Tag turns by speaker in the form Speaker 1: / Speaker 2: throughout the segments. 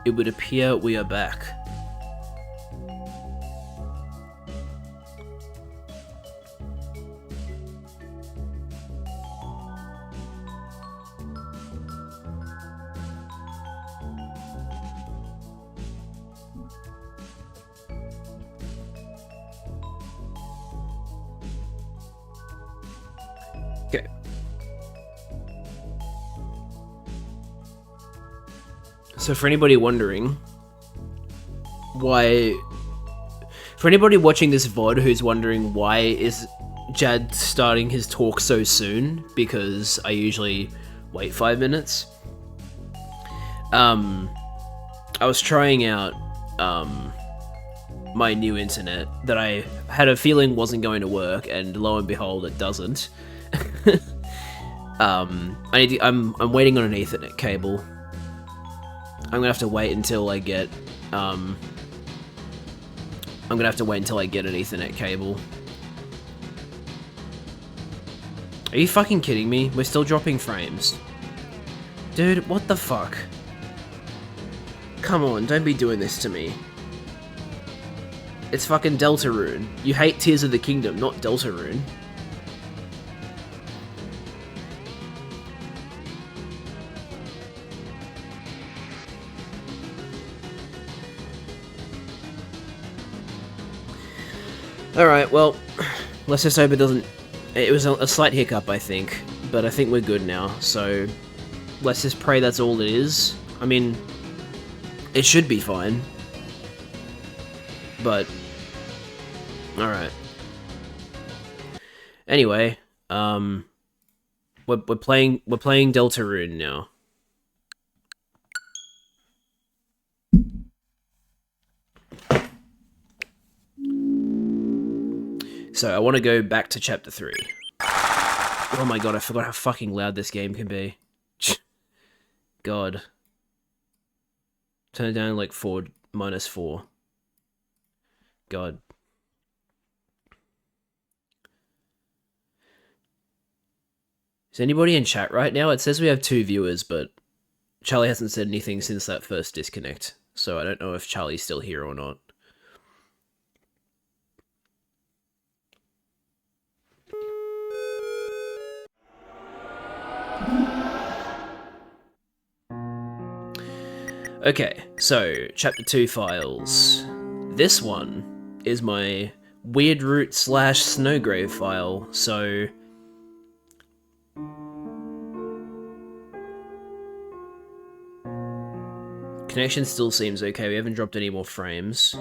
Speaker 1: it would appear we are back. Okay. So for anybody wondering why... For anybody watching this VOD who's wondering why is Jad starting his talk so soon, because I usually wait 5 minutes. I was trying out my new internet that I had a feeling wasn't going to work, and lo and behold, it doesn't. I'm waiting on an Ethernet cable. I'm gonna have to wait until I get an Ethernet cable. Are you fucking kidding me? We're still dropping frames. Dude, what the fuck? Come on, don't be doing this to me. It's fucking Deltarune. You hate Tears of the Kingdom, not Deltarune. Alright, well, let's just hope it doesn't... It was a slight hiccup, I think, but I think we're good now, so let's just pray that's all it is. I mean, it should be fine, but... Alright. Anyway, we're playing Deltarune now. So, I want to go back to Chapter 3. Oh my god, I forgot how fucking loud this game can be. God. Turn it down like -4. God. Is anybody in chat right now? It says we have 2 viewers, but Charlie hasn't said anything since that first disconnect. So I don't know if Charlie's still here or not. Okay, so, Chapter 2 files. This one is my Weirdroot / Snowgrave file, so... Connection still seems okay, we haven't dropped any more frames.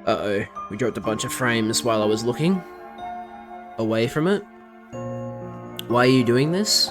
Speaker 1: Uh-oh, we dropped a bunch of frames while I was looking away from it. Why are you doing this?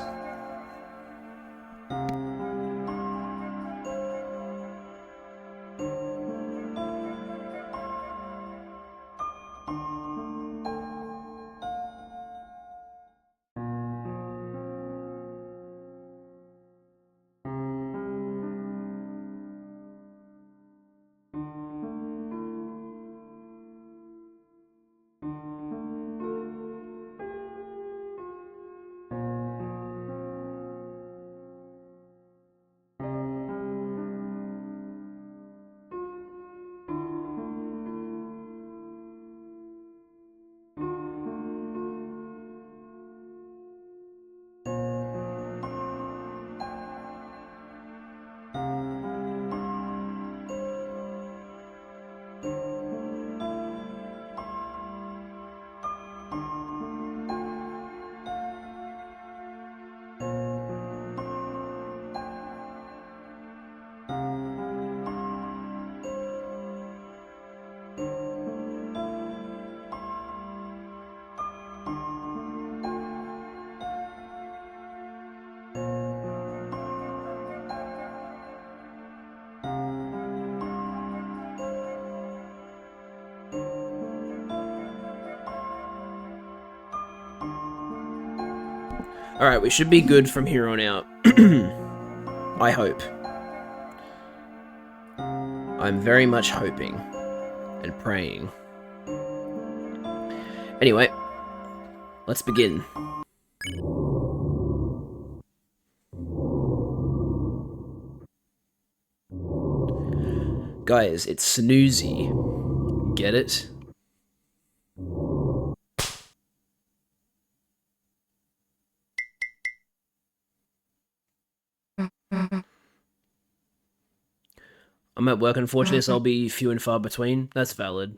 Speaker 1: Alright, we should be good from here on out. I hope. I'm very much hoping and praying. Anyway, let's begin. Guys, it's Snoozy. Get it? I'm at work, unfortunately, so I'll be few and far between. That's valid.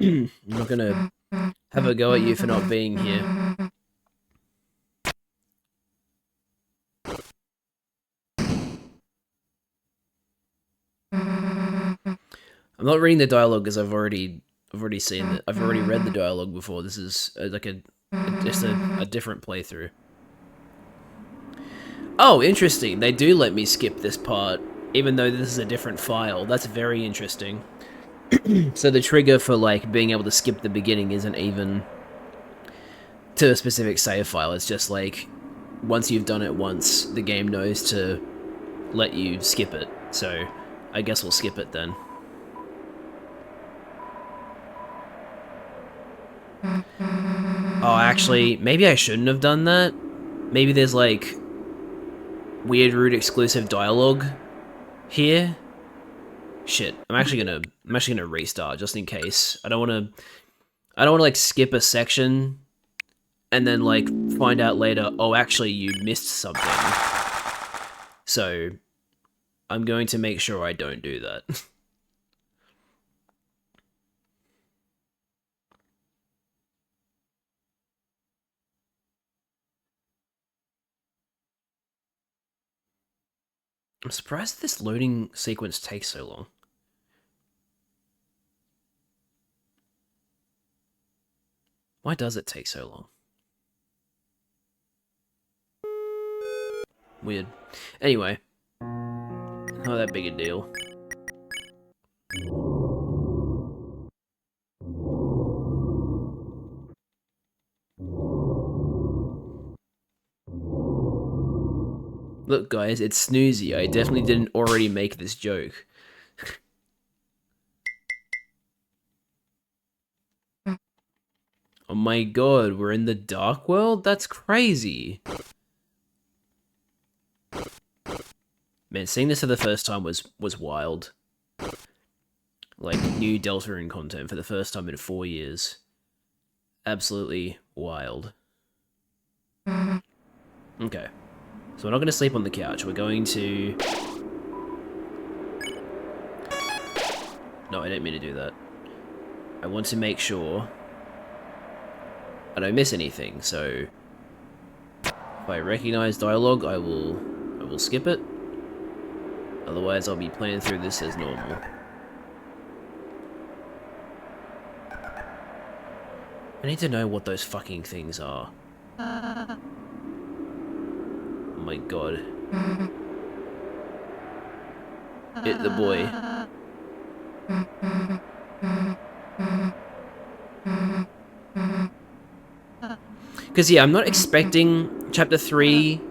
Speaker 1: I'm not gonna have a go at you for not being here. I'm not reading the dialogue because I've already seen it. I've already read the dialogue before. This is like just a different playthrough. Oh, interesting. They do let me skip this part, even though this is a different file. That's very interesting. So the trigger for like being able to skip the beginning isn't even to a specific save file. It's just like once you've done it once, the game knows to let you skip it. So I guess we'll skip it then. Oh, actually, maybe I shouldn't have done that. Maybe there's like Weird Root exclusive dialogue here. Shit, I'm actually gonna restart just in case. I don't wanna like skip a section and then like find out later, oh actually you missed something. So I'm going to make sure I don't do that. I'm surprised this loading sequence takes so long. Why does it take so long? Weird. Anyway. Not that big a deal. Look guys, it's Snoozy. I definitely didn't already make this joke. Oh my god, we're in the dark world? That's crazy. Man, seeing this for the first time was wild. Like, new Deltarune content for the first time in 4 years. Absolutely wild. Okay. So we're not going to sleep on the couch. We're going to... No, I didn't mean to do that. I want to make sure I don't miss anything, so... If I recognize dialogue, I will skip it. Otherwise, I'll be playing through this as normal. I need to know what those fucking things are. Oh my god. Hit the boy. Because, yeah, I'm not expecting Chapter 3...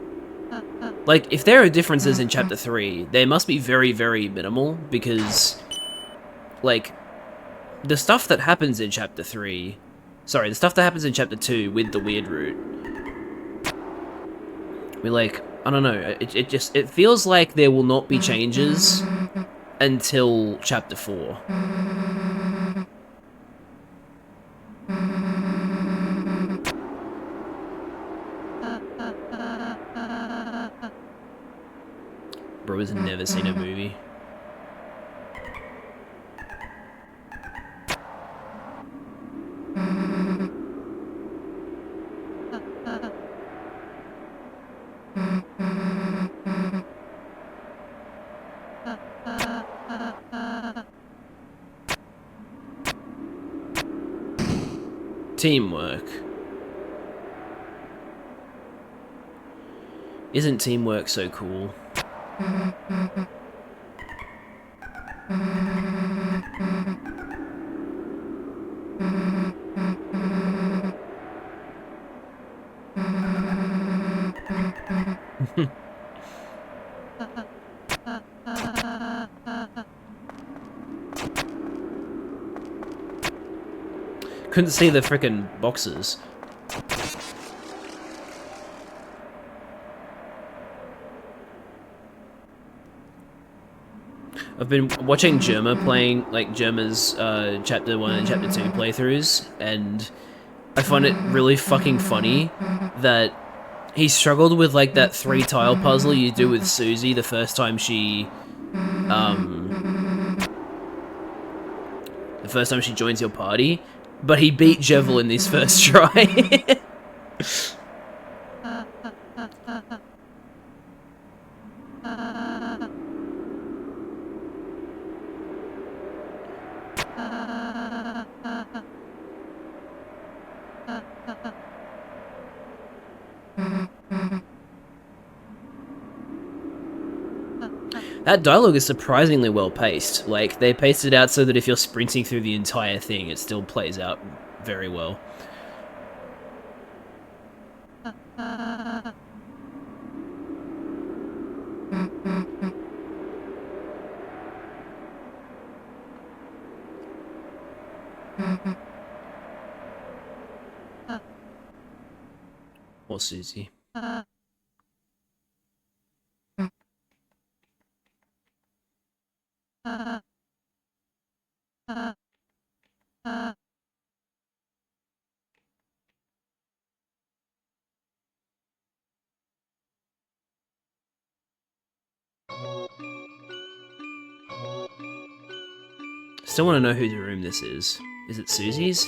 Speaker 1: Like, if there are differences in Chapter 3, they must be very, very minimal, because... Like, the stuff that happens in Chapter 3... Sorry, the stuff that happens in Chapter 2 with the Weird Root... We're like, I don't know, it feels like there will not be changes until Chapter 4. Bro has never seen a movie. Teamwork. Isn't teamwork so cool? Couldn't see the frickin' boxes. I've been watching Germa playing, like, Germa's Chapter 1 and Chapter 2 playthroughs, and I find it really fucking funny that he struggled with, like, that 3-tile puzzle you do with Susie the first time she, joins your party, but he beat Jevil in his first try. That dialogue is surprisingly well paced. Like, they paced it out so that if you're sprinting through the entire thing, it still plays out very well. Or Susie. Still want to know whose room this is. Is it Susie's?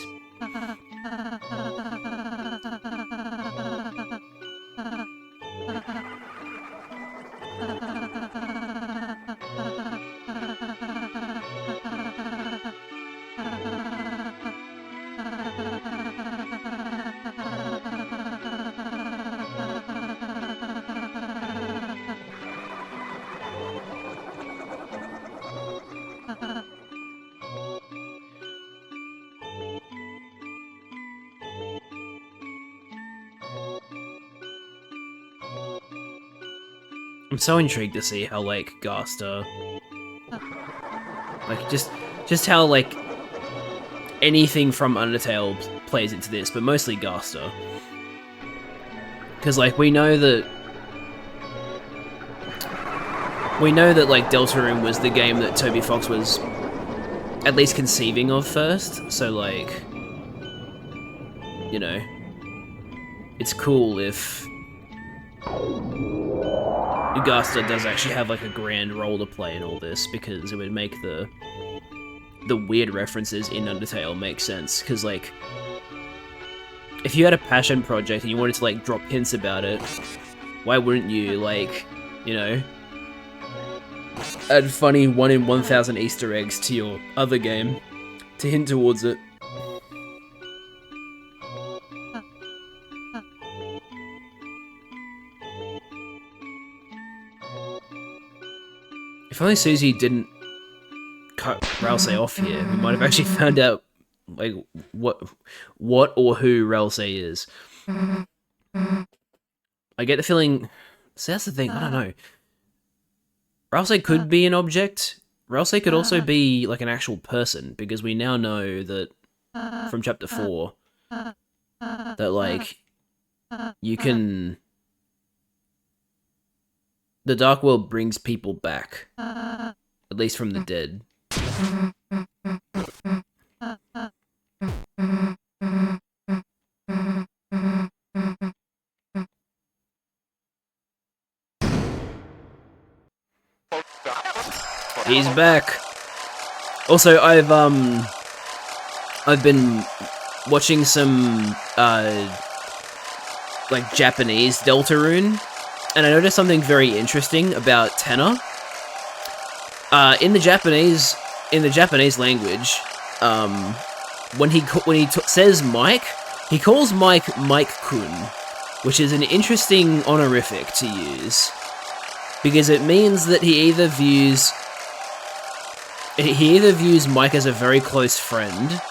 Speaker 1: I'm so intrigued to see how, like, Gaster... Like, just how, like, anything from Undertale plays into this, but mostly Gaster. Because, like, we know that, like, Deltarune was the game that Toby Fox was at least conceiving of first, so, like, you know, it's cool if Gaster does actually have, like, a grand role to play in all this, because it would make the weird references in Undertale make sense, because, like, if you had a passion project and you wanted to, like, drop hints about it, why wouldn't you, like, you know, add funny 1 in 1,000 Easter eggs to your other game to hint towards it? If only Susie didn't cut Ralsei off here, we might have actually found out, like, what or who Ralsei is. I get the feeling... See, that's the thing, I don't know. Ralsei could be an object. Ralsei could also be, like, an actual person, because we now know that, from Chapter 4, that, like, you can... The Dark World brings people back. At least from the dead. He's back. Also, I've been watching some like Japanese Deltarune, and I noticed something very interesting about tenor. In the Japanese language, when he says Mike, he calls Mike Mike-kun, which is an interesting honorific to use, because it means that he either views Mike as a very close friend,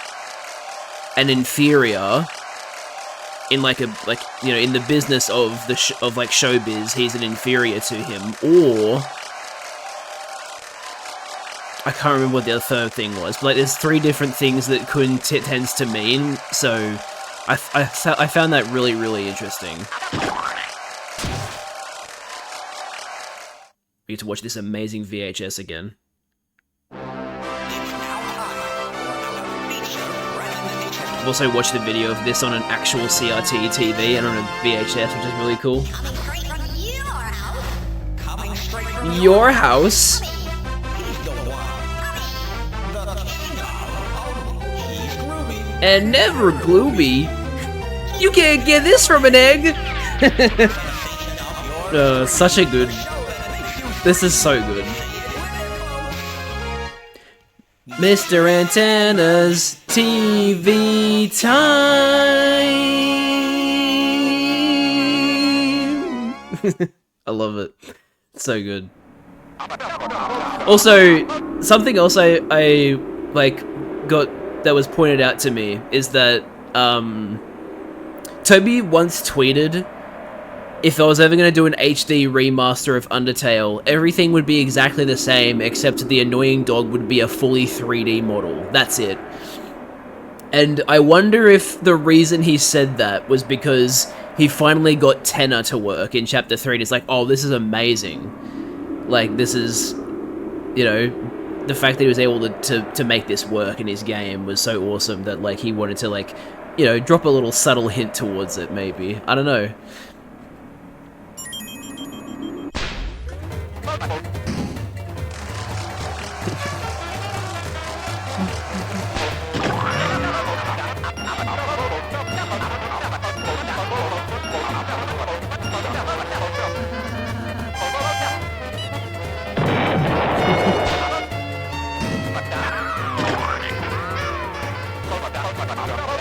Speaker 1: an inferior in in the business of like showbiz, he's an inferior to him, or I can't remember what the other third thing was, but like there's 3 different things that Kun tends to mean, so I found that really, really interesting. We get to watch this amazing VHS again. I've also watched the video of this on an actual CRT TV and on a VHS, which is really cool. Your house? And never gloomy. You can't get this from an egg! Such a good... This is so good. Mr. Antenna's TV time! I love it. It's so good. Also, something else I like got that was pointed out to me is that Toby once tweeted, if I was ever going to do an HD remaster of Undertale, everything would be exactly the same, except the annoying dog would be a fully 3D model. That's it. And I wonder if the reason he said that was because he finally got Tenor to work in Chapter 3, and it's like, oh, this is amazing. Like, this is, you know, the fact that he was able to make this work in his game was so awesome that, like, he wanted to, like, you know, drop a little subtle hint towards it, maybe. I don't know.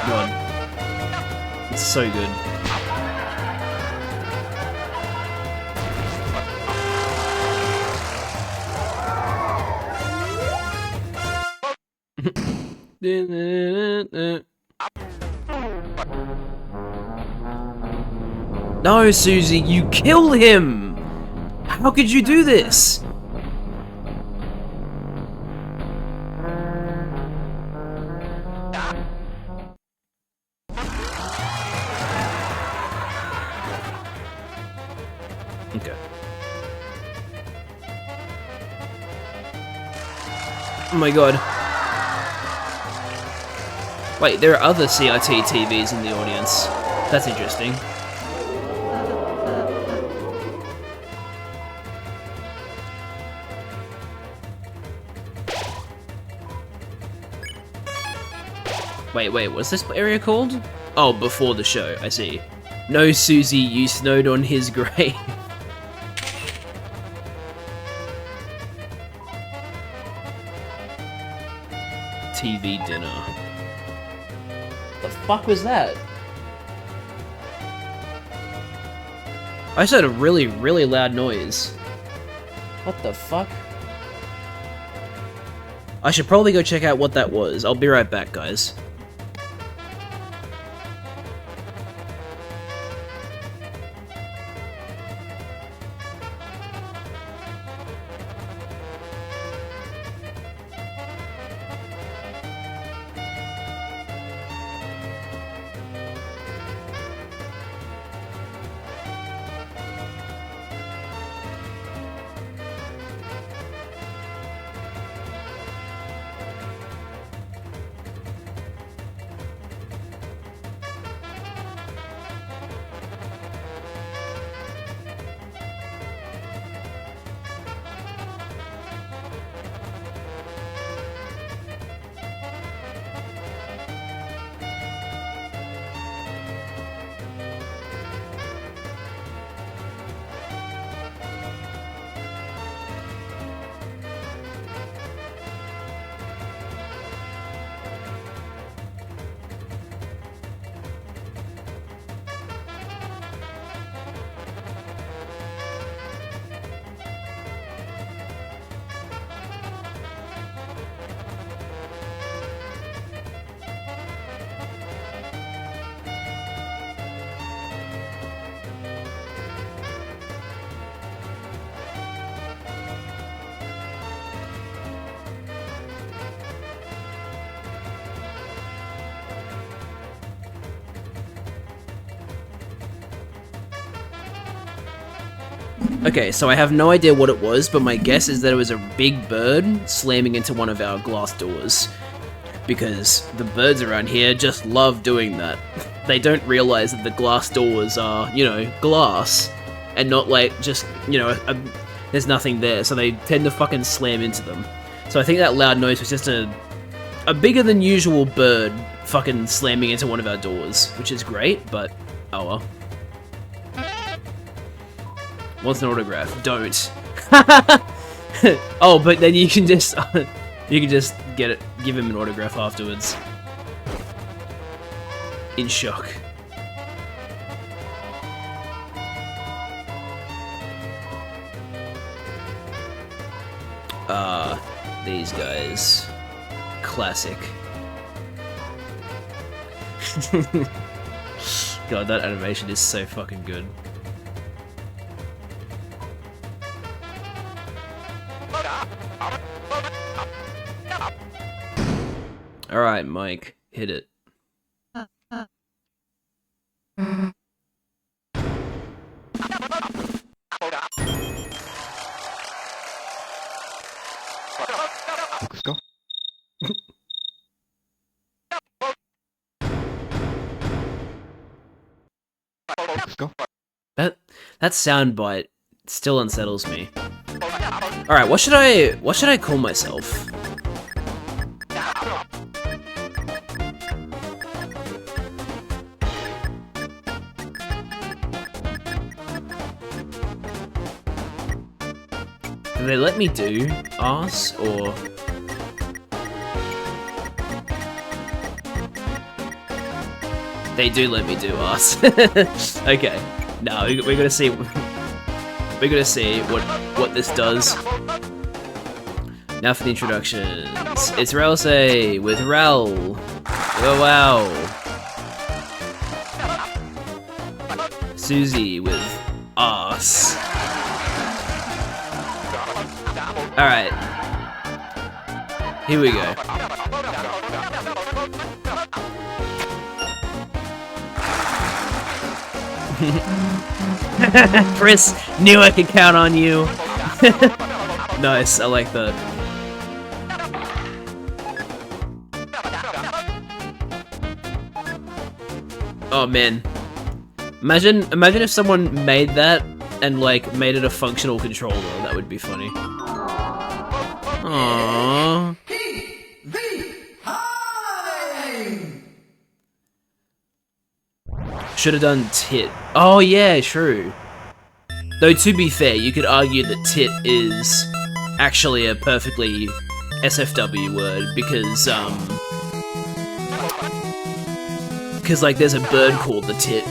Speaker 1: God. It's so good. No, Susie, you killed him! How could you do this? Okay. Oh my god. Wait, there are other CRT TVs in the audience. That's interesting. Wait, what's this area called? Oh, before the show, I see. No, Susie, you snowed on his grave. TV dinner. The fuck was that? I just heard a really, really loud noise. What the fuck? I should probably go check out what that was. I'll be right back, guys. Okay, so I have no idea what it was, but my guess is that it was a big bird slamming into one of our glass doors. Because the birds around here just love doing that. They don't realize that the glass doors are, you know, glass. And not like, just, you know, there's nothing there, so they tend to fucking slam into them. So I think that loud noise was just a bigger than usual bird fucking slamming into one of our doors, which is great, but oh well. Wants an autograph? Don't. Oh, but then you can just get it, give him an autograph afterwards. In shock. These guys. Classic. God, that animation is so fucking good. Alright, Mike, hit it. That soundbite still unsettles me. Alright, what should I call myself? Do they let me do arse, or... They do let me do arse. Okay. No, we're gonna see... We're gonna see what this does. Now for the introductions. It's Ralsei with Ral. Oh wow. Susie with arse. Alright. Here we go. Chris, knew I could count on you. Nice, I like that. Oh man. Imagine if someone made that and like made it a functional controller. That would be funny. Aww. Should have done tit. Oh yeah, true. Though to be fair, you could argue that tit is actually a perfectly SFW word because like there's a bird called the tit.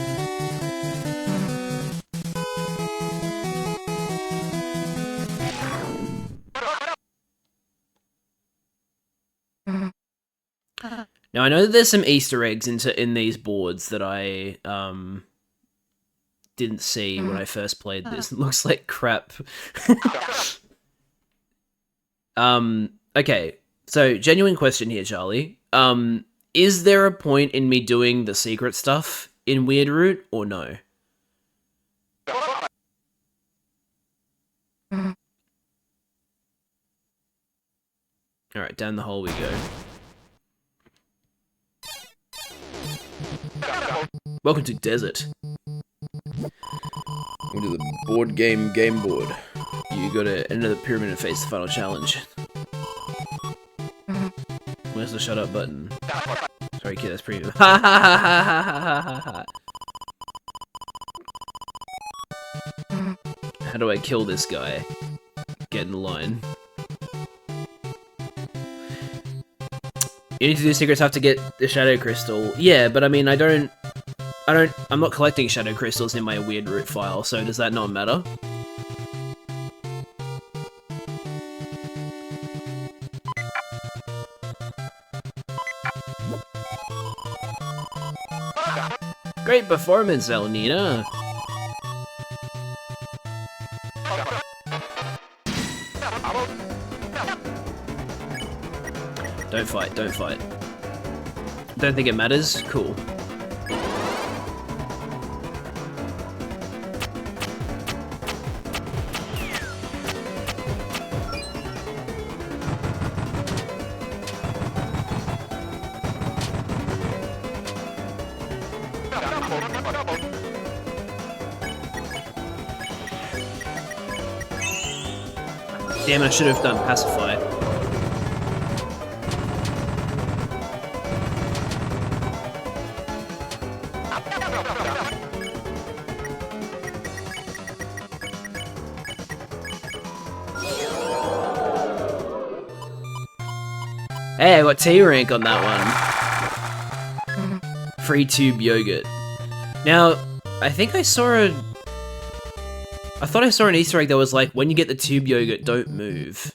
Speaker 1: Now I know that there's some Easter eggs in these boards that I didn't see when I first played this. It looks like crap. Okay, so genuine question here, Charlie. Is there a point in me doing the secret stuff in Weird Root or no? Alright, down the hole we go. Welcome to Desert. Welcome to the board game board. You gotta enter the pyramid and face the final challenge. Where's the shut up button? Sorry kid, that's pretty... Ha ha ha ha ha ha ha. How do I kill this guy? Get in line. You need to do secret stuff to get the Shadow Crystal. Yeah, but I mean, I'm not collecting Shadow Crystals in my Weird Root file, so does that not matter? Great performance, Elnina! Don't fight, don't fight. Don't think it matters? Cool. Damn, I should have done pacify. Hey, I got T rank on that one. Free tube yogurt. Now, I think I thought I saw an Easter egg that was like, when you get the tube yogurt, don't move.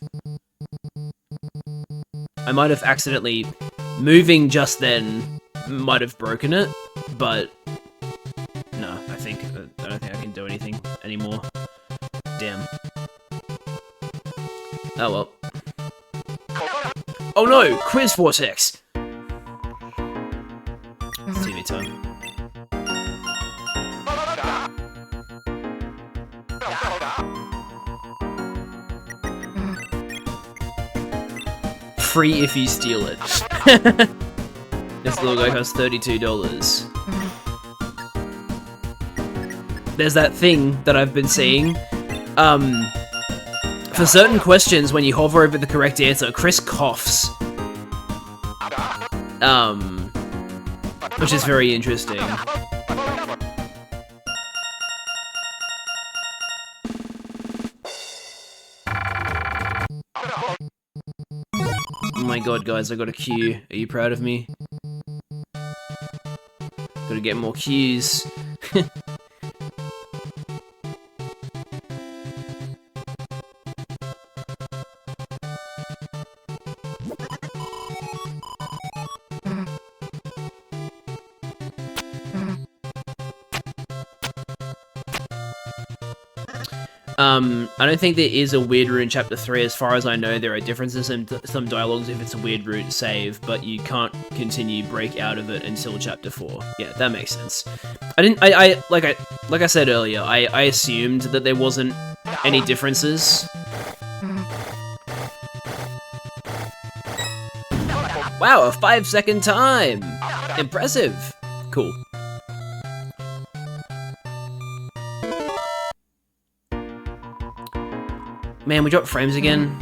Speaker 1: I might have accidentally... Moving just then might have broken it, but... No, I don't think I can do anything anymore. Damn. Oh well. Oh no! Quiz Vortex! TV time. Free if you steal it. This little guy costs $32. There's that thing that I've been seeing. For certain questions, when you hover over the correct answer, Chris coughs. Which is very interesting. Oh my god, guys, I got a Q. Are you proud of me? Gotta get more Qs. I don't think there is a weird route in Chapter 3. As far as I know, there are differences in some dialogues if it's a weird route save, but you can't continue break out of it until Chapter 4. Yeah, that makes sense. Like I said earlier, I assumed that there wasn't any differences. Wow, a 5-second time! Impressive! Cool. Man, we dropped frames again.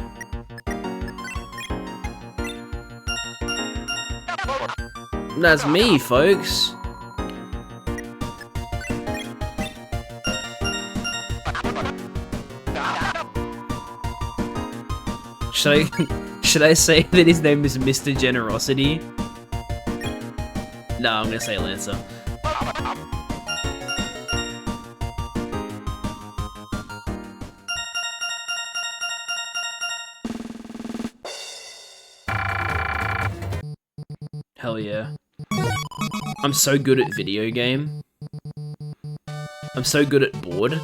Speaker 1: That's me, folks. Should I say that his name is Mr. Generosity? No, I'm gonna say Lancer. Hell yeah. I'm so good at video game. I'm so good at board.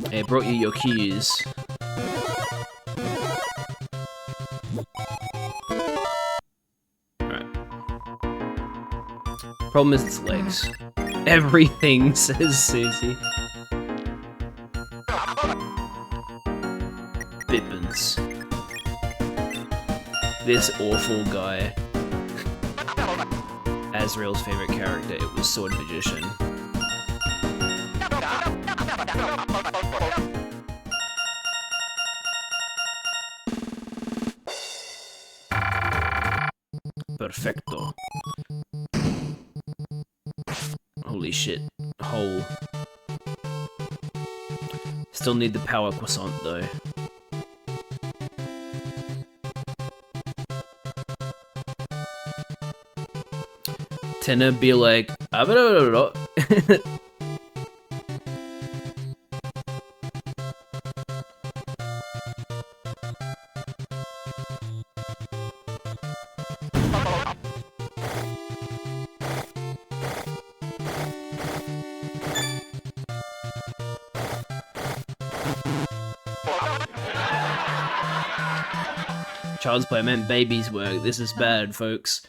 Speaker 1: Hey, I brought you your keys. Problem is its legs. Everything, says Susie. Bippins. This awful guy. Azrael's favorite character, it was Sword Magician. Perfecto. Holy shit. Hole. Still need the power croissant though. Tenor be like, Child's play meant baby's work. This is bad, folks.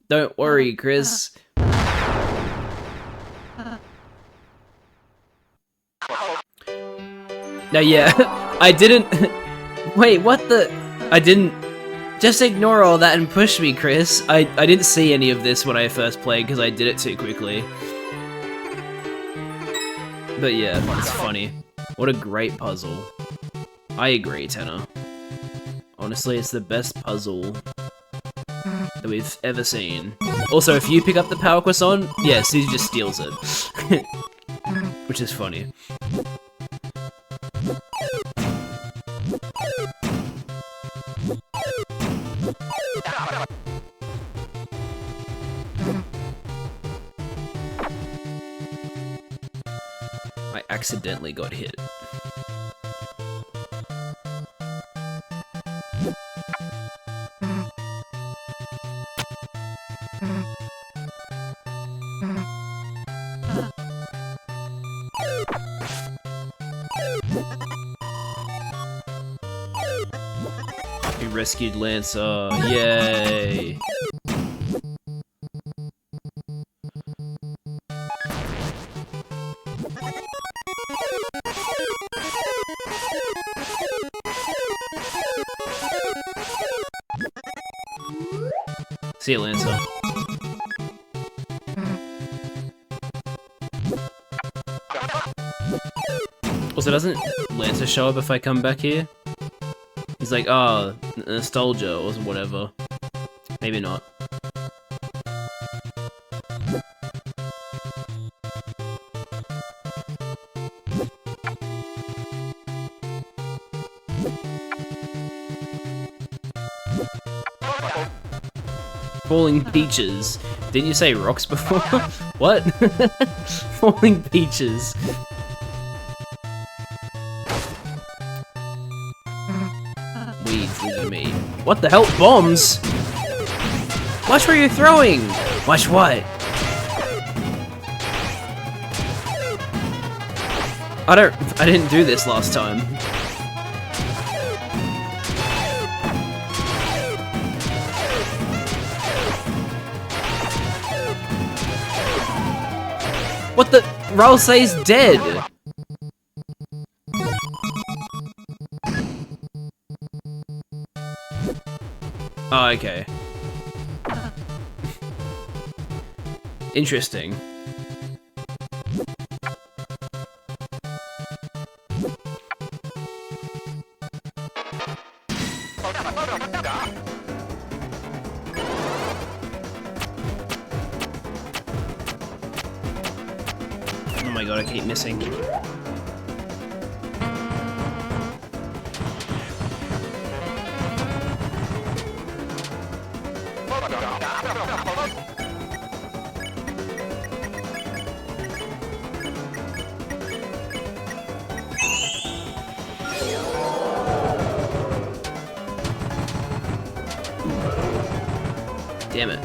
Speaker 1: Don't worry, Chris. Now, yeah, I didn't Wait, what the? I didn't... Just ignore all that and push me, Chris. I didn't see any of this when I first played because I did it too quickly. But yeah, it's funny. What a great puzzle. I agree, Tenor. Honestly, it's the best puzzle that we've ever seen. Also, if you pick up the Power Croissant, yeah, Susie just steals it. Which is funny. I accidentally got hit. We rescued Lancer, yay! See you, Lancer. Also, doesn't Lancer show up if I come back here? He's like, oh, nostalgia or whatever. Maybe not. Falling peaches. Didn't you say rocks before? What? Falling peaches. Weeds leaving me. What the hell? Bombs? Watch where you're throwing! Watch what? I didn't do this last time. What the? Ralsei's dead! Oh, okay. Interesting. Oh my god, I keep missing. Damn it.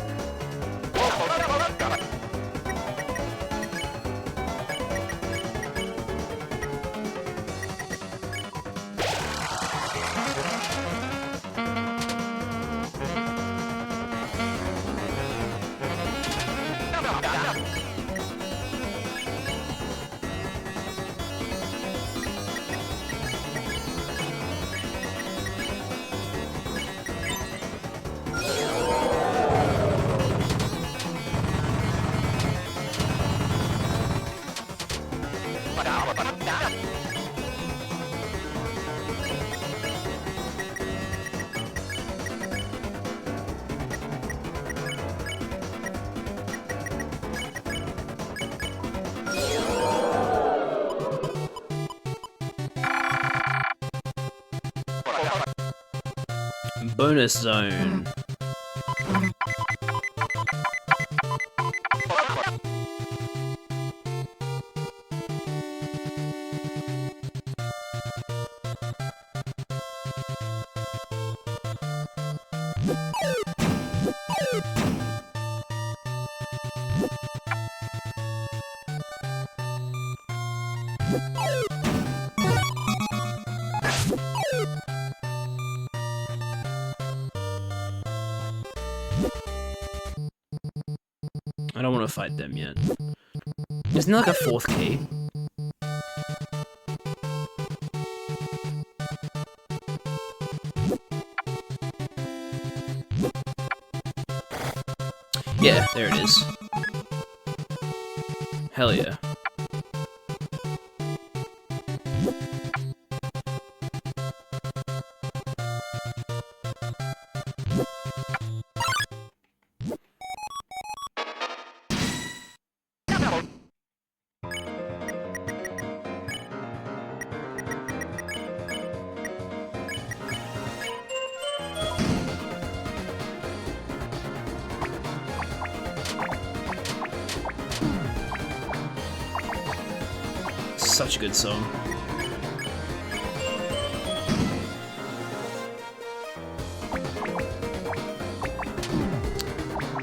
Speaker 1: Bonus zone. I don't want to fight them yet. Isn't there like a fourth key? Yeah, there it is. Hell yeah. Such a good song.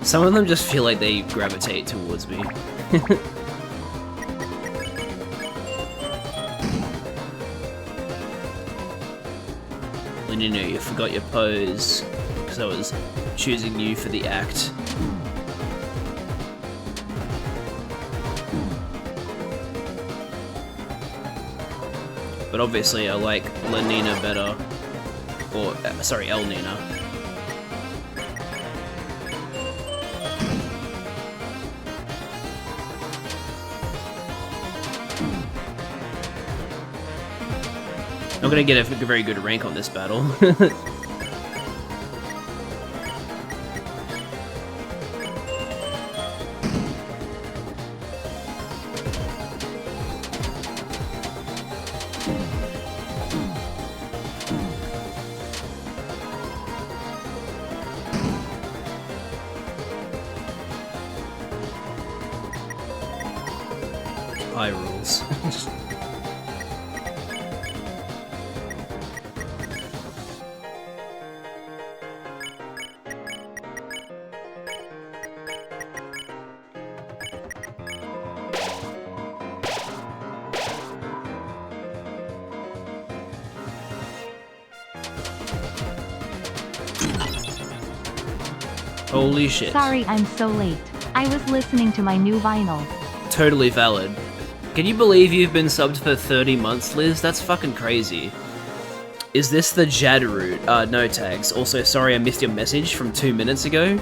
Speaker 1: Some of them just feel like they gravitate towards me. When you know you forgot your pose, because I was choosing you for the act. But obviously I like La Nina better. Or, sorry, El Nina. I'm gonna get a very good rank on this battle. High rules. Holy shit.
Speaker 2: Sorry I'm so late. I was listening to my new vinyl.
Speaker 1: Totally valid. Can you believe you've been subbed for 30 months, Liz? That's fucking crazy. Is this the Jad route? No tags. Also, sorry I missed your message from 2 minutes ago.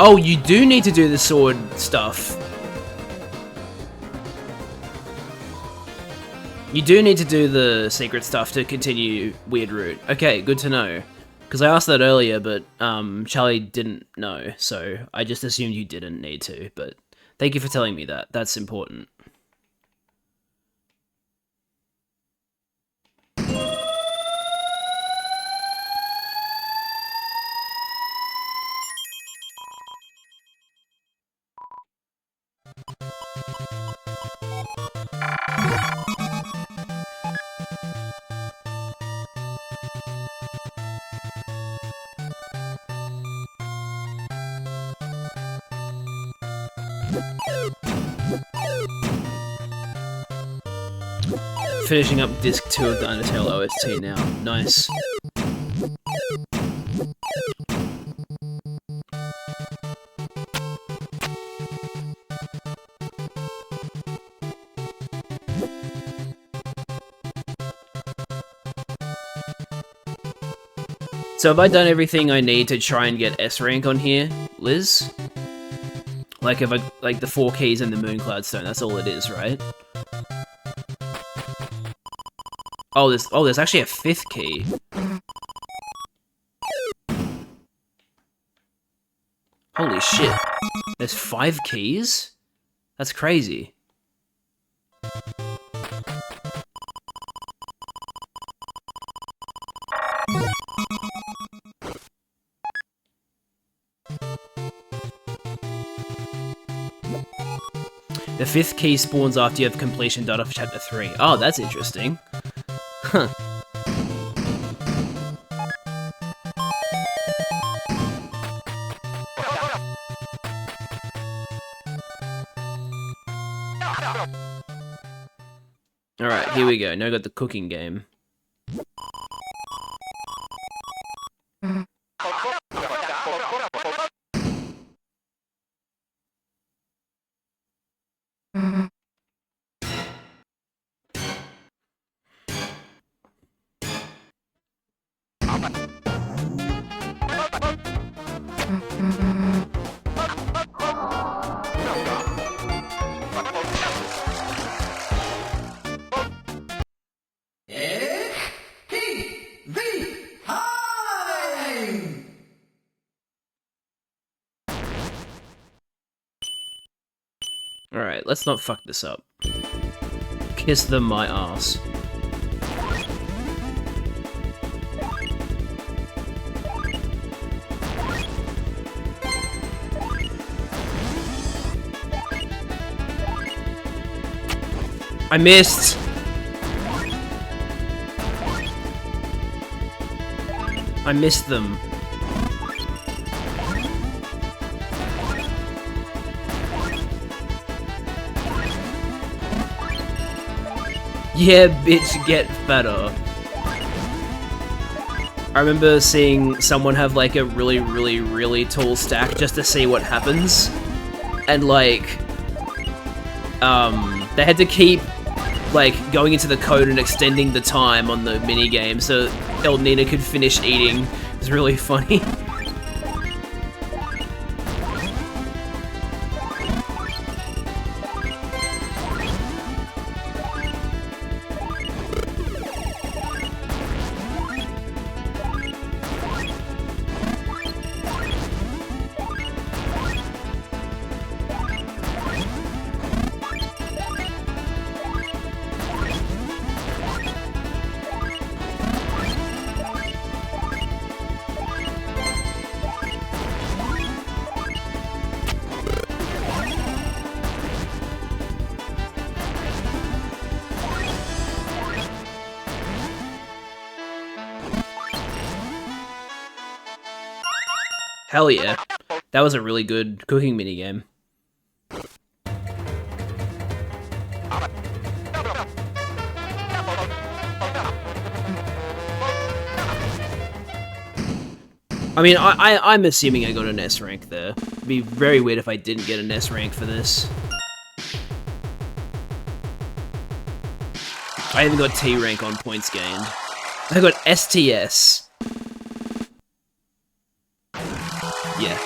Speaker 1: Oh, you do need to do the sword stuff. You do need to do the secret stuff to continue Weird Route. Okay, good to know. Because I asked that earlier, but Charlie didn't know, so I just assumed you didn't need to. But thank you for telling me that. That's important. Finishing up disc 2 of the Undertale OST now. Nice. So have I done everything I need to try and get S rank on here, Liz? Like if I like the 4 keys and the Mooncloud Stone, that's all it is, right? Oh, there's actually a 5th key. Holy shit. There's 5 keys? That's crazy. The 5th key spawns after you have completion data for chapter 3. Oh, that's interesting. Huh. Alright, here we go. Now I got the cooking game. Alright, let's not fuck this up. Kiss them my ass. I missed! I missed them. Yeah, bitch, get better. I remember seeing someone have like a really tall stack just to see what happens. And like, they had to keep like going into the code and extending the time on the minigame so El Nina could finish eating. It was really funny. Hell yeah. That was a really good cooking minigame. I mean, I'm assuming I got an S rank there. It'd be very weird if I didn't get an S rank for this. I even got T rank on points gained. I got STS. Yeah.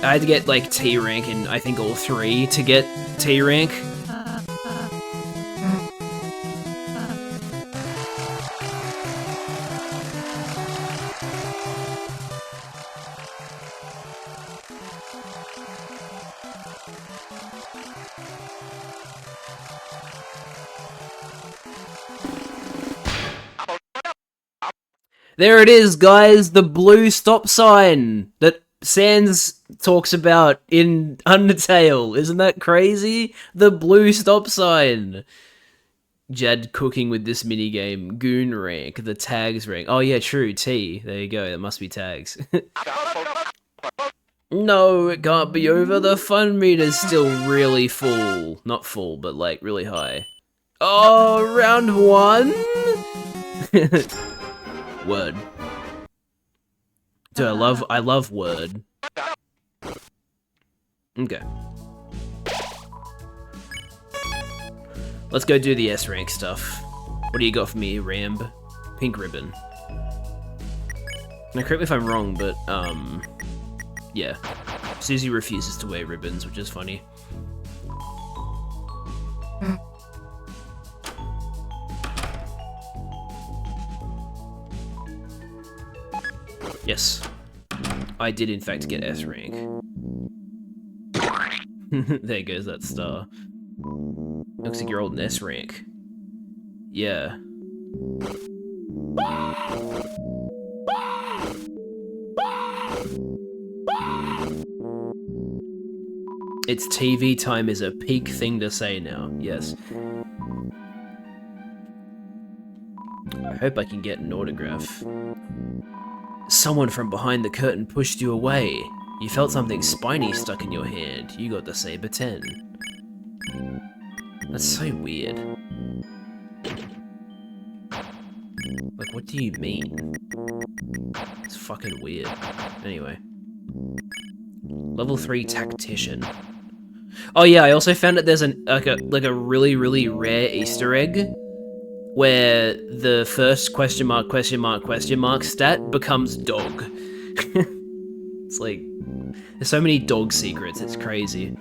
Speaker 1: I had to get, like, T rank in, I think, all 3 to get T rank. There it is, guys, the blue stop sign that Sans talks about in Undertale. Isn't that crazy? The blue stop sign. Jad cooking with this minigame. Goon rank, the tags rank. Oh yeah, true, T. There you go, that must be tags. No, it can't be over. The fun meter's still really full. Not full, but like really high. Oh, round 1? Word. Dude, I love Word. Okay. Let's go do the S rank stuff. What do you got for me, Ramb? Pink ribbon. Now, correct me if I'm wrong, but, yeah. Susie refuses to wear ribbons, which is funny. Yes. I did in fact get S rank. There goes that star. Looks like you're old in S rank. Yeah. It's TV time is a peak thing to say now, yes. I hope I can get an autograph. Someone from behind the curtain pushed you away. You felt something spiny stuck in your hand. You got the Saber 10. That's so weird. Like, what do you mean? It's fucking weird. Anyway. Level 3 Tactician. Oh yeah, I also found that there's like a really rare Easter egg where the first question mark stat becomes dog. It's like, there's so many dog secrets, it's crazy.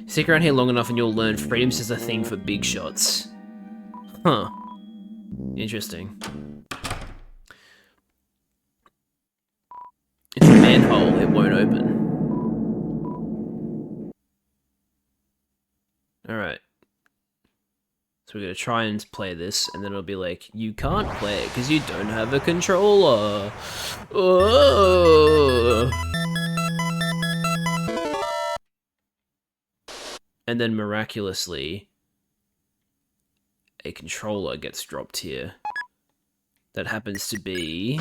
Speaker 1: Stick around here long enough and you'll learn freedom's just a thing for big shots. Huh. Interesting. It's a manhole, it won't open. Alright. So we're gonna try and play this, and then it'll be like, you can't play it because you don't have a controller. Oh. And then miraculously, a controller gets dropped here. That happens to be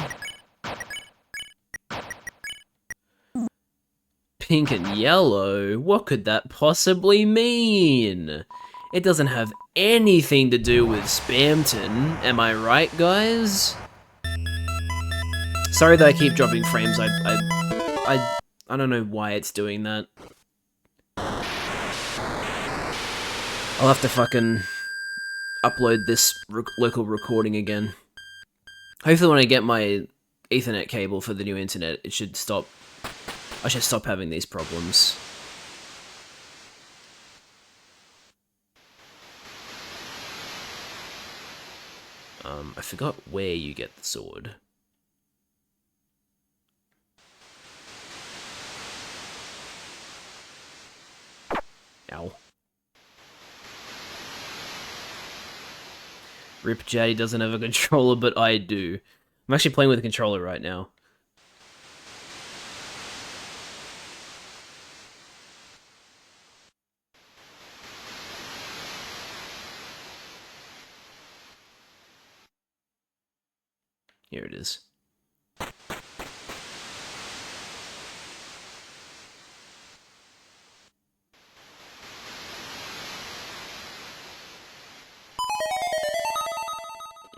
Speaker 1: pink and yellow. What could that possibly mean? It doesn't have anything to do with Spamton, am I right, guys? Sorry that I keep dropping frames. I don't know why it's doing that. I'll have to fucking upload this local recording again. Hopefully when I get my Ethernet cable for the new internet, it should stop. I should stop having these problems. I forgot where you get the sword. Ow. Rip Jaddy doesn't have a controller, but I do. I'm actually playing with a controller right now. Here it is.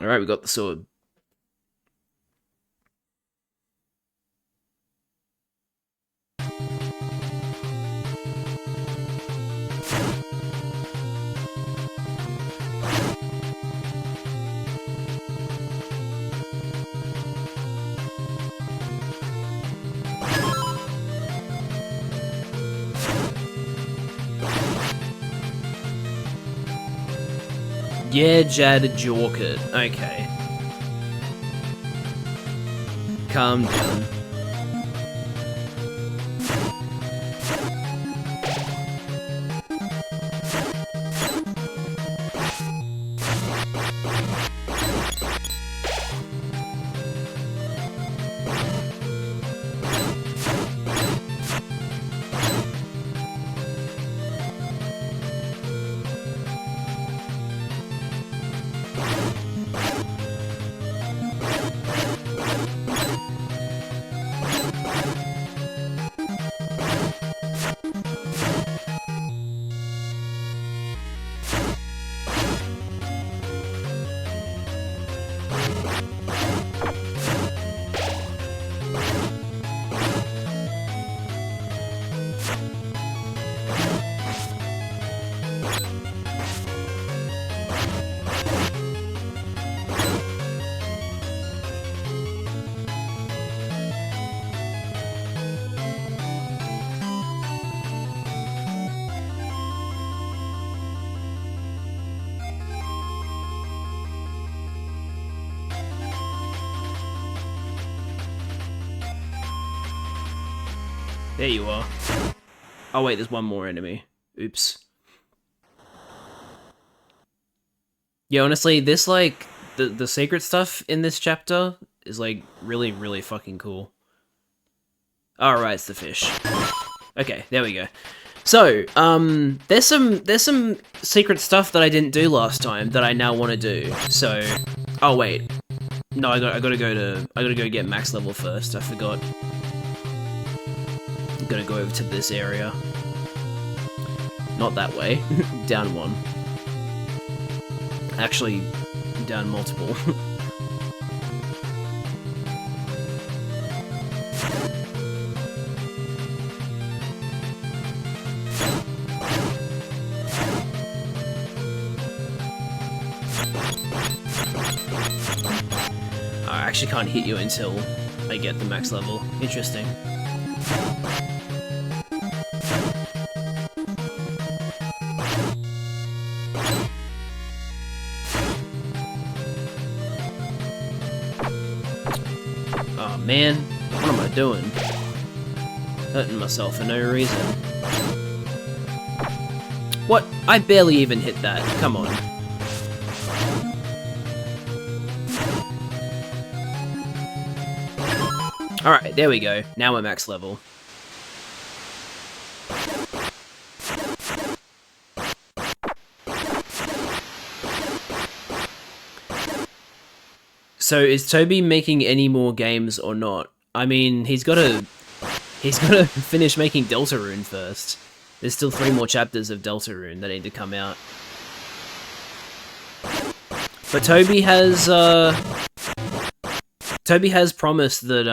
Speaker 1: Alright, we got the sword. Yeah, Jad, jork it. Okay. Calm down. There you are. Oh wait, there's one more enemy. Oops. Yeah, honestly, this, like, the secret stuff in this chapter is, like, really, really fucking cool. Alright, it's the fish. Okay, there we go. So, there's some secret stuff that I didn't do last time that I now want to do. So, oh wait. No, I gotta go get max level first, I forgot. I'm gonna go over to this area. Not that way. Down one. Actually, down multiple. I actually can't hit you until I get the max level. Interesting. Oh man, what am I doing? Hurting myself for no reason. What? I barely even hit that. Come on. Alright, there we go. Now we're max level. So is Toby making any more games or not? I mean, he's gotta finish making Deltarune first. There's still 3 more chapters of Deltarune that need to come out. But Toby has promised that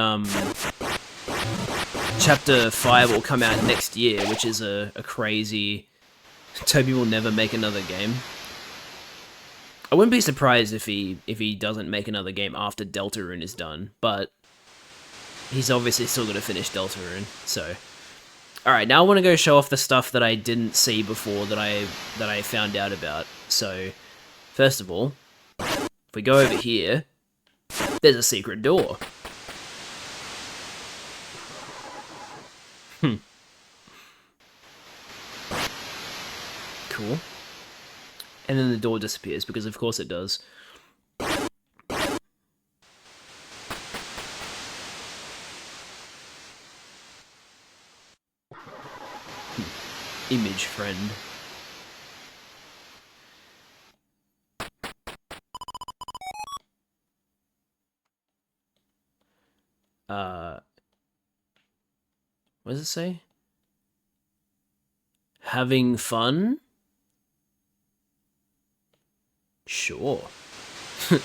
Speaker 1: chapter 5 will come out next year, which is a crazy... Toby will never make another game. I wouldn't be surprised if he doesn't make another game after Deltarune is done, but he's obviously still going to finish Deltarune, so... Alright, now I want to go show off the stuff that I didn't see before that I found out about. So, first of all, if we go over here, there's a secret door. Cool. And then the door disappears, because of course it does. Image friend. What does it say? Having fun? Sure. Can't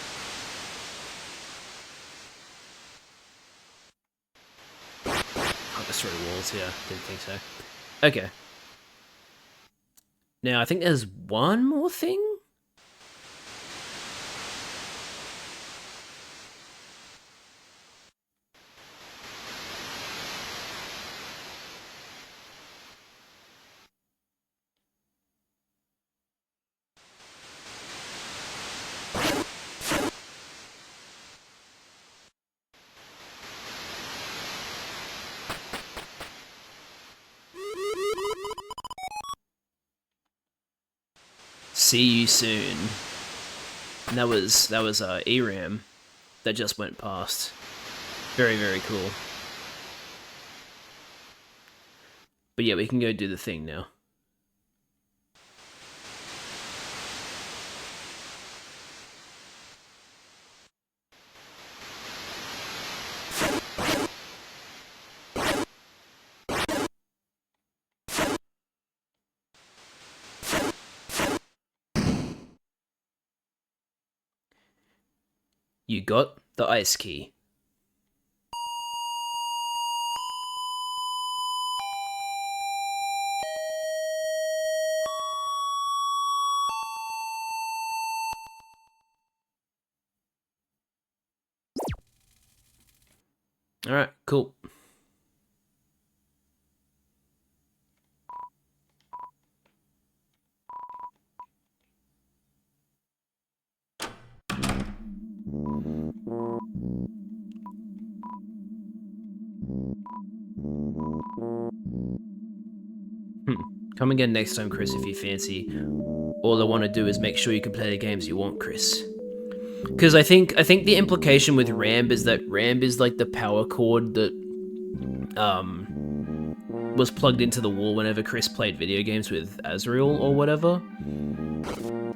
Speaker 1: go through walls, yeah. Didn't think so. Okay. Now, I think there's one more thing? See you soon. And that was ERAM that just went past. Very, very cool. But yeah, we can go do the thing now. You got the ice key. Alright, cool. Come again next time, Chris, if you fancy. All I want to do is make sure you can play the games you want, Chris. Because I think the implication with Ramb is that Ramb is like the power cord that was plugged into the wall whenever Chris played video games with Azrael or whatever.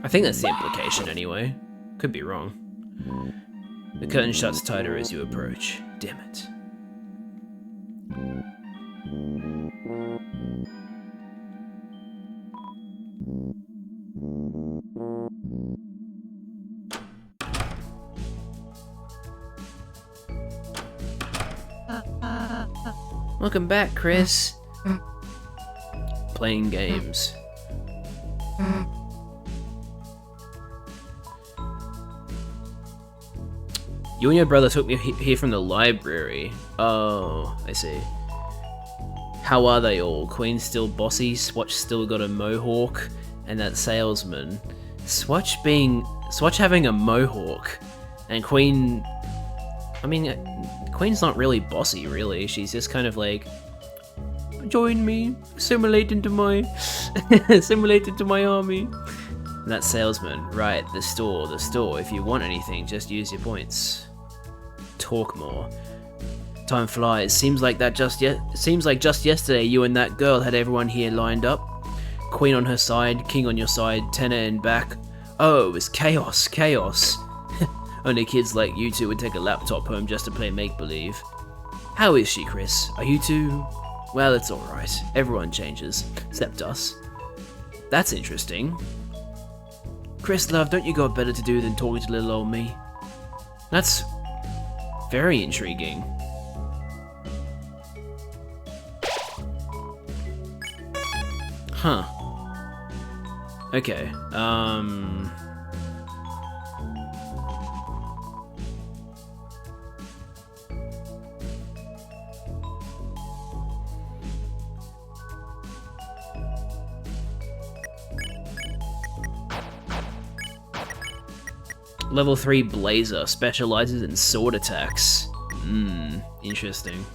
Speaker 1: I think that's the implication anyway. Could be wrong. The curtain shuts tighter as you approach. Damn it. Welcome back, Chris. Playing games. You and your brother took me here from the library. Oh, I see. How are they all? Queen's still bossy, Swatch still got a mohawk, and that salesman. Swatch having a mohawk, and Queen... I mean, Queen's not really bossy, really. She's just kind of like... Join me, assimilate into my... assimilate into my army. And that salesman, right, the store. If you want anything, just use your points. Talk more. Time flies. Seems like just yesterday you and that girl had everyone here lined up. Queen on her side, king on your side, tenor in back. Oh, it was chaos. Only kids like you two would take a laptop home just to play make-believe. How is she, Chris? Are you two... Well, it's alright. Everyone changes. Except us. That's interesting. Chris, love, don't you got better to do than talking to little old me? That's... very intriguing. Huh. Okay, Level 3 Blazer specializes in sword attacks. Interesting.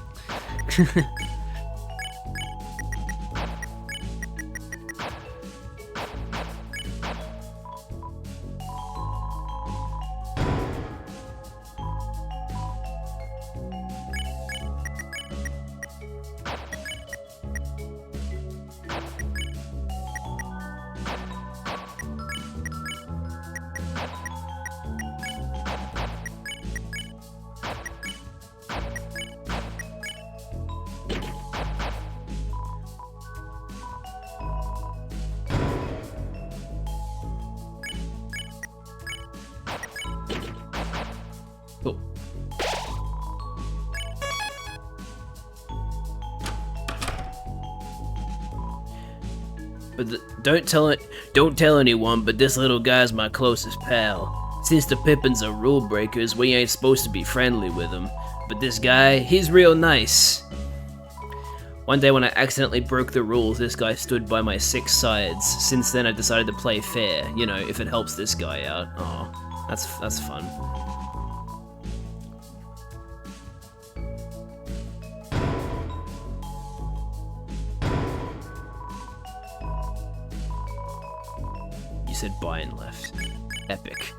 Speaker 1: Cool. But don't tell anyone, but this little guy's my closest pal. Since the Pippins are rule breakers, we ain't supposed to be friendly with them. But this guy, he's real nice. One day when I accidentally broke the rules, this guy stood by my 6 sides. Since then I decided to play fair, you know, if it helps this guy out. Aw, that's fun. You said buy and left. Epic.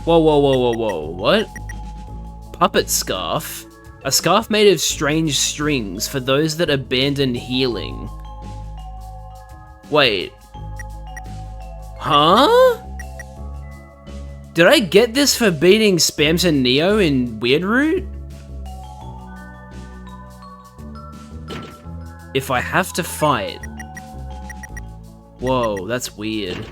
Speaker 1: Whoa, what? Puppet scarf? A scarf made of strange strings for those that abandon healing. Wait. Huh? Did I get this for beating Spamton Neo in Weirdroot? If I have to fight... Whoa, that's weird.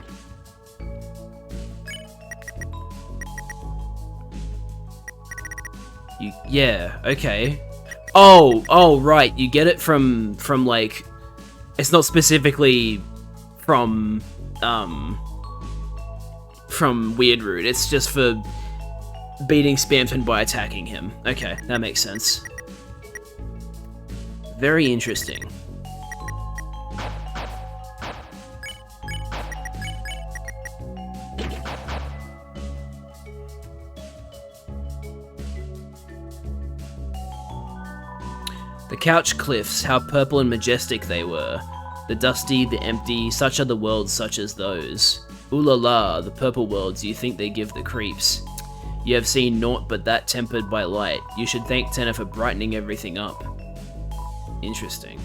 Speaker 1: Yeah, okay. Oh, right, you get it from like... It's not specifically from Weirdroot, it's just for beating Spamton by attacking him. Okay, that makes sense. Very interesting. The couch cliffs, how purple and majestic they were. The dusty, the empty, such are the worlds such as those. Ooh la la, the purple worlds, you think they give the creeps. You have seen naught but that tempered by light. You should thank Tenor for brightening everything up. Interesting.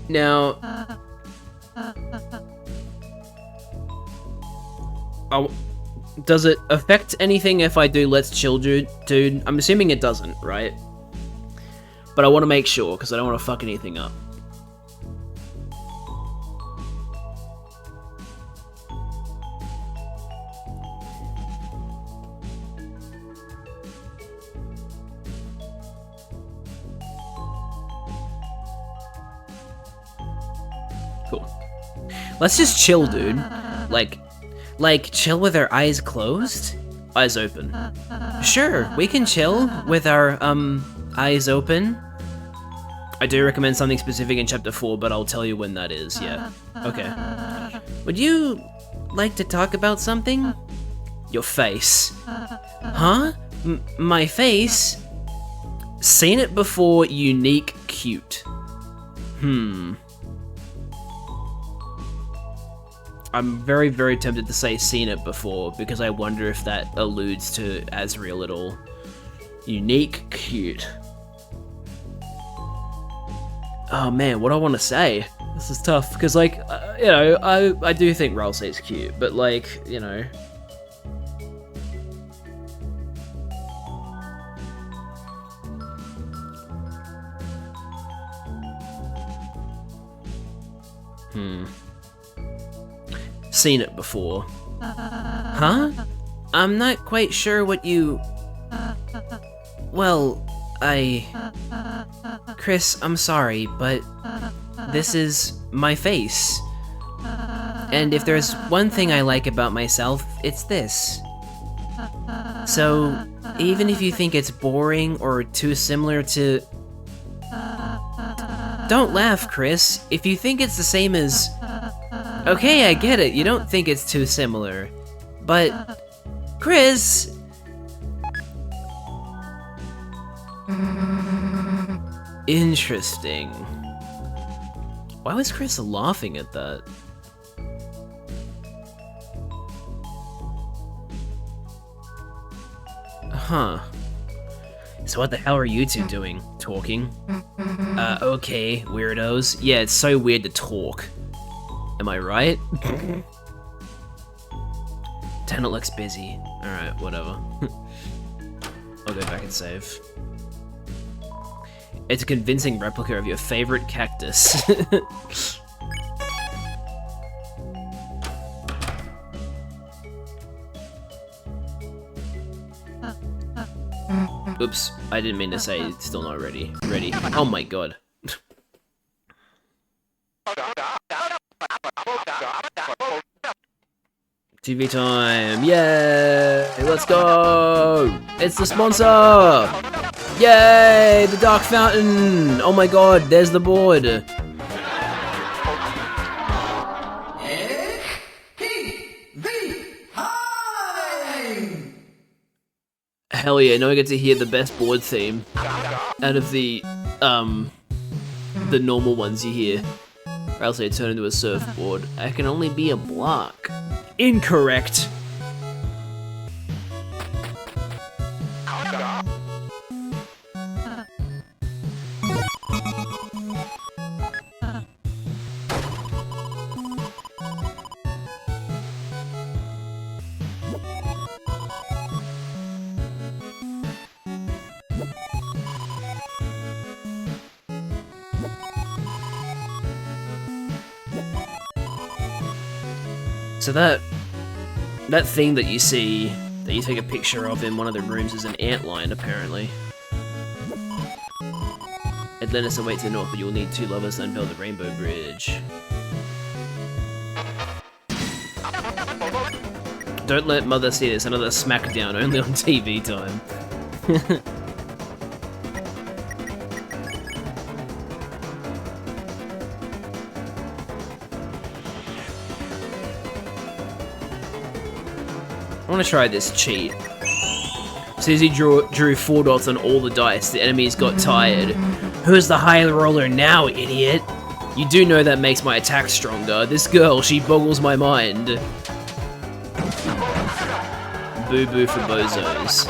Speaker 1: Now... does it affect anything if I do Let's Chill, dude? I'm assuming it doesn't, right? But I want to make sure, because I don't want to fuck anything up. Cool. Let's just chill, dude. Like, chill with our eyes closed? Eyes open. Sure, we can chill with our, eyes open. I do recommend something specific in Chapter 4, but I'll tell you when that is, yeah. Okay. Would you like to talk about something? Your face. Huh? My face? Seen it before, unique, cute. I'm very, very tempted to say seen it before, because I wonder if that alludes to Asriel at all. Unique, cute. Oh man, what do I want to say? This is tough, because like, you know, I do think Ralsei's cute, but like, you know... Seen it before. Huh? I'm not quite sure what you... Well, Chris, I'm sorry, but this is my face. And if there's one thing I like about myself, it's this. So, even if you think it's boring or too similar to... Don't laugh, Chris. If you think it's the same as... Okay, I get it. You don't think it's too similar. But... Chris... Interesting. Why was Chris laughing at that? Huh. So what the hell are you two doing? Talking? Okay, weirdos. Yeah, it's so weird to talk. Am I right? Tenant looks busy. Alright, whatever. I'll go back and save. It's a convincing replica of your favorite cactus. Oops, I didn't mean to say it's still not ready. Ready. Oh my god. TV time! Yay! Let's go! It's the sponsor! Yay! The Dark Fountain! Oh my god, there's the board! Hell yeah, now I get to hear the best board theme out of the normal ones you hear. Or else they turn into a surfboard. I can only be a block. Incorrect! So that thing that you see, that you take a picture of in one of the rooms is an antlion, apparently. Atlantis awaits to the north, but you'll need two lovers to unveil the Rainbow Bridge. Don't let Mother see this, another smackdown, only on TV time. I want to try this cheat. Says he drew 4 dots on all the dice. The enemies got tired. Who's the high roller now, idiot? You do know that makes my attack stronger. This girl, she boggles my mind. Boo boo for bozos.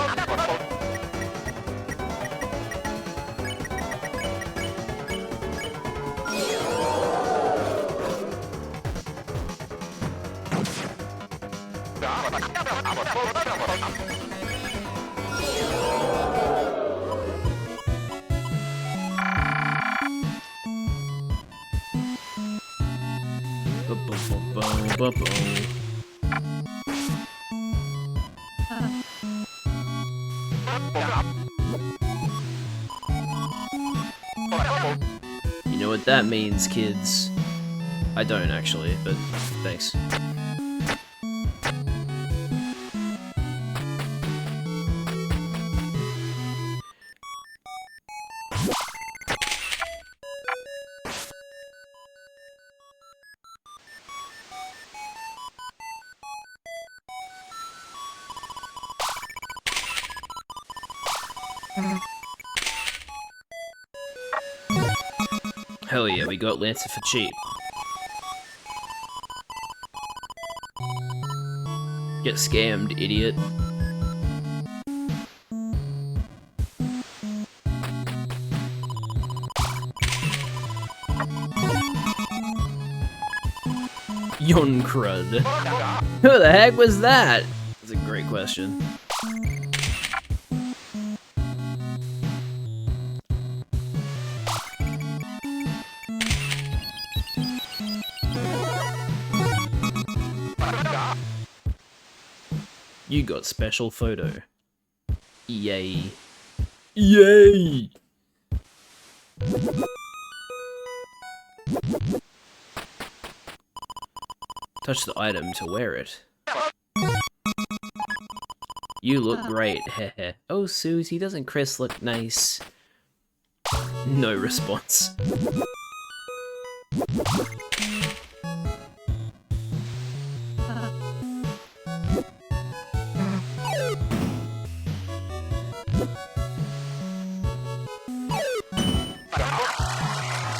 Speaker 1: You know what that means, kids. I don't actually, but thanks. Hell yeah, we got Lancer for cheap. Get scammed, idiot. Yon crud. Who the heck was that? That's a great question. You got special photo. Yay. Yay! Touch the item to wear it. You look great, heh. Oh, Susie, doesn't Chris look nice? No response.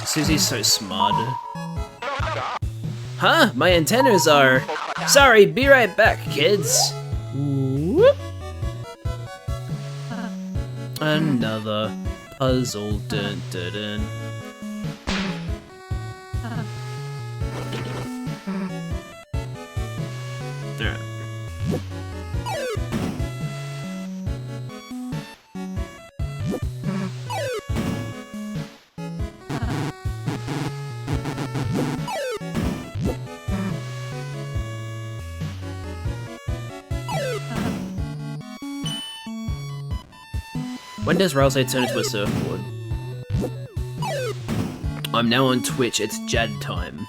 Speaker 1: Susie's so smart. Huh? My antennas are... Sorry, be right back, kids. Whoop. Another puzzle. Dun, dun, dun. There. When does Railsay turn into a surfboard? I'm now on Twitch, it's Jad time.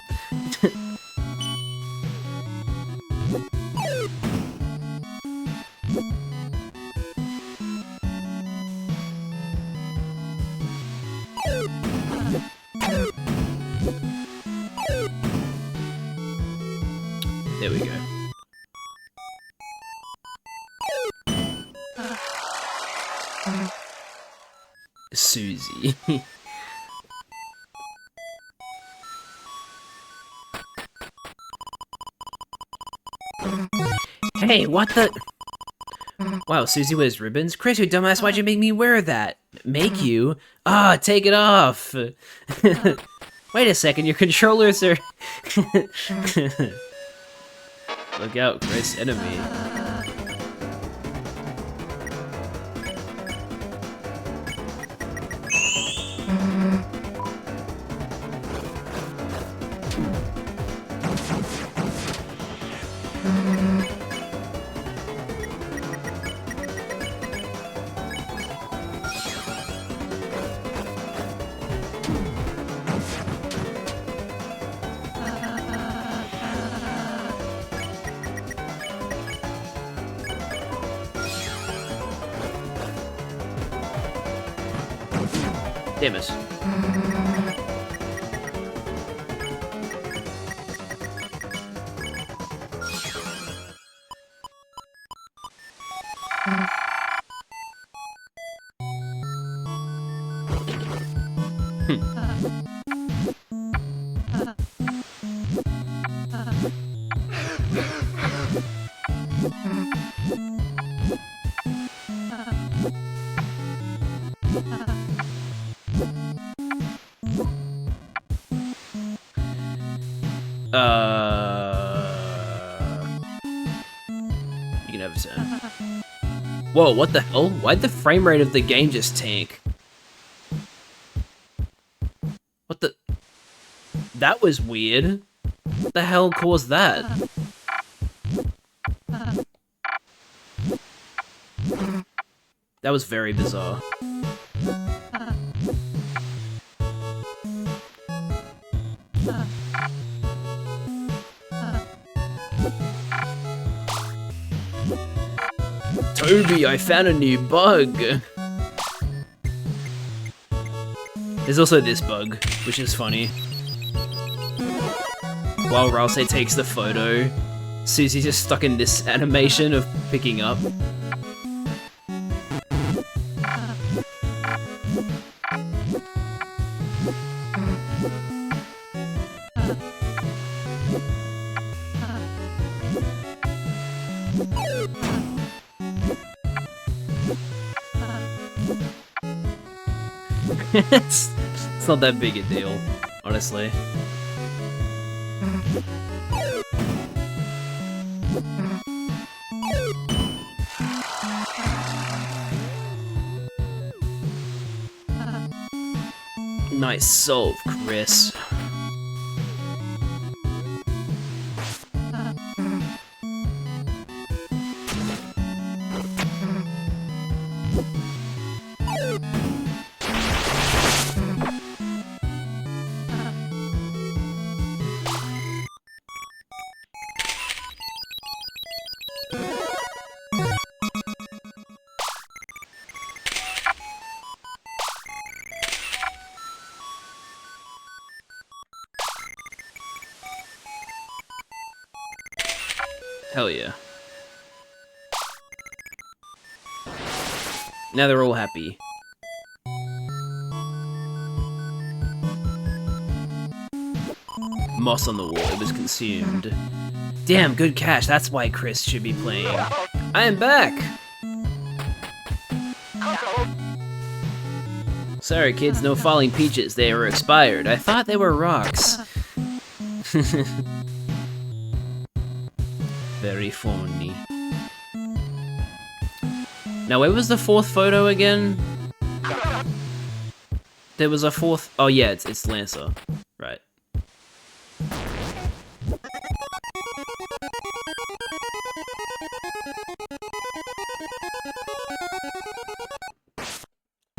Speaker 1: There we go. Susie. Hey, what the? Wow, Susie wears ribbons? Chris, you dumbass, why'd you make me wear that? Make you? Ah, take it off! Wait a second, your controllers are... Look out, Chris, enemy. Damn it. 100%. Whoa, what the hell? Why'd the frame rate of the game just tank? What the... That was weird. What the hell caused that? That was very bizarre. Toby, I found a new bug! There's also this bug, which is funny. While Ralsei takes the photo, Susie's just stuck in this animation of picking up. it's not that big a deal, honestly. Nice solve, Chris. Hell yeah. Now they're all happy. Moss on the wall, it was consumed. Damn, good catch, that's why Chris should be playing. I am back! Sorry kids, no falling peaches, they were expired. I thought they were rocks. Very funny. Now, where was the fourth photo again? There was a fourth... Oh yeah, it's Lancer. Right.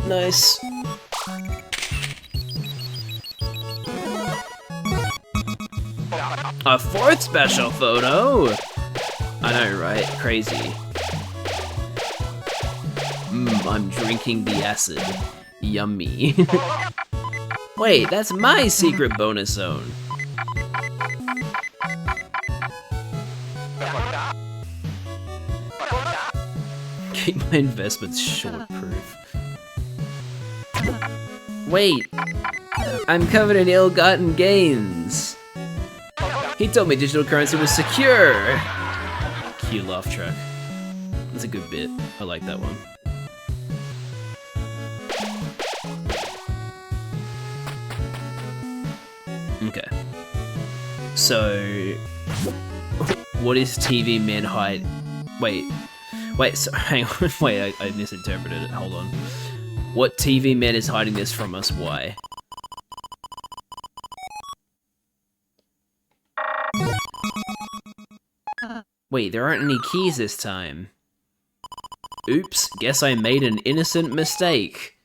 Speaker 1: Nice. A fourth special photo? I know, right? Crazy. I'm drinking the acid. Yummy. Wait, that's my secret bonus zone. Keep my investments short-proof. Wait, I'm covered in ill-gotten gains. He told me digital currency was secure. Cute laugh track. That's a good bit. I like that one. Okay. So, what is TV Man hide? Wait, so, hang on, wait, I misinterpreted it, hold on. What TV Man is hiding this from us, why? Wait, there aren't any keys this time. Oops, guess I made an innocent mistake.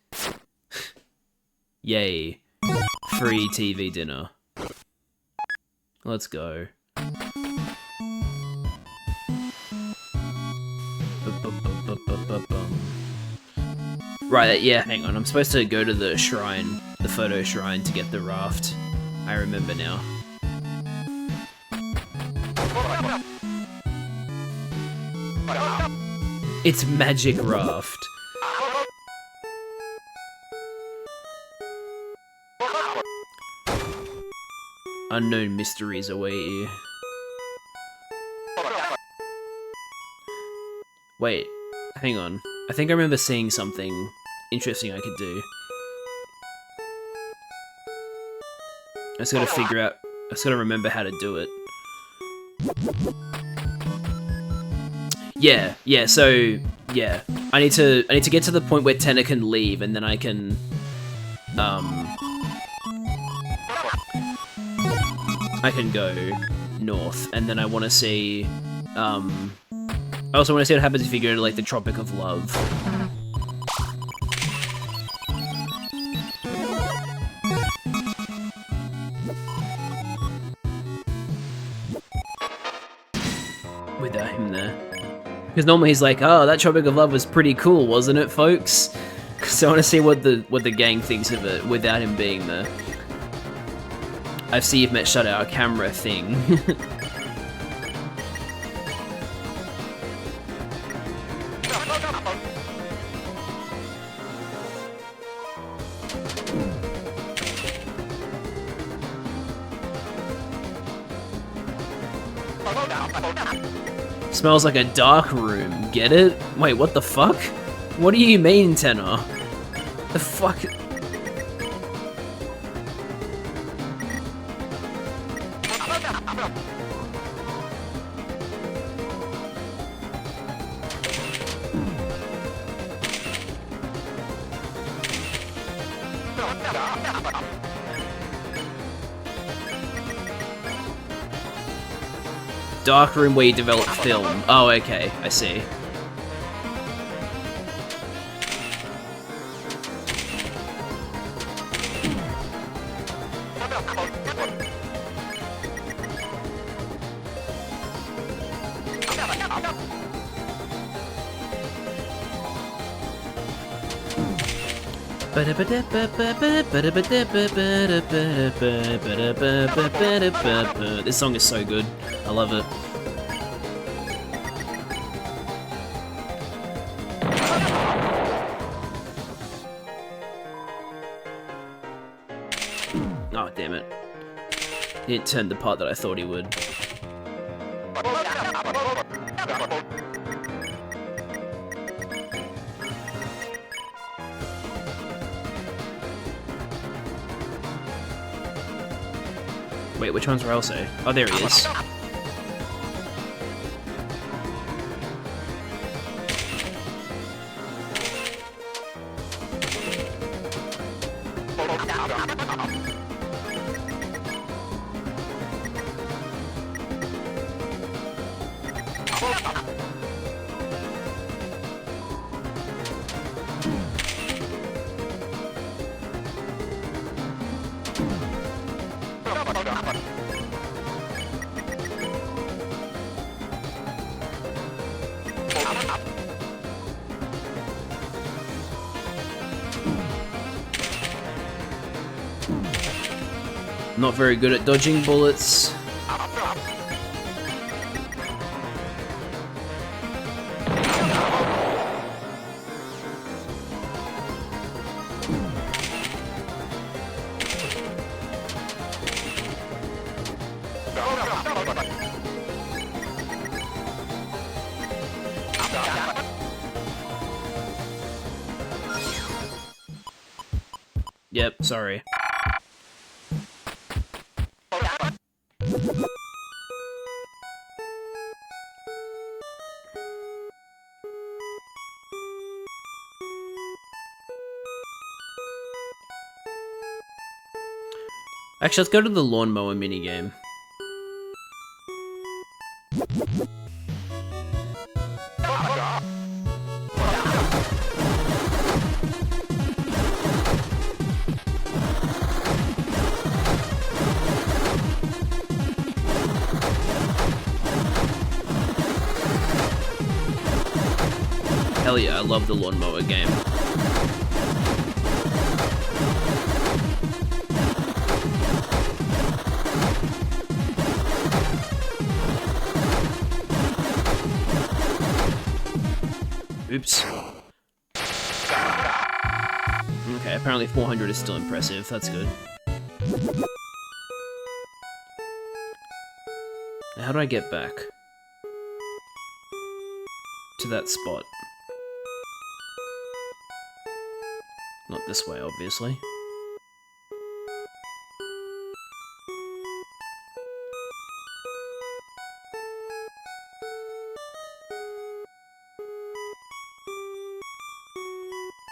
Speaker 1: Yay. Free TV dinner. Let's go. Right, yeah, hang on. I'm supposed to go to the shrine, the photo shrine, to get the raft. I remember now. It's Magic Raft. Unknown mysteries await you. Wait, hang on. I think I remember seeing something interesting I could do. I just gotta figure out... I just gotta remember how to do it. Yeah, so yeah. I need to get to the point where Tenna can leave and then I can go north, and then I want to see I also want to see what happens if you go to like the Tropic of Love. Without him there. Because normally he's like, oh, that Tropic of Love was pretty cool, wasn't it, folks? So I want to see what the gang thinks of it without him being there. I see you've met shut our camera thing. Smells like a dark room, get it? Wait, what the fuck? What do you mean, Tenor? The fuck? Dark room where you develop film. Oh, okay, I see. This song is so good. I love it. Oh, damn it. He didn't turn the part that I thought he would. Wait, which one's Ralso? Oh, there he is. Not very good at dodging bullets. Yep, sorry. Actually, let's go to the lawnmower minigame. Hell yeah, I love the lawnmower game. Oops. Okay, apparently 400 is still impressive. That's good. Now, how do I get back to that spot? Not this way, obviously.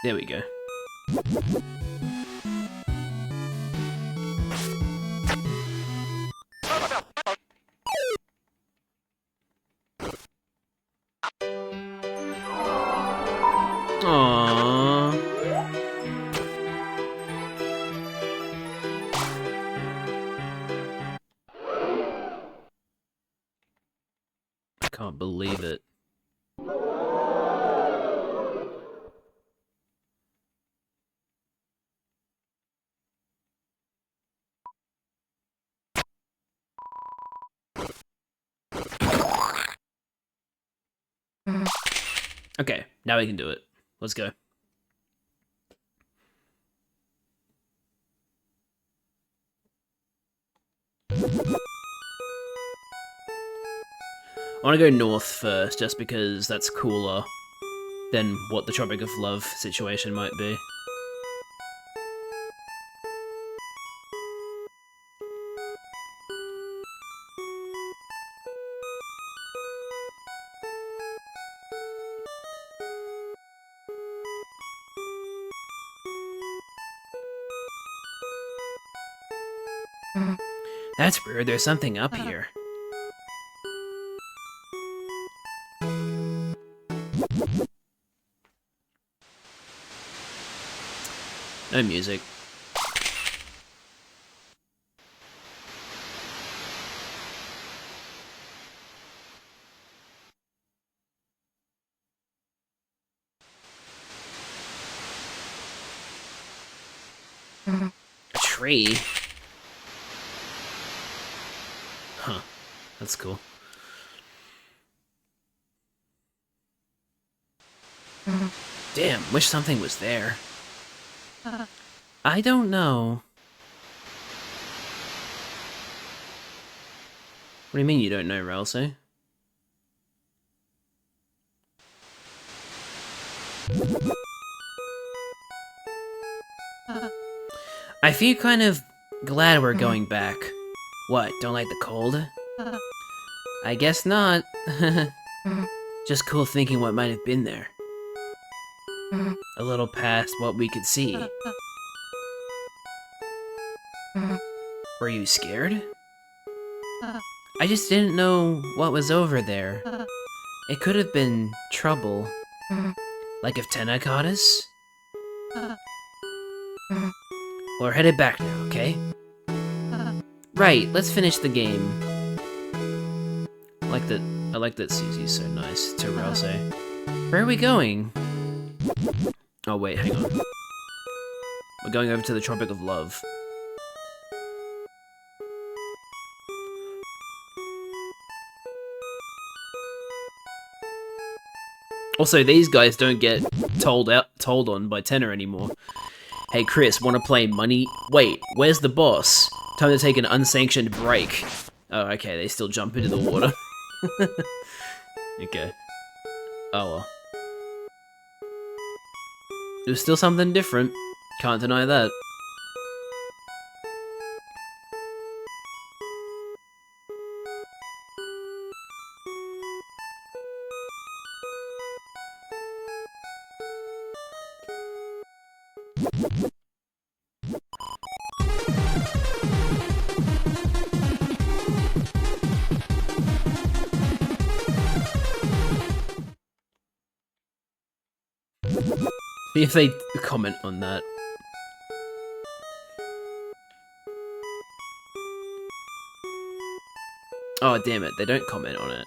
Speaker 1: There we go. Aww. I can't believe it. Okay, now we can do it. Let's go. I want to go north first, just because that's cooler than what the Tropic of Love situation might be. That's weird, there's something up here. No music. A tree? Huh. That's cool. Damn, wish something was there. I don't know. What do you mean you don't know, Ralsei? I feel kind of glad we're going back. What, don't like the cold? I guess not. Just cool thinking what might have been there. A little past what we could see. Were you scared? I just didn't know what was over there. It could have been trouble. Like if Tenna caught us? Well, we're headed back now, okay? Right, let's finish the game. I like that Susie's so nice to Ralsei. Where are we going? Oh wait, hang on. We're going over to the Tropic of Love. Also, these guys don't get told on by Tenna anymore. Hey Chris, wanna play money? Wait, where's the boss? Time to take an unsanctioned break. Oh, okay, they still jump into the water. Okay. Oh well. It was still something different. Can't deny that. See if they comment on that. Oh, damn it, they don't comment on it.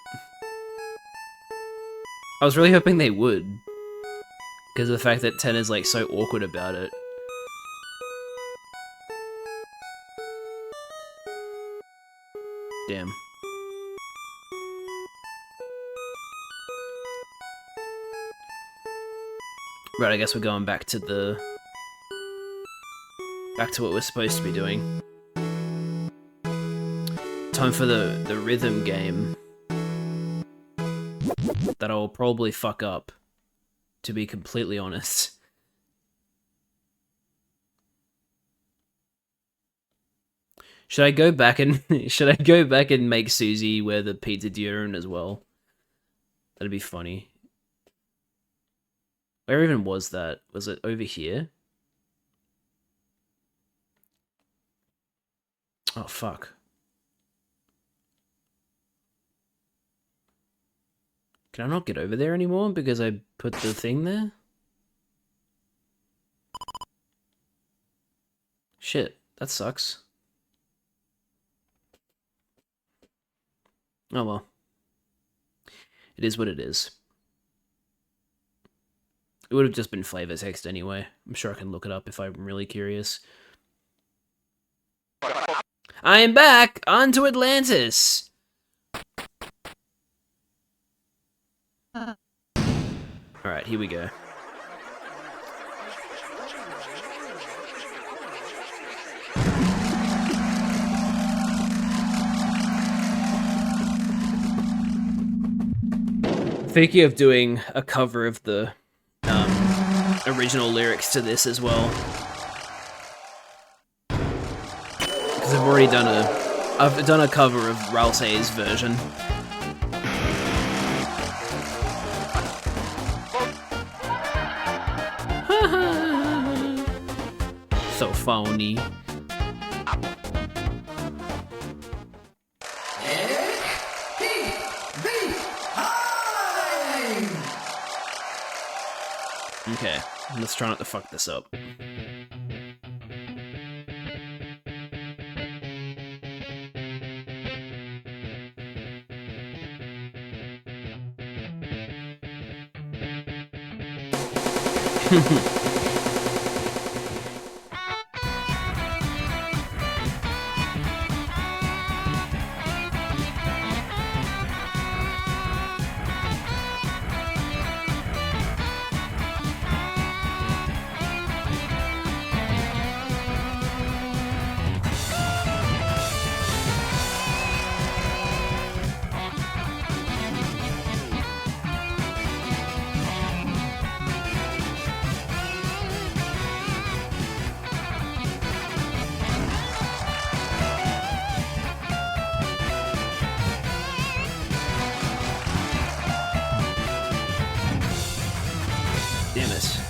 Speaker 1: I was really hoping they would. Because of the fact that Tenna's like so awkward about it. Damn. Right, I guess we're going back to what we're supposed to be doing. Time for the rhythm game. That I'll probably fuck up, to be completely honest. Should I go back and make Susie wear the pizza deodorant as well? That'd be funny. Where even was that? Was it over here? Oh, fuck. Can I not get over there anymore because I put the thing there? Shit, that sucks. Oh well. It is what it is. It would have just been flavor text anyway. I'm sure I can look it up if I'm really curious. I am back! On to Atlantis! Alright, here we go. Thinking of doing a cover of the original lyrics to this as well. Because I've done a cover of Ralsei's version. So phony. Okay, let's try not to fuck this up. Damn it.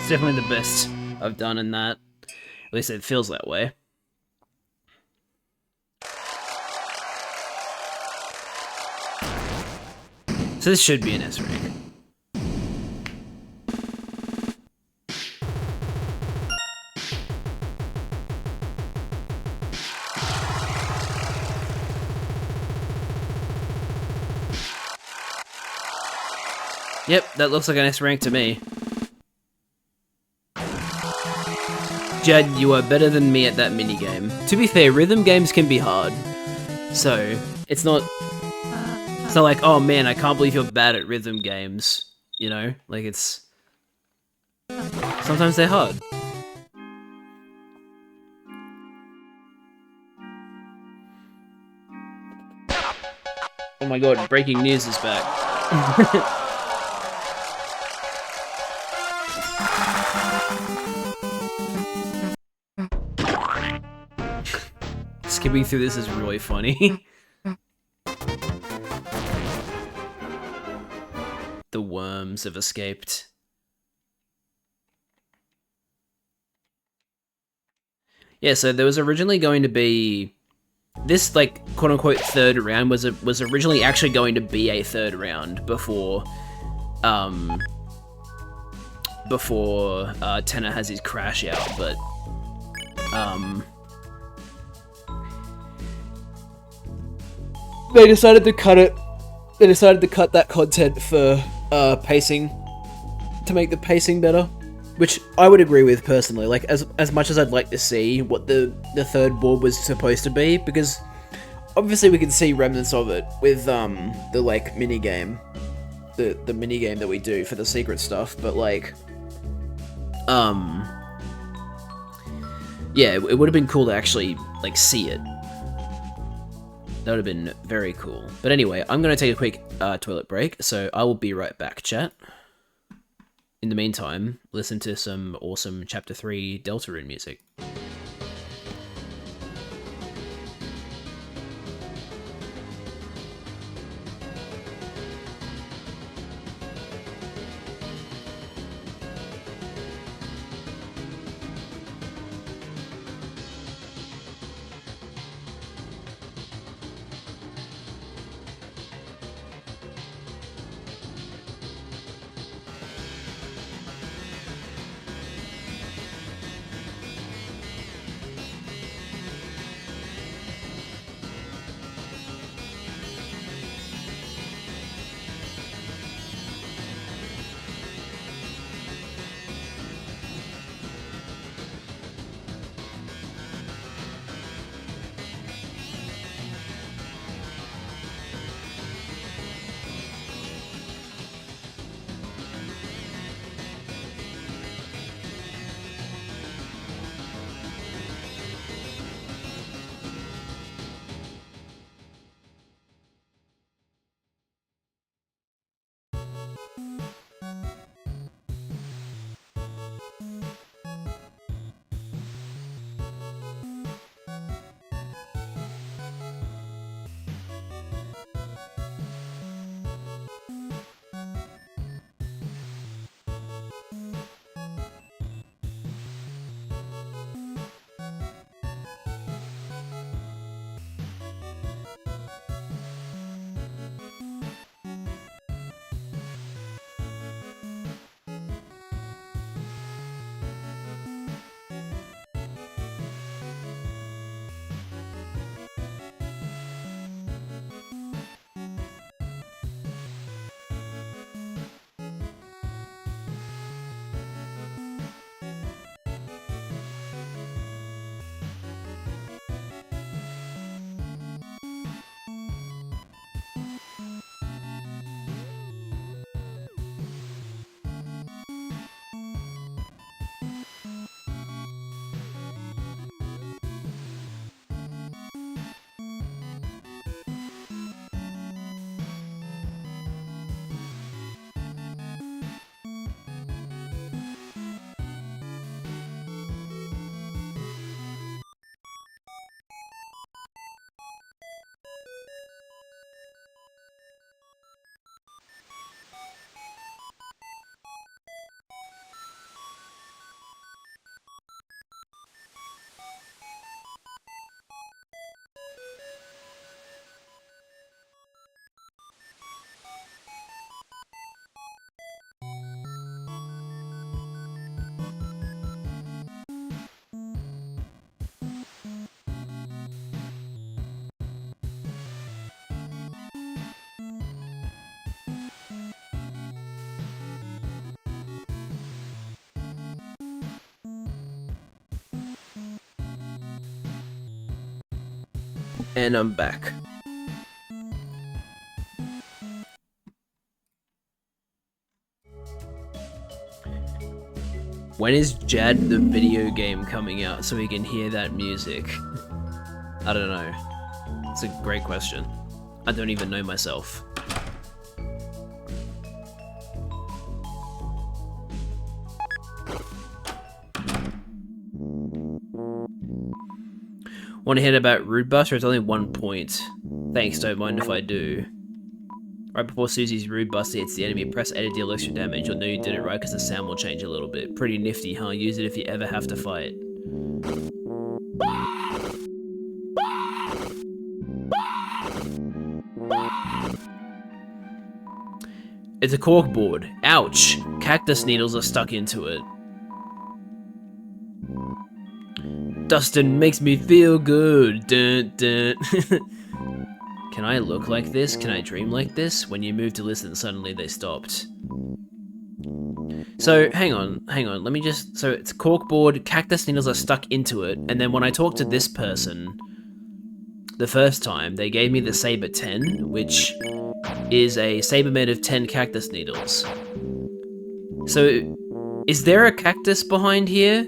Speaker 1: It's definitely the best I've done in that. At least it feels that way. So this should be an S rank. Yep, that looks like an S rank to me. Jed, you are better than me at that minigame. To be fair, rhythm games can be hard. So, it's not like, oh man, I can't believe you're bad at rhythm games. You know? Like, it's... Sometimes they're hard. Oh my god, breaking news is back. Skipping through this is really funny. The worms have escaped. Yeah, so there was originally going to be this, like, quote-unquote third round was originally actually going to be a third round before Tenor has his crash out, but they decided to cut it. They decided to cut that content for pacing, to make the pacing better, which I would agree with personally. Like, as much as I'd like to see what the third board was supposed to be, because obviously we can see remnants of it with the like mini game, the mini game that we do for the secret stuff, but like yeah, it would have been cool to actually like see it. That would have been very cool. But anyway, I'm going to take a quick toilet break, so I will be right back, chat. In the meantime, listen to some awesome Chapter 3 Deltarune music. And I'm back. When is Jad the video game coming out so we can hear that music? I don't know. It's a great question. I don't even know myself. Want to hear about Rude Buster? It's only 1 point. Thanks, don't mind if I do. Right before Susie's Rude Buster hits the enemy, press A to deal extra damage. You'll know you did it right because the sound will change a little bit. Pretty nifty, huh? Use it if you ever have to fight. It's a corkboard. Ouch. Cactus needles are stuck into it. Dustin makes me feel good. Dun, dun. Can I look like this? Can I dream like this? When you move to listen, suddenly they stopped. So, hang on, let me just... So, it's corkboard, cactus needles are stuck into it, and then when I talked to this person the first time, they gave me the Saber 10, which is a saber made of 10 cactus needles. So, is there a cactus behind here?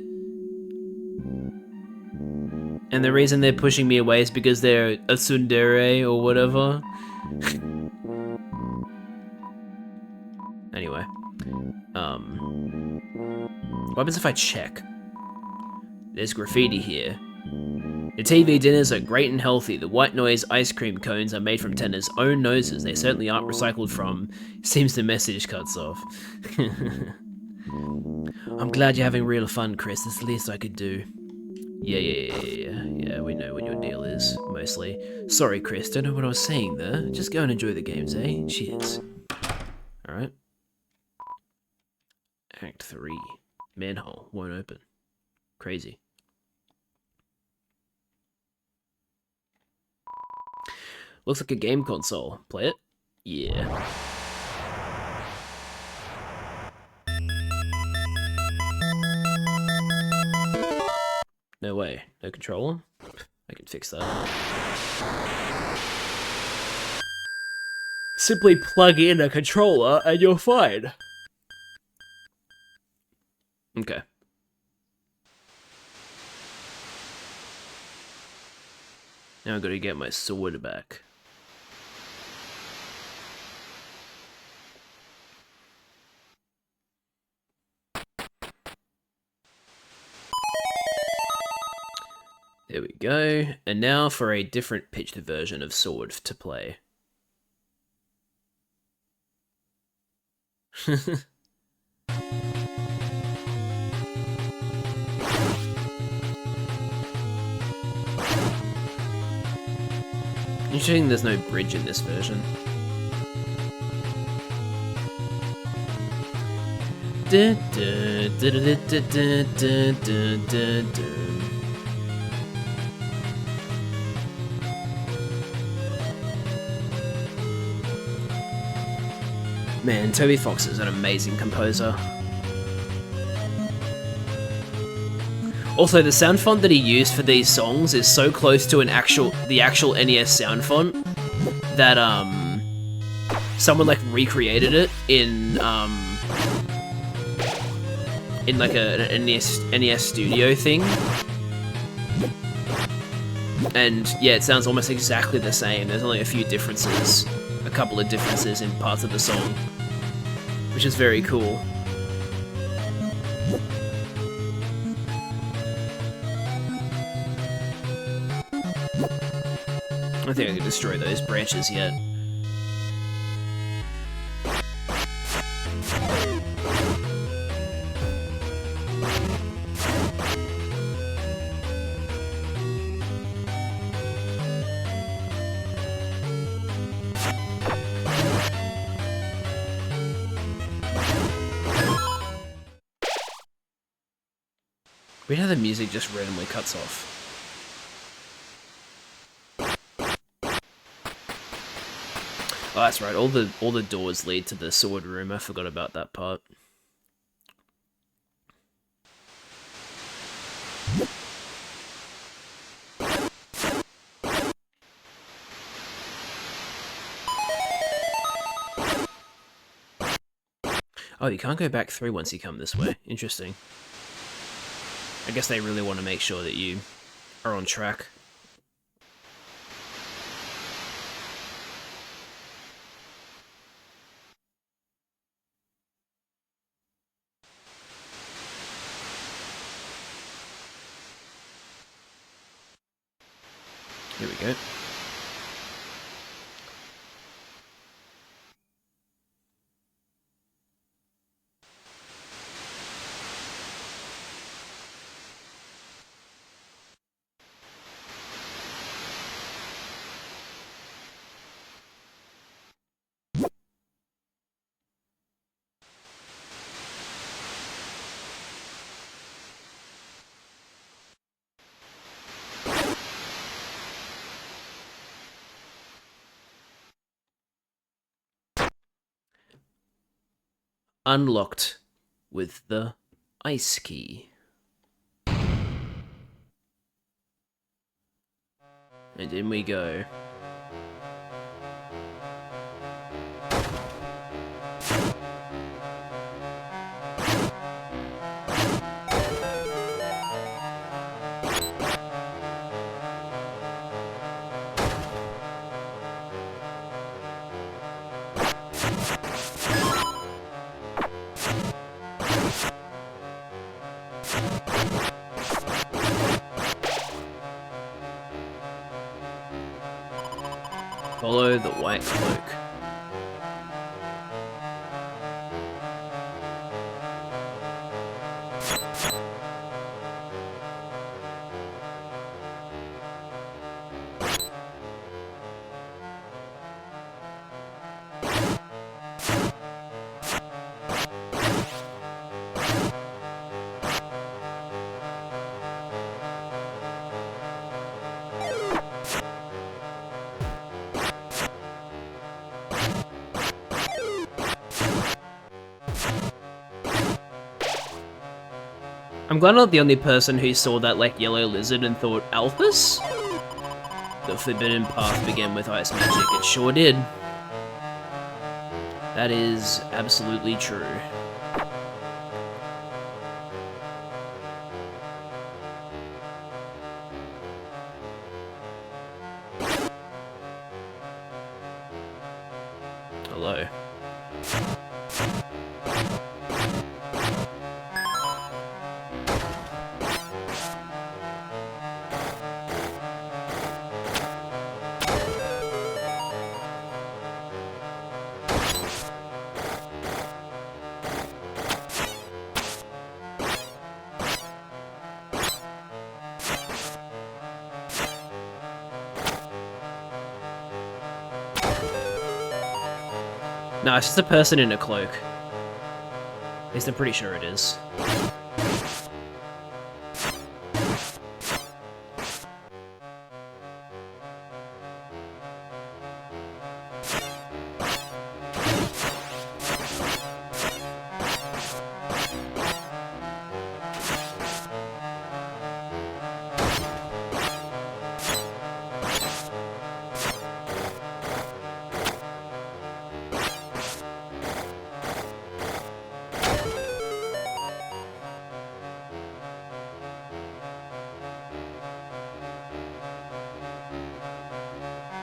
Speaker 1: And the reason they're pushing me away is because they're a tsundere or whatever? Anyway. What happens if I check? There's graffiti here. The TV dinners are great and healthy. The white noise ice cream cones are made from Tenna's own noses. They certainly aren't recycled from... Seems the message cuts off. I'm glad you're having real fun, Chris. That's the least I could do. Yeah, we know what your deal is, mostly. Sorry, Chris, don't know what I was saying there. Just go and enjoy the games, eh? Cheers. Alright. Act 3. Manhole. Won't open. Crazy. Looks like a game console. Play it? Yeah. No way. No controller? I can fix that. Simply plug in a controller and you're fine. Okay. Now I've got to get my sword back. There we go. And now for a different pitched version of sword to play. Interesting there's no bridge in this version. Man, Toby Fox is an amazing composer. Also, the sound font that he used for these songs is so close to the actual NES sound font that someone like recreated it in like an NES studio thing. And yeah, it sounds almost exactly the same. There's only a few differences, a couple of differences in parts of the song, which is very cool. I think I can destroy those branches yet. Weird how the music just randomly cuts off. Oh, that's right. All the doors lead to the sword room. I forgot about that part. Oh, you can't go back through once you come this way. Interesting. I guess they really want to make sure that you are on track. Here we go. unlocked with the ice key. And in we go. Follow the white cloak. I'm glad I'm not the only person who saw that, like, yellow lizard and thought, Alphys? The forbidden path began with ice magic. It sure did. That is absolutely true. Hello. No, it's just a person in a cloak. At least I'm pretty sure it is.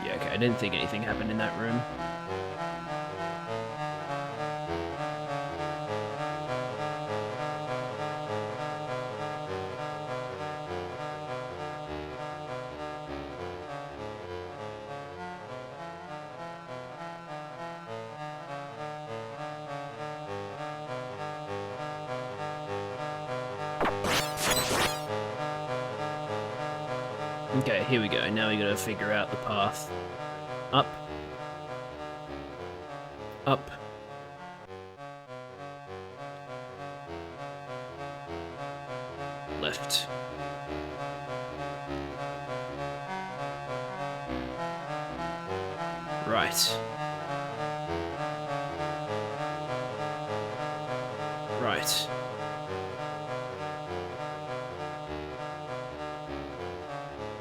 Speaker 1: Yeah, okay, I didn't think anything happened in that room. Okay, here we go. Now we gotta figure out the path. Up. Up. Left. Right. Right.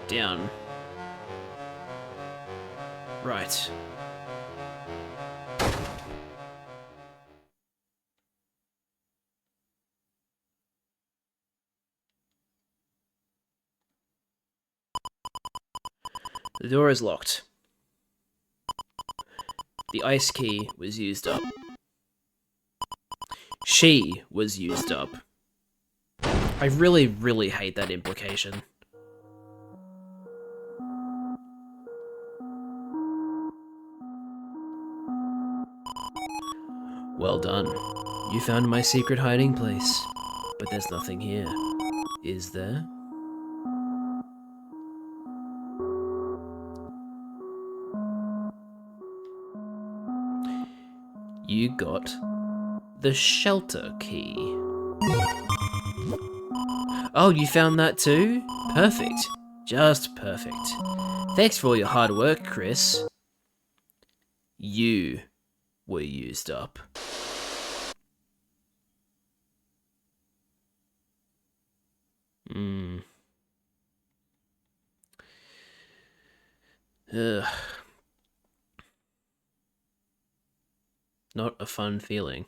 Speaker 1: Down. Right. The door is locked. The ice key was used up. She was used up. I really, really hate that implication. Well done. You found my secret hiding place. But there's nothing here. Is there? You got the shelter key. Oh, you found that too? Perfect. Just perfect. Thanks for all your hard work, Chris. You were used up. Hmm. Ugh. Not a fun feeling.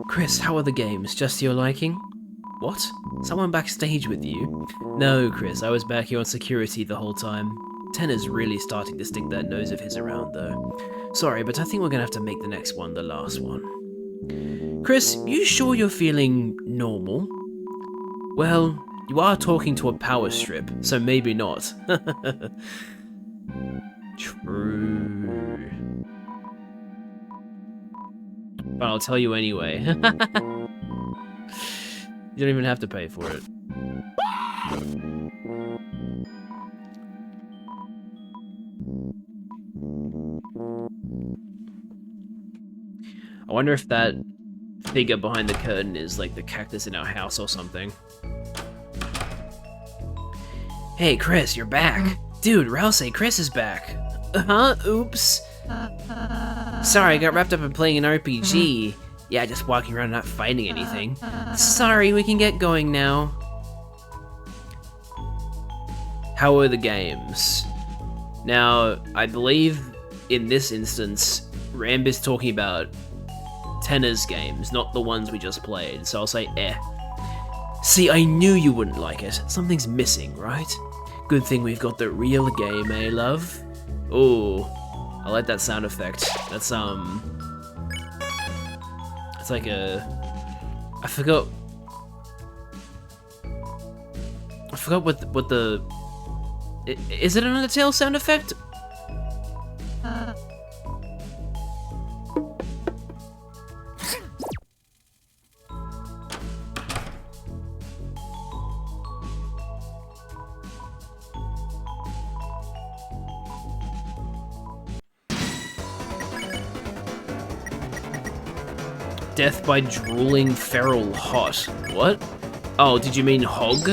Speaker 1: Chris, how are the games? Just to your liking? What? Someone backstage with you? No, Chris, I was back here on security the whole time. Tenna's really starting to stick that nose of his around, though. Sorry, but I think we're gonna have to make the next one the last one. Chris, you sure you're feeling normal? Well, you are talking to a power strip, so maybe not. True. But I'll tell you anyway. You don't even have to pay for it. I wonder if that figure behind the curtain is like the cactus in our house or something. Hey, Chris, you're back. Dude, Rouse, Chris is back. Huh? Oops. Sorry, I got wrapped up in playing an RPG. Yeah, just walking around not fighting anything. Sorry, we can get going now. How are the games? Now, I believe in this instance, Ramb is talking about Tenna's games, not the ones we just played, so I'll say eh. See, I knew you wouldn't like it. Something's missing, right? Good thing we've got the real game, eh, love? Ooh, I like that sound effect. That's, it's like a... I forgot what the... Is it an Undertale sound effect? Death by drooling feral hot. What? Oh, did you mean hog?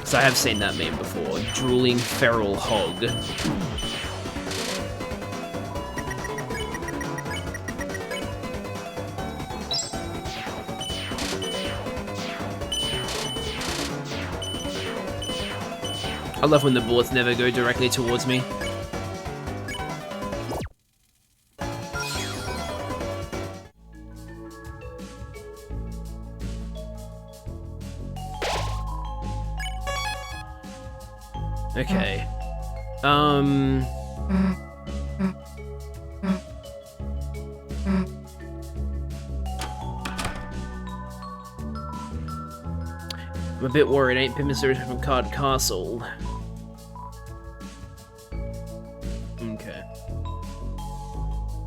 Speaker 1: So I have seen that meme before. Drooling feral hog. I love when the bullets never go directly towards me. Okay. I'm a bit worried ain't Pimminster from Card Castle. Okay.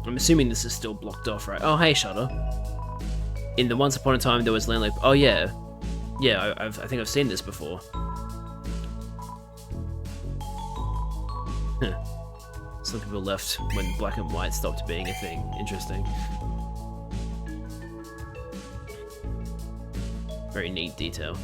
Speaker 1: I'm assuming this is still blocked off, right? Oh, hey, Shutter. In the Once Upon a Time there was Land Like... Oh, yeah. Yeah, I think I've seen this before. Some people left when black and white stopped being a thing. Interesting. Very neat detail.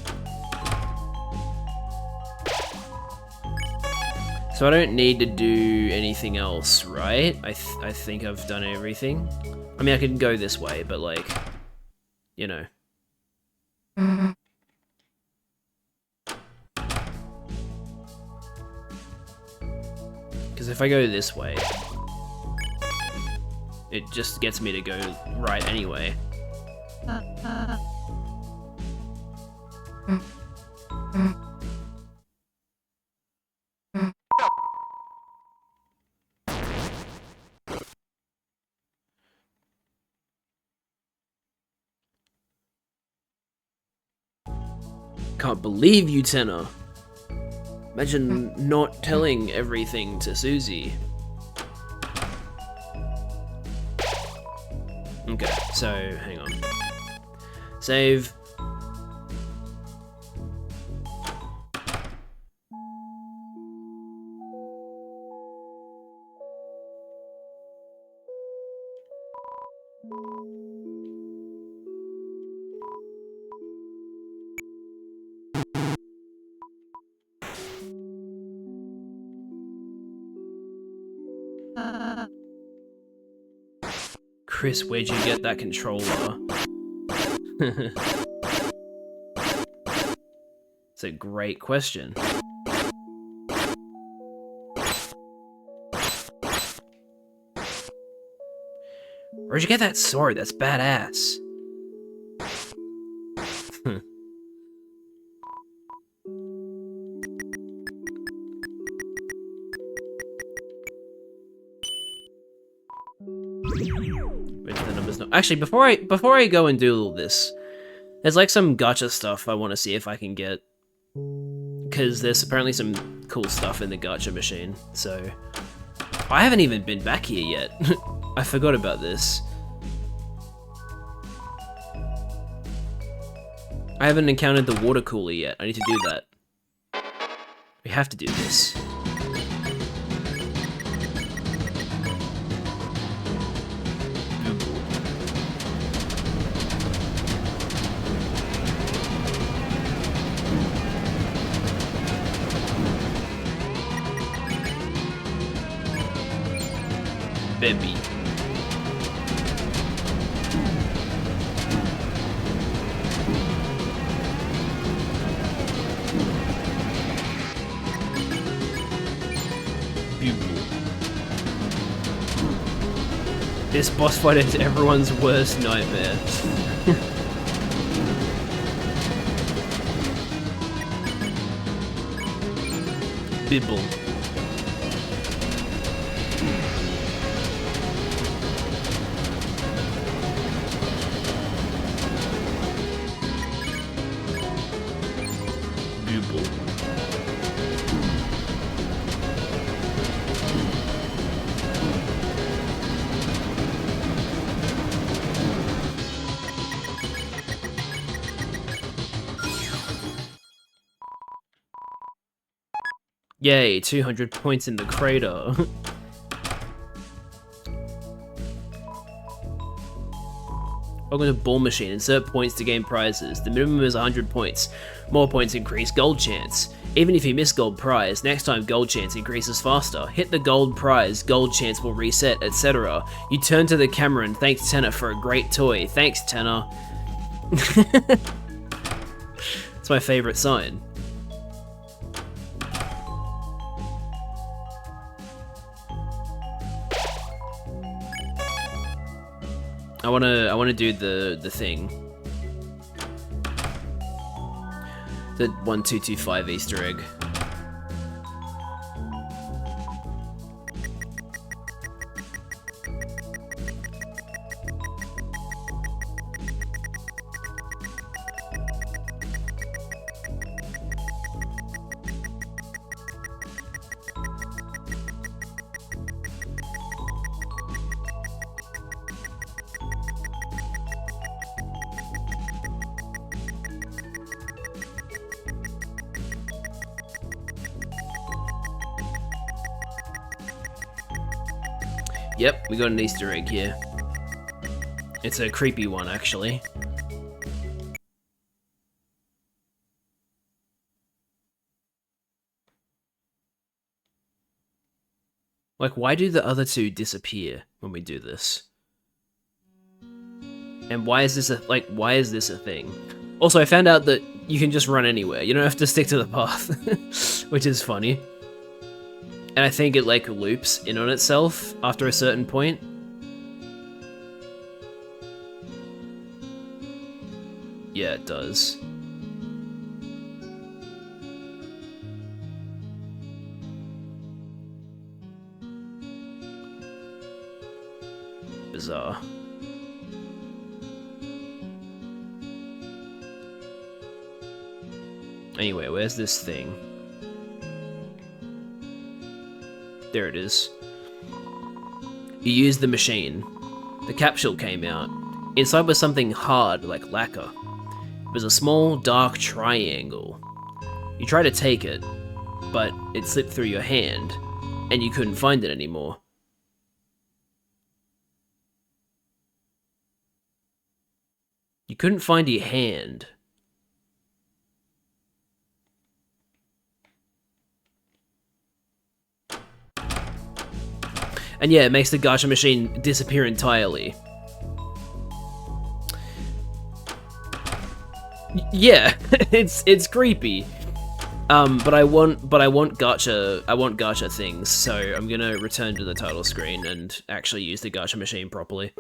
Speaker 1: So I don't need to do anything else, right? I think I've done everything. I mean, I can go this way, but like, you know. Because if I go this way, it just gets me to go right anyway. Can't believe you, Tenor. Imagine not telling everything to Susie. Okay, so hang on. Save. Chris, where'd you get that controller? It's a great question. Where'd you get that sword? That's badass. The numbers no. Actually, before I go and do all this, there's like some gacha stuff I want to see if I can get, because there's apparently some cool stuff in the gacha machine. So I haven't even been back here yet. I forgot about this. I haven't encountered the water cooler yet. I need to do that. We have to do this. Baby. This boss fight is everyone's worst nightmare. Bibble. Yay, 200 points in the crater. Welcome to Ball Machine. Insert points to gain prizes. The minimum is 100 points. More points increase gold chance. Even if you miss gold prize, next time gold chance increases faster. Hit the gold prize, gold chance will reset, etc. You turn to the camera and thank Tenor for a great toy. Thanks, Tenor. It's my favorite sign. I wanna do the thing. The 1225 Easter egg. Yep, we got an Easter egg here. It's a creepy one, actually. Like, why do the other two disappear when we do this? And why is this why is this a thing? Also, I found out that you can just run anywhere. You don't have to stick to the path, which is funny. And I think it, like, loops in on itself after a certain point. Yeah, it does. Bizarre. Anyway, where's this thing? There it is. You used the machine. The capsule came out. Inside was something hard, like lacquer. It was a small, dark triangle. You tried to take it, but it slipped through your hand, and you couldn't find it anymore. You couldn't find your hand. And yeah, it makes the gacha machine disappear entirely. Yeah, it's creepy. But I want gacha things, so I'm gonna return to the title screen and actually use the gacha machine properly.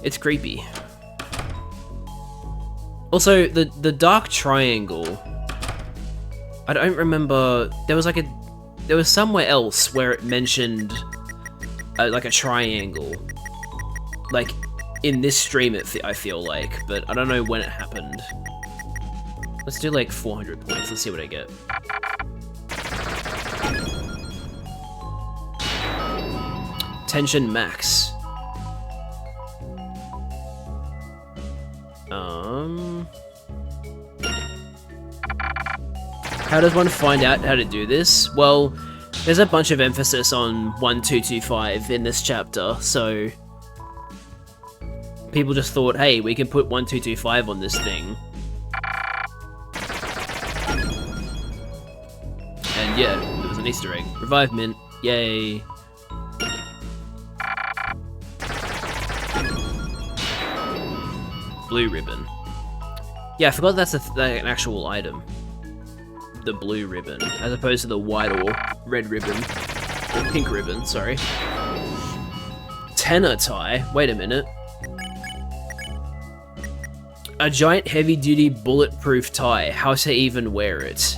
Speaker 1: It's creepy. Also, the dark triangle. I don't remember. There was somewhere else where it mentioned like a triangle, like in this stream. I feel like, but I don't know when it happened. Let's do like 400 points. Let's see what I get. Tension max. How does one find out how to do this? Well, there's a bunch of emphasis on 1225 in this chapter, so people just thought, hey, we can put 1225 on this thing. And yeah, there was an Easter egg. Revive mint, yay. Blue ribbon. Yeah, I forgot that's an actual item. The blue ribbon, as opposed to the white or red ribbon. Or pink ribbon, sorry. Tenor tie? Wait a minute. A giant heavy-duty bulletproof tie. How to even wear it?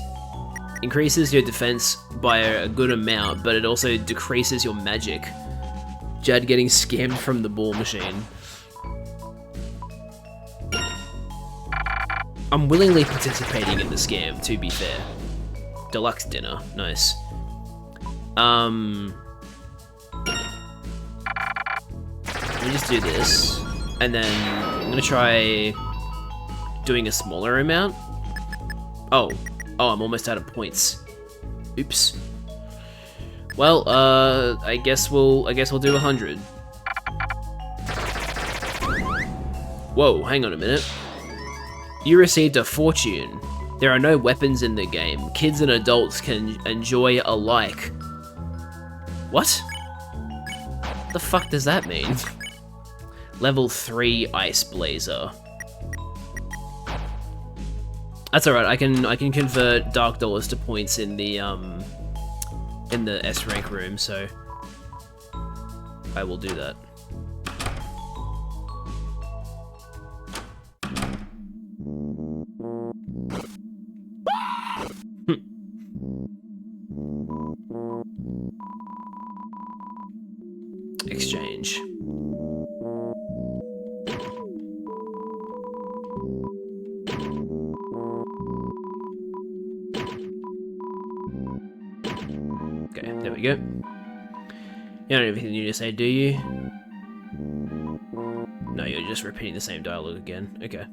Speaker 1: Increases your defense by a good amount, but it also decreases your magic. Jad getting scammed from the ball machine. I'm willingly participating in the scam, to be fair. Deluxe dinner, nice. Let me just do this, and then I'm gonna try doing a smaller amount. Oh, I'm almost out of points. Oops. Well, I guess we'll do 100. Whoa, hang on a minute. You received a fortune. There are no weapons in the game. Kids and adults can enjoy alike. What? The fuck does that mean? Level 3 Ice Blazer. That's alright, I can convert dark dollars to points in the S rank room, so I will do that. Exchange. Okay, there we go. You don't have anything new to say, do you? No, you're just repeating the same dialogue again. Okay.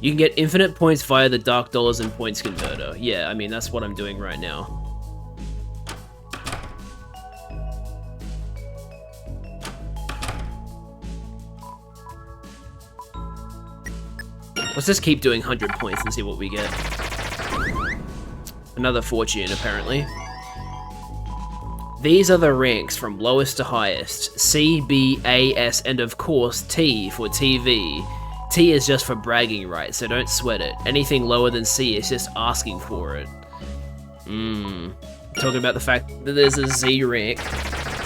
Speaker 1: You can get infinite points via the Dark Dollars and Points Converter. Yeah, I mean, that's what I'm doing right now. Let's just keep doing 100 points and see what we get. Another fortune, apparently. These are the ranks from lowest to highest. C, B, A, S, and of course T for TV. T is just for bragging rights, so don't sweat it. Anything lower than C is just asking for it. Talking about the fact that there's a Z rank.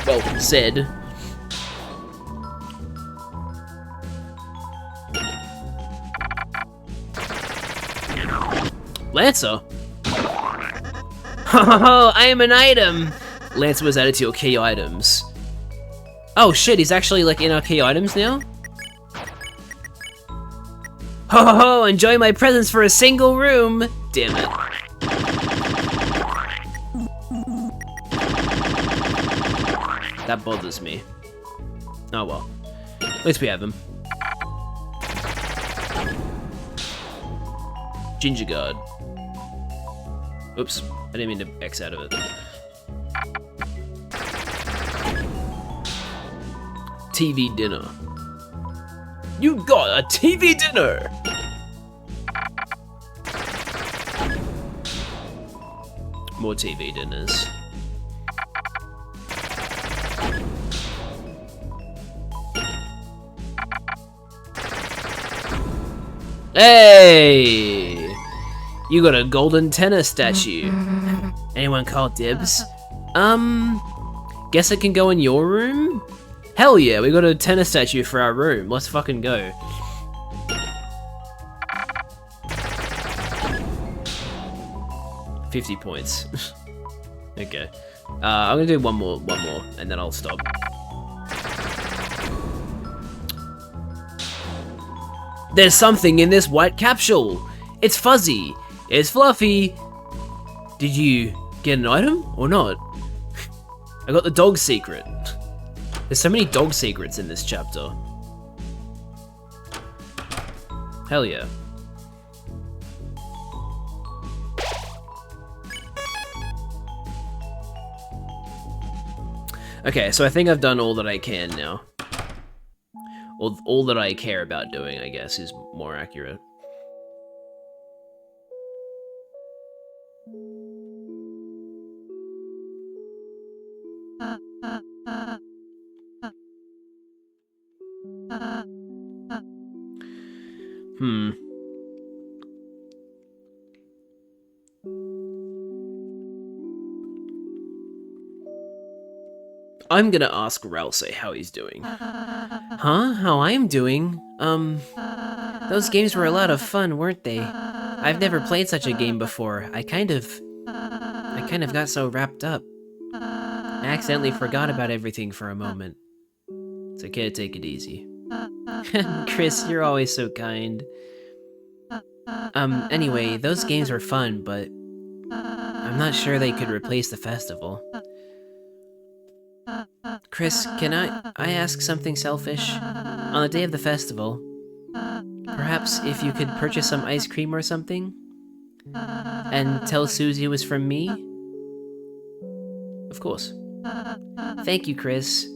Speaker 1: Well, Z. Lancer? Oh, I am an item! Lancer was added to your key items. Oh shit, he's actually like in our key items now? Ho ho ho, enjoy my presents for a single room! Damn it. That bothers me. Oh well. At least we have him. Ginger Guard. Oops, I didn't mean to X out of it. TV dinner. You got a TV dinner! More TV dinners. Hey! You got a golden tennis statue. Anyone call dibs? Guess it can go in your room? Hell yeah, we got a tennis statue for our room. Let's fucking go. $50 points. Okay. I'm gonna do one more, and then I'll stop. There's something in this white capsule. It's fuzzy. It's fluffy. Did you get an item or not? I got the dog secret. There's so many dog secrets in this chapter. Hell yeah. Okay, so I think I've done all that I can now. All that I care about doing, I guess, is more accurate. I'm gonna ask Ralsei how he's doing. Huh? How I'm doing? Those games were a lot of fun, weren't they? I've never played such a game before. I kind of got so wrapped up. I accidentally forgot about everything for a moment. It's okay to take it easy. Chris, you're always so kind. Anyway, those games were fun, but I'm not sure they could replace the festival. Chris, can I ask something selfish? On the day of the festival, perhaps if you could purchase some ice cream or something? And tell Susie it was from me? Of course. Thank you, Chris.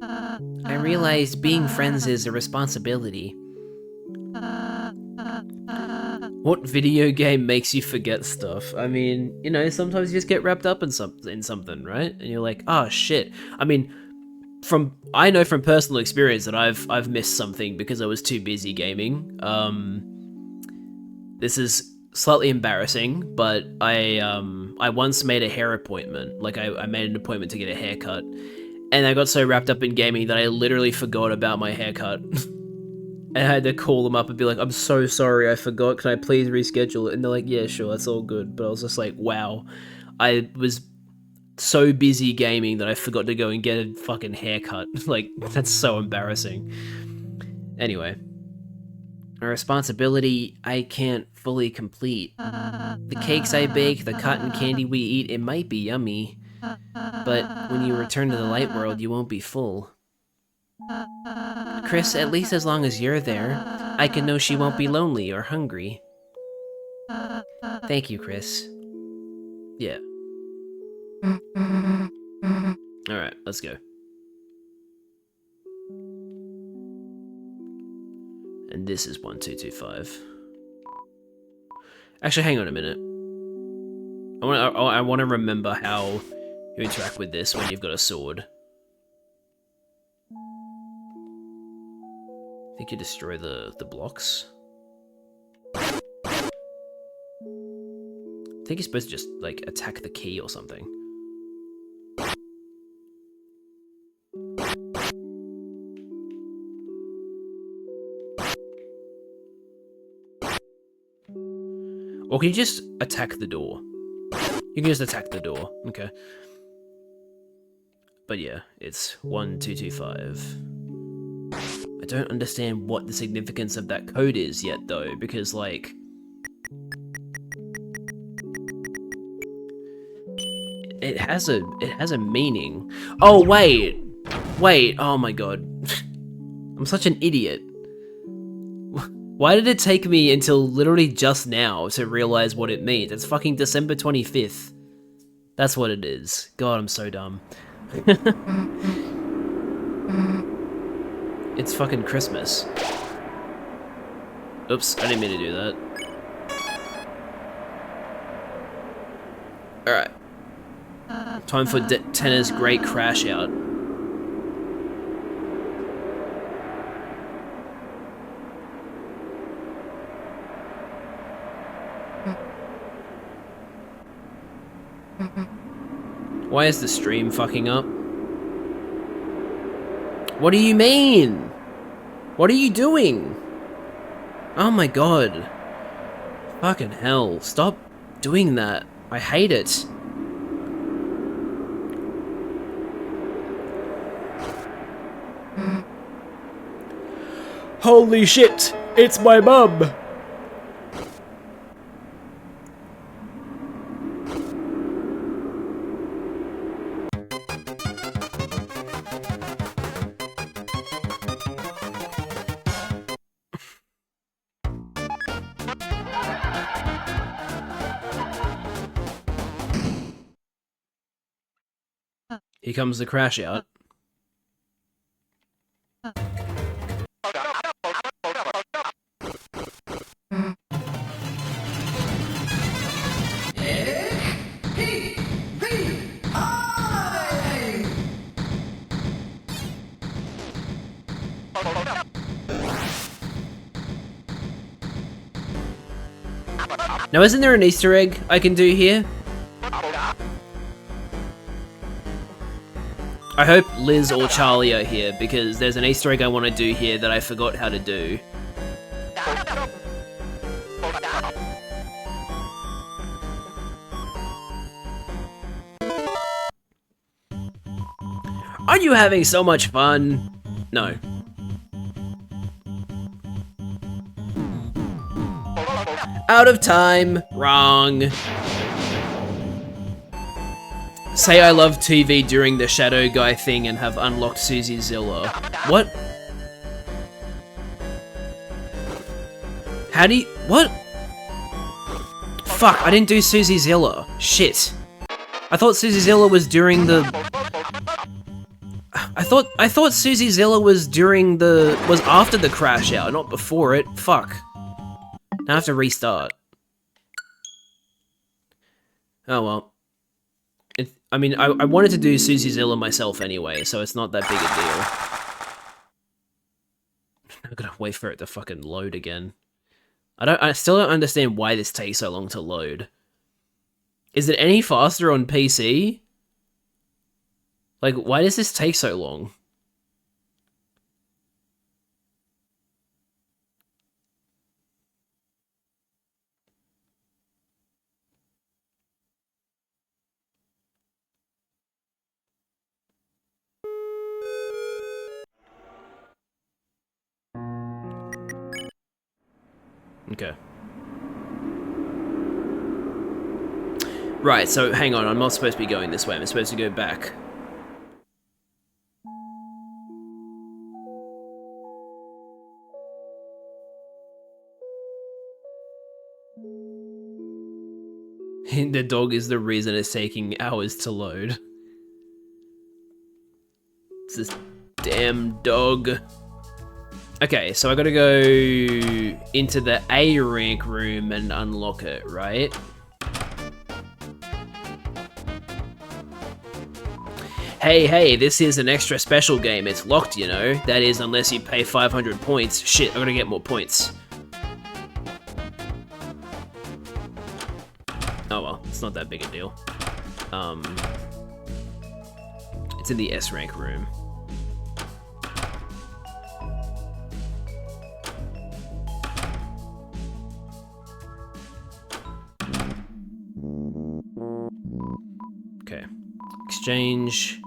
Speaker 1: I realized being friends is a responsibility. What video game makes you forget stuff? I mean, you know, sometimes you just get wrapped up in something, right? And you're like, oh shit. I mean, I know from personal experience that I've missed something because I was too busy gaming. This is slightly embarrassing, but I once made a hair appointment. Like I made an appointment to get a haircut, and I got so wrapped up in gaming that I literally forgot about my haircut. And I had to call them up and be like, I'm so sorry, I forgot, can I please reschedule it? And they're like, yeah, sure, that's all good. But I was just like, wow. I was so busy gaming that I forgot to go and get a fucking haircut. Like, that's so embarrassing. Anyway. A responsibility I can't fully complete. The cakes I bake, the cotton candy we eat, it might be yummy. But when you return to the light world, you won't be full. Chris, at least as long as you're there, I can know she won't be lonely or hungry. Thank you, Chris. Yeah. Alright, let's go. And this is 1225. Actually, hang on a minute. I want to remember how you interact with this when you've got a sword. I think you destroy the blocks. I think you're supposed to just, like, attack the key or something. Or can you just attack the door? You can just attack the door, okay. But yeah, it's 1225. I don't understand what the significance of that code is yet, though, because, like... It has a meaning. Oh, wait! Wait, oh my god. I'm such an idiot. Why did it take me until literally just now to realize what it means? It's fucking December 25th. That's what it is. God, I'm so dumb. It's fucking Christmas. Oops, I didn't mean to do that. Alright. Time for Tenna's great crash out. Why is the stream fucking up? What do you mean? What are you doing? Oh my god. Fucking hell. Stop doing that. I hate it. Holy shit! It's my mum! Here comes the crash out. Now, isn't there an Easter egg I can do here? I hope Liz or Charlie are here, because there's an Easter egg I want to do here that I forgot how to do. Are you having so much fun? No. Out of time. Wrong. Say I love TV during the Shadow Guy thing and have unlocked Susie Zilla. What? How do you... What? Fuck, I didn't do Susie Zilla. Shit. I thought Susie Zilla was during the... I thought Susie Zilla was during the... was after the crash out, not before it. Fuck. Now I have to restart. Oh well. I mean, I wanted to do Susie Zilla myself anyway, so it's not that big a deal. I'm gonna wait for it to fucking load again. I still don't understand why this takes so long to load. Is it any faster on PC? Like, why does this take so long? Okay. Right, so hang on, I'm not supposed to be going this way, I'm supposed to go back. The dog is the reason it's taking hours to load. It's this damn dog. Okay, so I gotta go into the A rank room and unlock it, right? Hey, this is an extra special game. It's locked, you know. That is, unless you pay 500 points. Shit, I gotta get more points. Oh well, it's not that big a deal. It's in the S rank room. Okay. Exchange.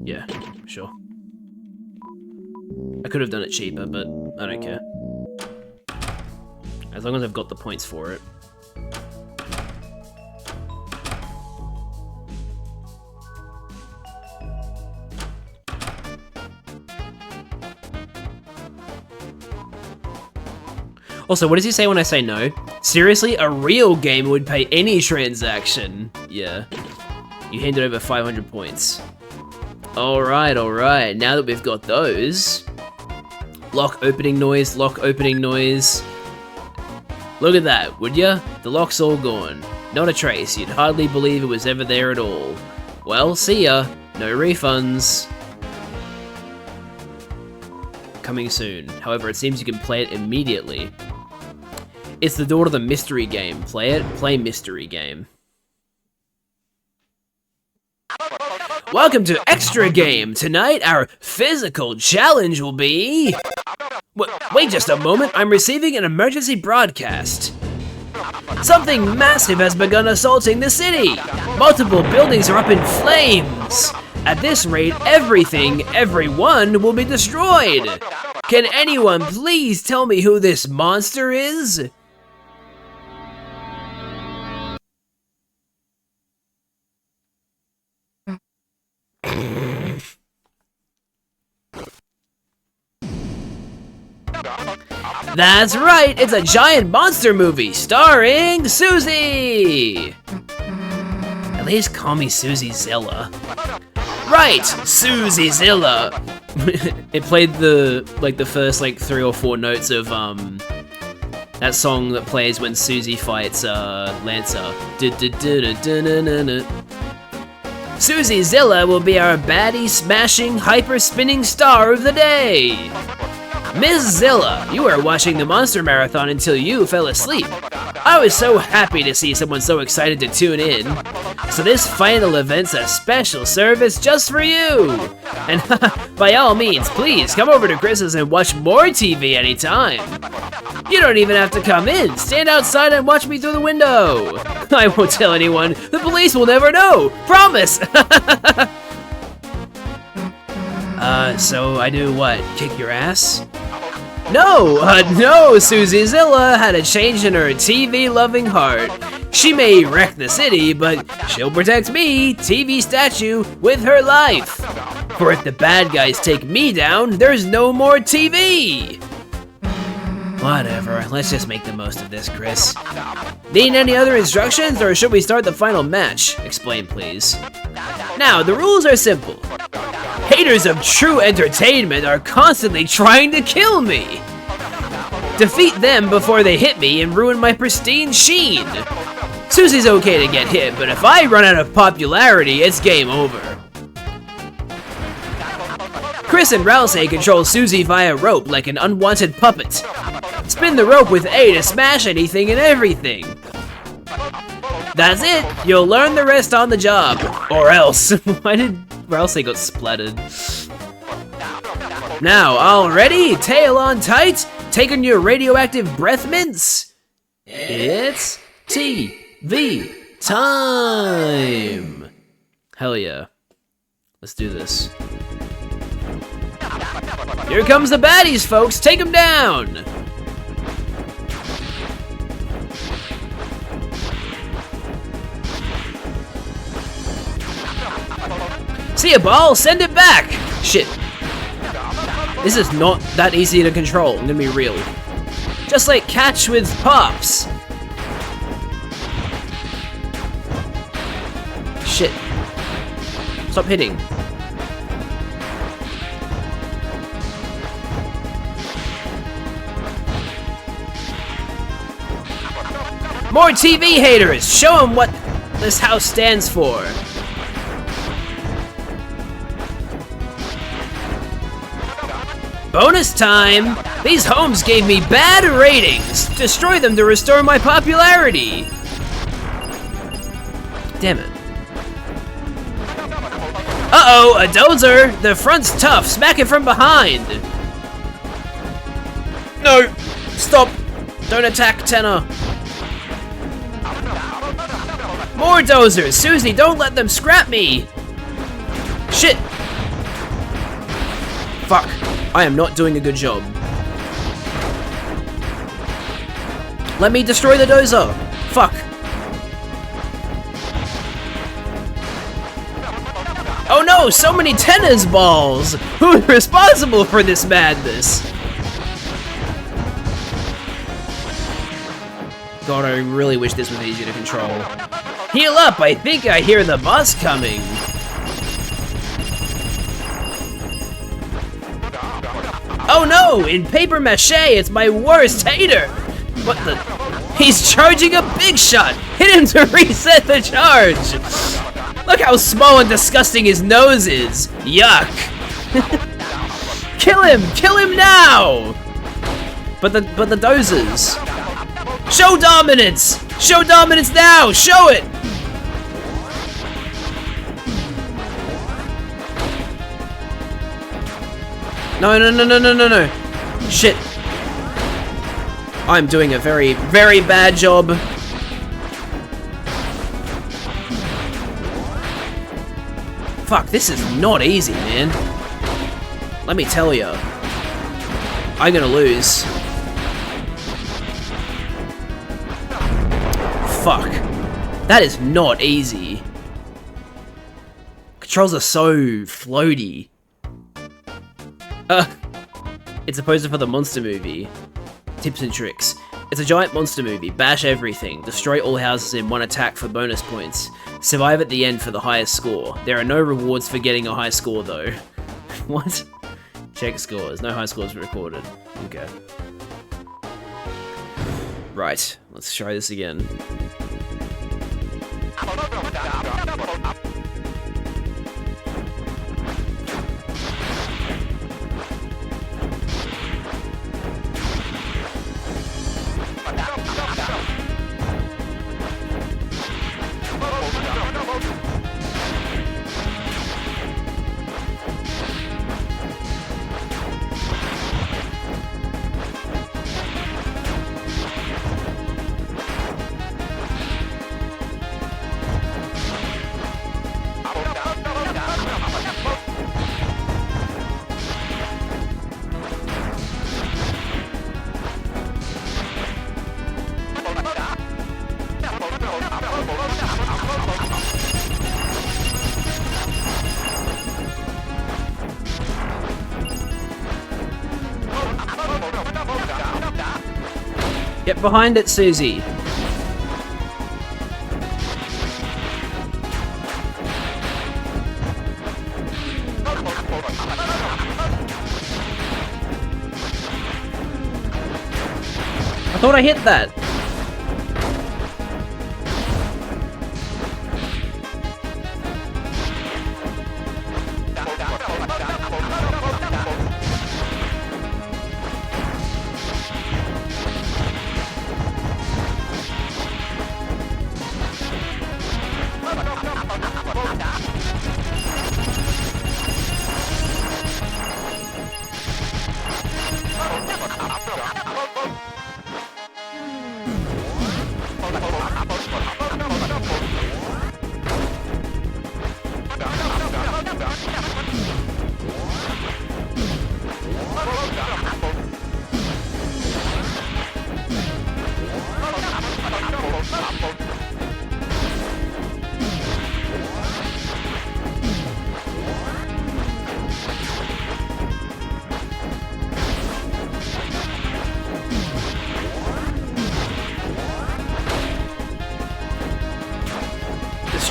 Speaker 1: Yeah, sure. I could have done it cheaper, but I don't care. As long as I've got the points for it. Also, what does he say when I say no? Seriously? A real gamer would pay any transaction. Yeah. You handed over 500 points. Alright. Now that we've got those... Lock opening noise, lock opening noise. Look at that, would ya? The lock's all gone. Not a trace. You'd hardly believe it was ever there at all. Well, see ya. No refunds. Coming soon. However, it seems you can play it immediately. It's the door to the mystery game. Play it? Play mystery game. Welcome to Extra Game! Tonight, our physical challenge will be... Wait just a moment, I'm receiving an emergency broadcast. Something massive has begun assaulting the city! Multiple buildings are up in flames! At this rate, everyone will be destroyed! Can anyone please tell me who this monster is? That's right, it's a giant monster movie starring Susie! At least call me Susie Zilla. Right, Susie Zilla! It played the first 3 or 4 notes of that song that plays when Susie fights Lancer. Susie Zilla will be our baddie smashing hyper spinning star of the day! Ms. Zilla, you were watching the Monster Marathon until you fell asleep. I was so happy to see someone so excited to tune in. So this final event's a special service just for you! And by all means, please come over to Chris's and watch more TV anytime. You don't even have to come in. Stand outside and watch me through the window. I won't tell anyone. The police will never know. Promise! So I do what? Kick your ass? No, Susie Zilla had a change in her TV-loving heart. She may wreck the city, but she'll protect me, TV statue, with her life. For if the bad guys take me down, there's no more TV. Whatever, let's just make the most of this, Chris. Need any other instructions, or should we start the final match? Explain, please. Now, the rules are simple. Haters of true entertainment are constantly trying to kill me. Defeat them before they hit me and ruin my pristine sheen. Susie's okay to get hit, but if I run out of popularity, it's game over. Chris and Rousey control Susie via rope like an unwanted puppet. Spin the rope with A to smash anything and everything. That's it, you'll learn the rest on the job. Or else. Why did Rousey got splattered? Now, all ready? Tail on tight? Taking your radioactive breath mints? It's TV time! Hell yeah. Let's do this. Here comes the baddies, folks! Take them down! See a ball? Send it back! Shit. This is not that easy to control, I'm gonna be real. Just like catch with pops. Shit. Stop hitting. More TV haters! Show them what this house stands for. Bonus time! These homes gave me bad ratings! Destroy them to restore my popularity! Damn it. Uh-oh, a dozer! The front's tough, smack it from behind! No! Stop! Don't attack Tenor! More dozers! Susie, don't let them scrap me! Shit! Fuck. I am not doing a good job. Let me destroy the dozer! Fuck. Oh no, so many tennis balls! Who's responsible for this madness? God, I really wish this was easier to control. Heal up, I think I hear the boss coming. Oh no! In paper mache, it's my worst hater! What the? He's charging a big shot! Hit him to reset the charge! Look how small and disgusting his nose is! Yuck! Kill him! Kill him now! But the dozers. Show dominance! Show dominance now! Show it! No. Shit. I'm doing a very, very bad job. Fuck, this is not easy, man. Let me tell you. I'm gonna lose. Fuck. That is not easy. Controls are so floaty. It's a poster for the monster movie. Tips and tricks. It's a giant monster movie. Bash everything. Destroy all houses in one attack for bonus points. Survive at the end for the highest score. There are no rewards for getting a high score though. What? Check scores. No high scores recorded. Okay. Right. Let's try this again. Get behind it, Susie. I thought I hit that.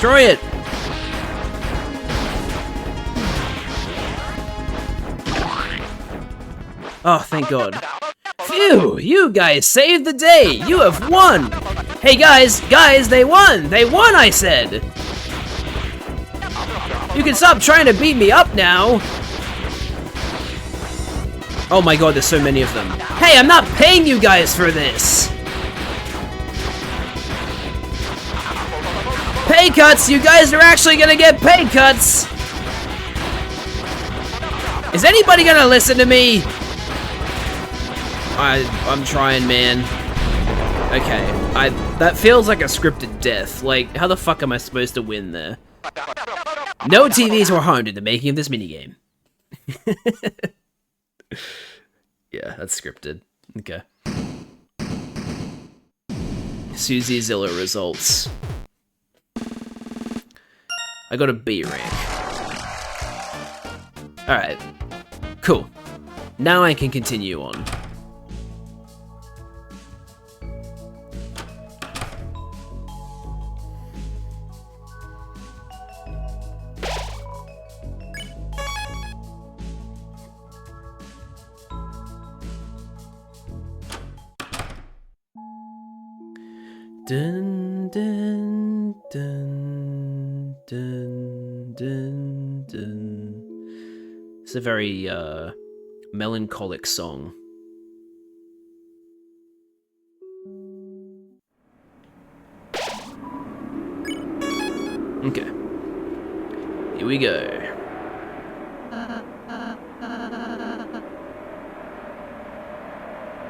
Speaker 1: Destroy it! Oh, thank God. Phew! You guys saved the day! You have won! Hey guys! Guys, they won! They won, I said! You can stop trying to beat me up now! Oh my God, there's so many of them. Hey, I'm not paying you guys for this! Pay cuts! You guys are actually gonna get pay cuts! Is anybody gonna listen to me? I'm trying, man. Okay, that feels like a scripted death. Like, how the fuck am I supposed to win there? No TVs were harmed in the making of this minigame. Yeah, that's scripted. Okay. Susie Zilla results. I got a B rank. Alright. Cool. Now I can continue on. Dun, dun, dun, dun, dun, dun. It's a very melancholic song. Okay. Here we go. I'm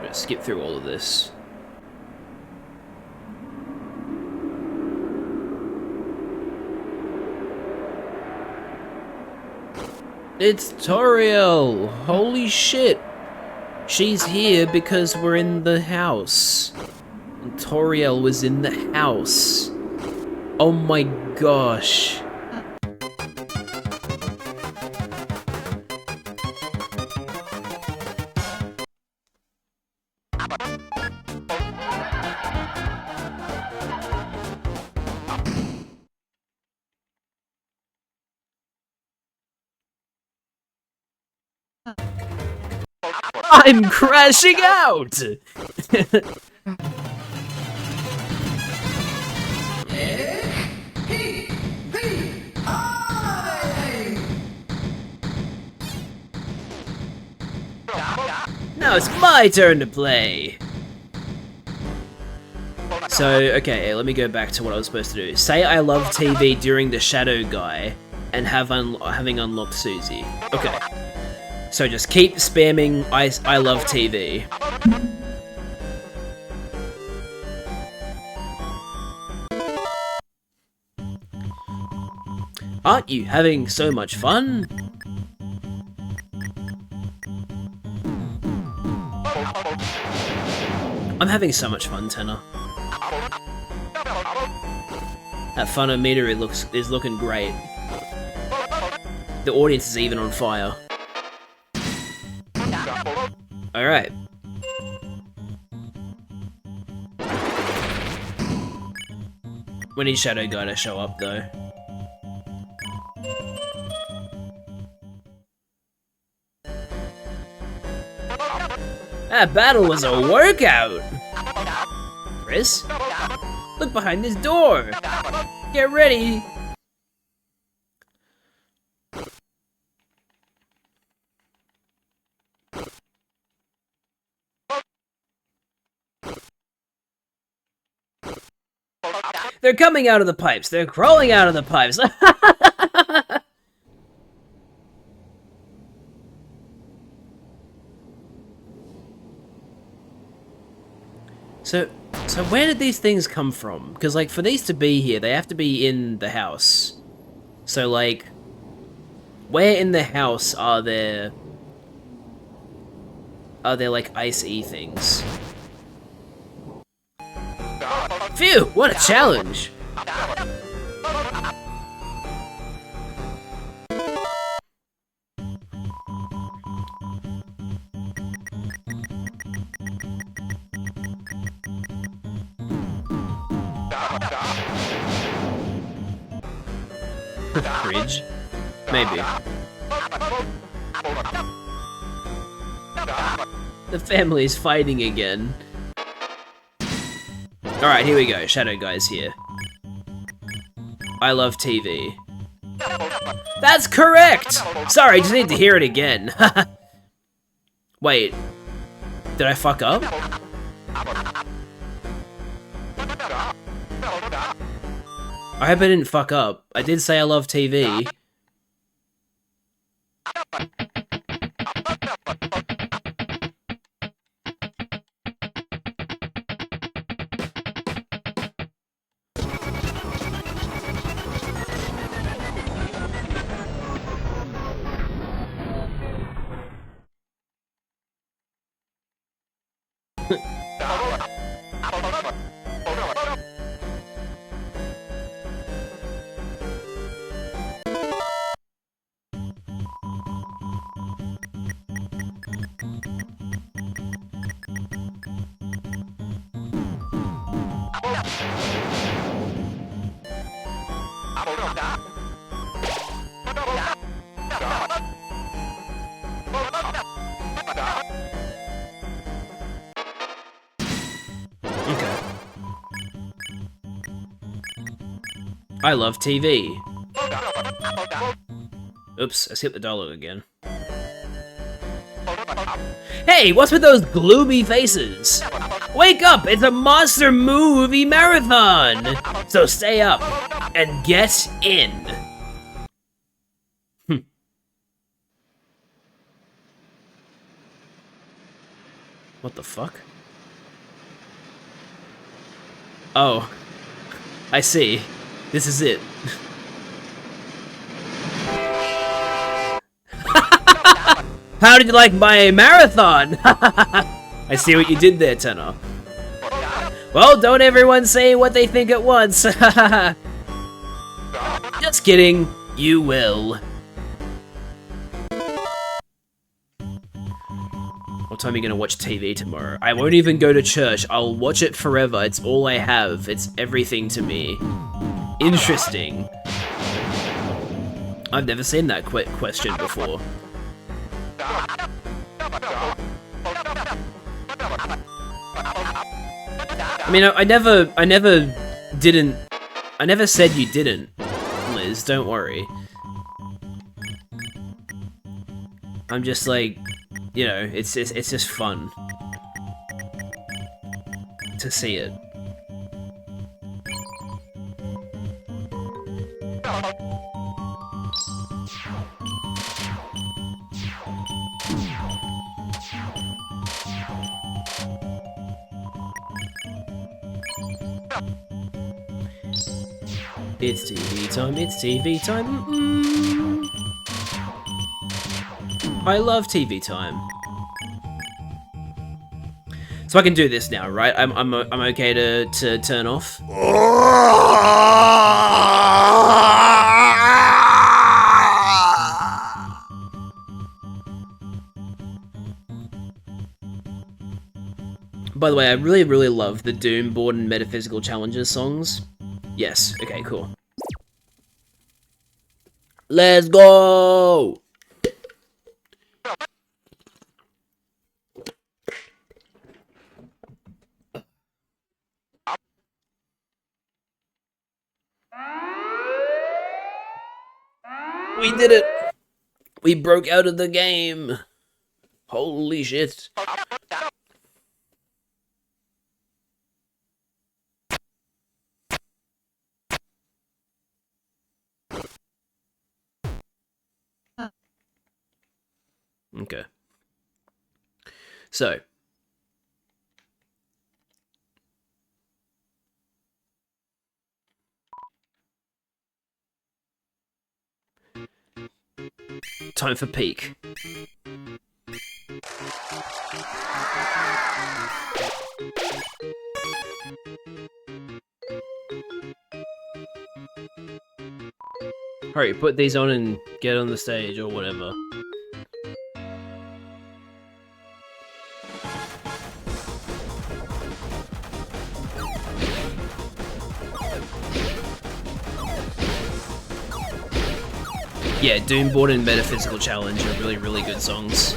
Speaker 1: gonna skip through all of this. It's Toriel! Holy shit! She's here because we're in the house. And Toriel was in the house. Oh my gosh. I'm crashing out! Now it's my turn to play! So, okay, let me go back to what I was supposed to do. Say I love TV during the shadow guy, and having unlocked Susie. Okay. So just keep spamming I love TV. Aren't you having so much fun? I'm having so much fun, Tenor. That funometer is looking great. The audience is even on fire. Alright. We need Shadow Guy to show up though. That battle was a workout! Chris? Look behind this door! Get ready! They're coming out of the pipes! They're crawling out of the pipes! So where did these things come from? Because, like, for these to be here, they have to be in the house. So, like, where in the house are there, like, ice-y things? Phew! What a challenge! Fridge? Maybe. The family is fighting again. Alright, here we go. Shadow Guy's here. I love TV. That's correct! Sorry, I just need to hear it again. Wait. Did I fuck up? I hope I didn't fuck up. I did say I love TV. I love TV. Oops, I skipped the dialogue again. Hey, what's with those gloomy faces? Wake up, it's a monster movie marathon! So stay up and get in. What the fuck? Oh. I see. This is it. How did you like my marathon? I see what you did there, Tenor. Well, don't everyone say what they think at once. Just kidding. You will. What time are you gonna watch TV tomorrow? I won't even go to church. I'll watch it forever. It's all I have. It's everything to me. Interesting. I've never seen that question before. I mean, I never said you didn't, Liz, don't worry. I'm just like, you know, it's just fun to see it. It's TV time, it's TV time. I love TV time. So I can do this now, right? I'm okay to turn off. By the way, I really love the Doom Board and Metaphysical Challenges songs. Yes, okay, cool. Let's go! We did it! We broke out of the game! Holy shit. Okay. So. Time for peak. Hurry, put these on and get on the stage or whatever. Yeah, Doom Board and Metaphysical Challenge are really good songs.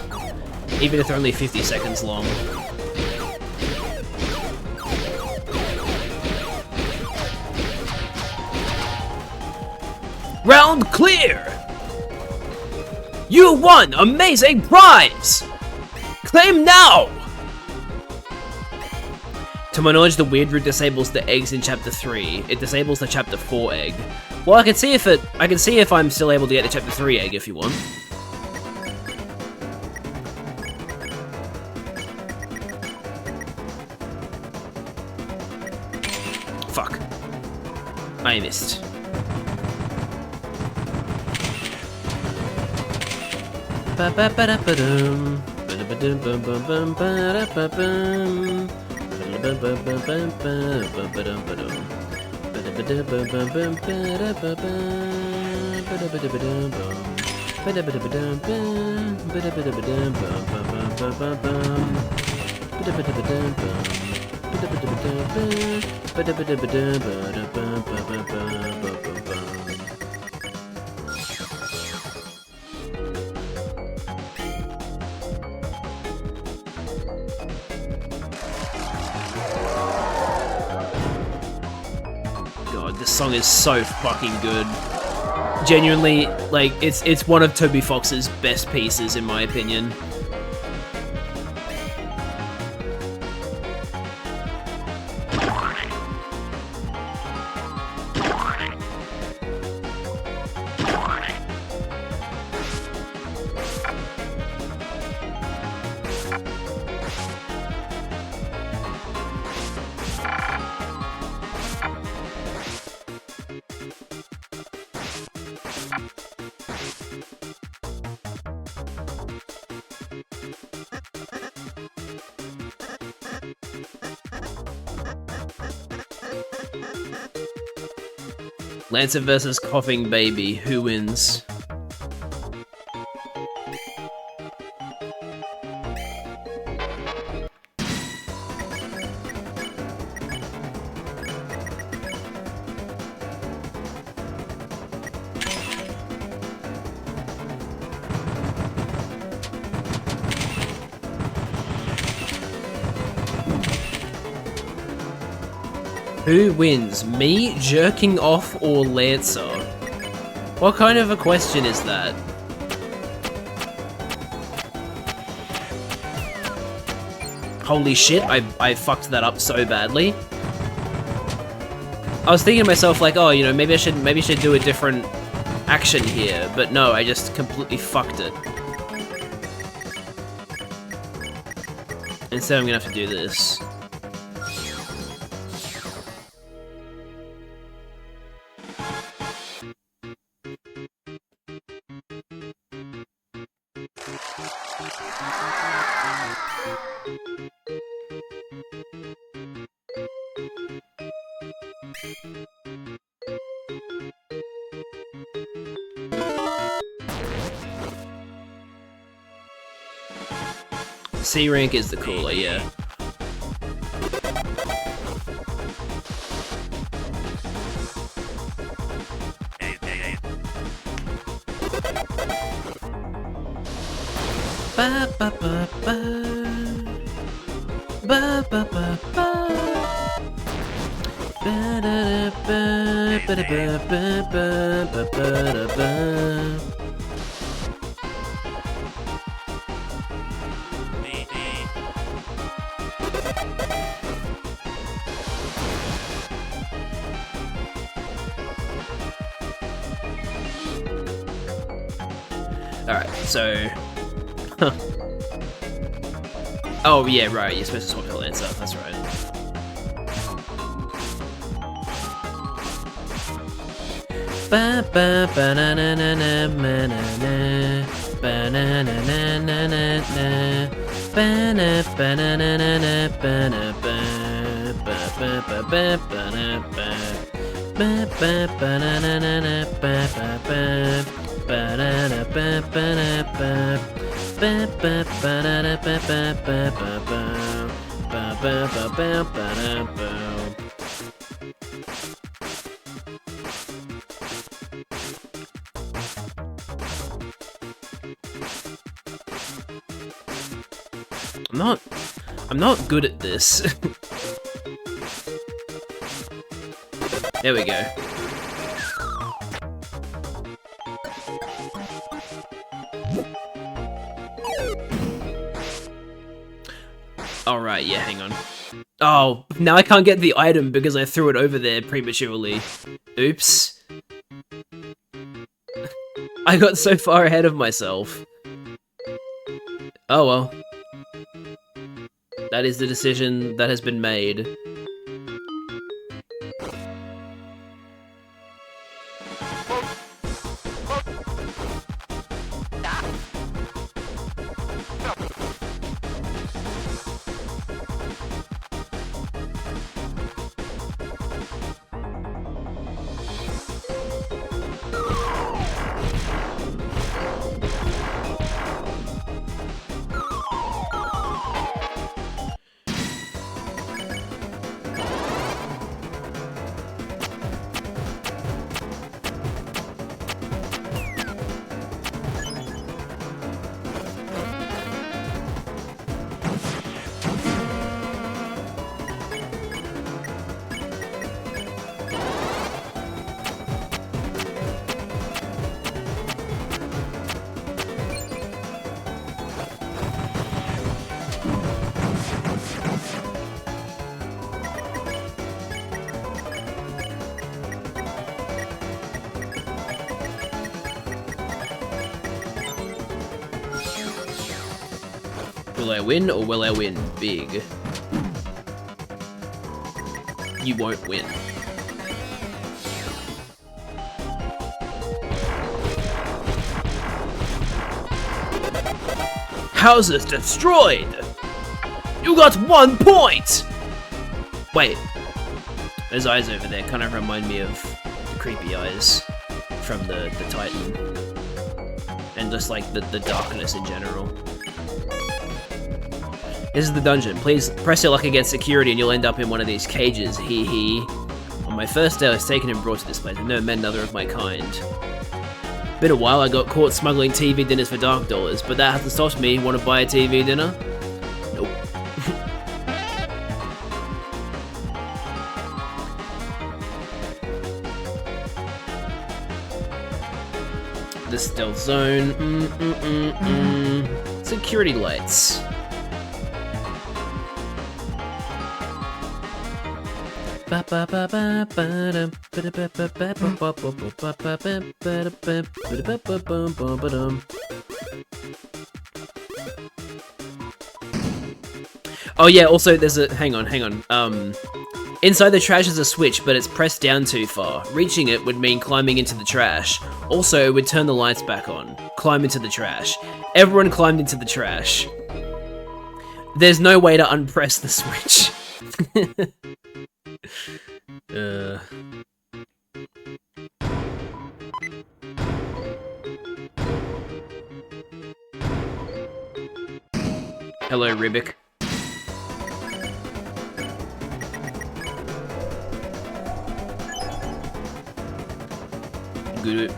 Speaker 1: Even if they're only 50 seconds long. Round clear! You won amazing prize! Claim now! To my knowledge, the weird route disables the eggs in Chapter 3. It disables the Chapter 4 egg. Well, I can see if I'm still able to get the Chapter 3 egg if you want. Fuck. I missed. song is so fucking good. Genuinely, like, it's one of Toby Fox's best pieces, in my opinion. Lancer versus Coughing Baby, who wins? Who wins, me jerking off or Lancer? What kind of a question is that? Holy shit, I fucked that up so badly. I was thinking to myself like, oh, you know, maybe I should do a different action here, but no, I just completely fucked it. Instead I'm gonna have to do this. C rank is the cooler, yeah. Ba ba ba ba ba ba ba ba ba da ba ba da ba ba ba ba da ba. Alright, so... Oh, yeah, right, you're supposed to swap to Lancer, that's right. Ba ba ba na na na na na na ba na na na na na na ba na ba na na na na ba na ba ba ba ba ba ba na ba ba ba ba na na na na ba ba ba ba na na ba ba na ba ba ba ba na na ba ba ba ba ba ba ba ba ba na ba. I'm not good at this. There we go. Alright, yeah, hang on. Oh, now I can't get the item because I threw it over there prematurely. Oops. I got so far ahead of myself. Oh well. That is the decision that has been made. Will I win or will I win big? You won't win. Houses destroyed! You got 1 point! Wait. Those eyes over there kind of remind me of the creepy eyes from the Titan. And just like the darkness in general. This is the dungeon. Please press your luck against security and you'll end up in one of these cages. Hee hee. On my first day I was taken and brought to this place. I've never met another of my kind. Been a while, I got caught smuggling TV dinners for dark dollars, but that hasn't stopped me. Want to buy a TV dinner? Nope. The stealth zone. Security lights. Oh yeah, also there's a... hang on. Inside the trash is a switch, but it's pressed down too far. Reaching it would mean climbing into the trash. Also, it would turn the lights back on. Climb into the trash. Everyone climbed into the trash. There's no way to unpress the switch. Hello, Ribic. Good.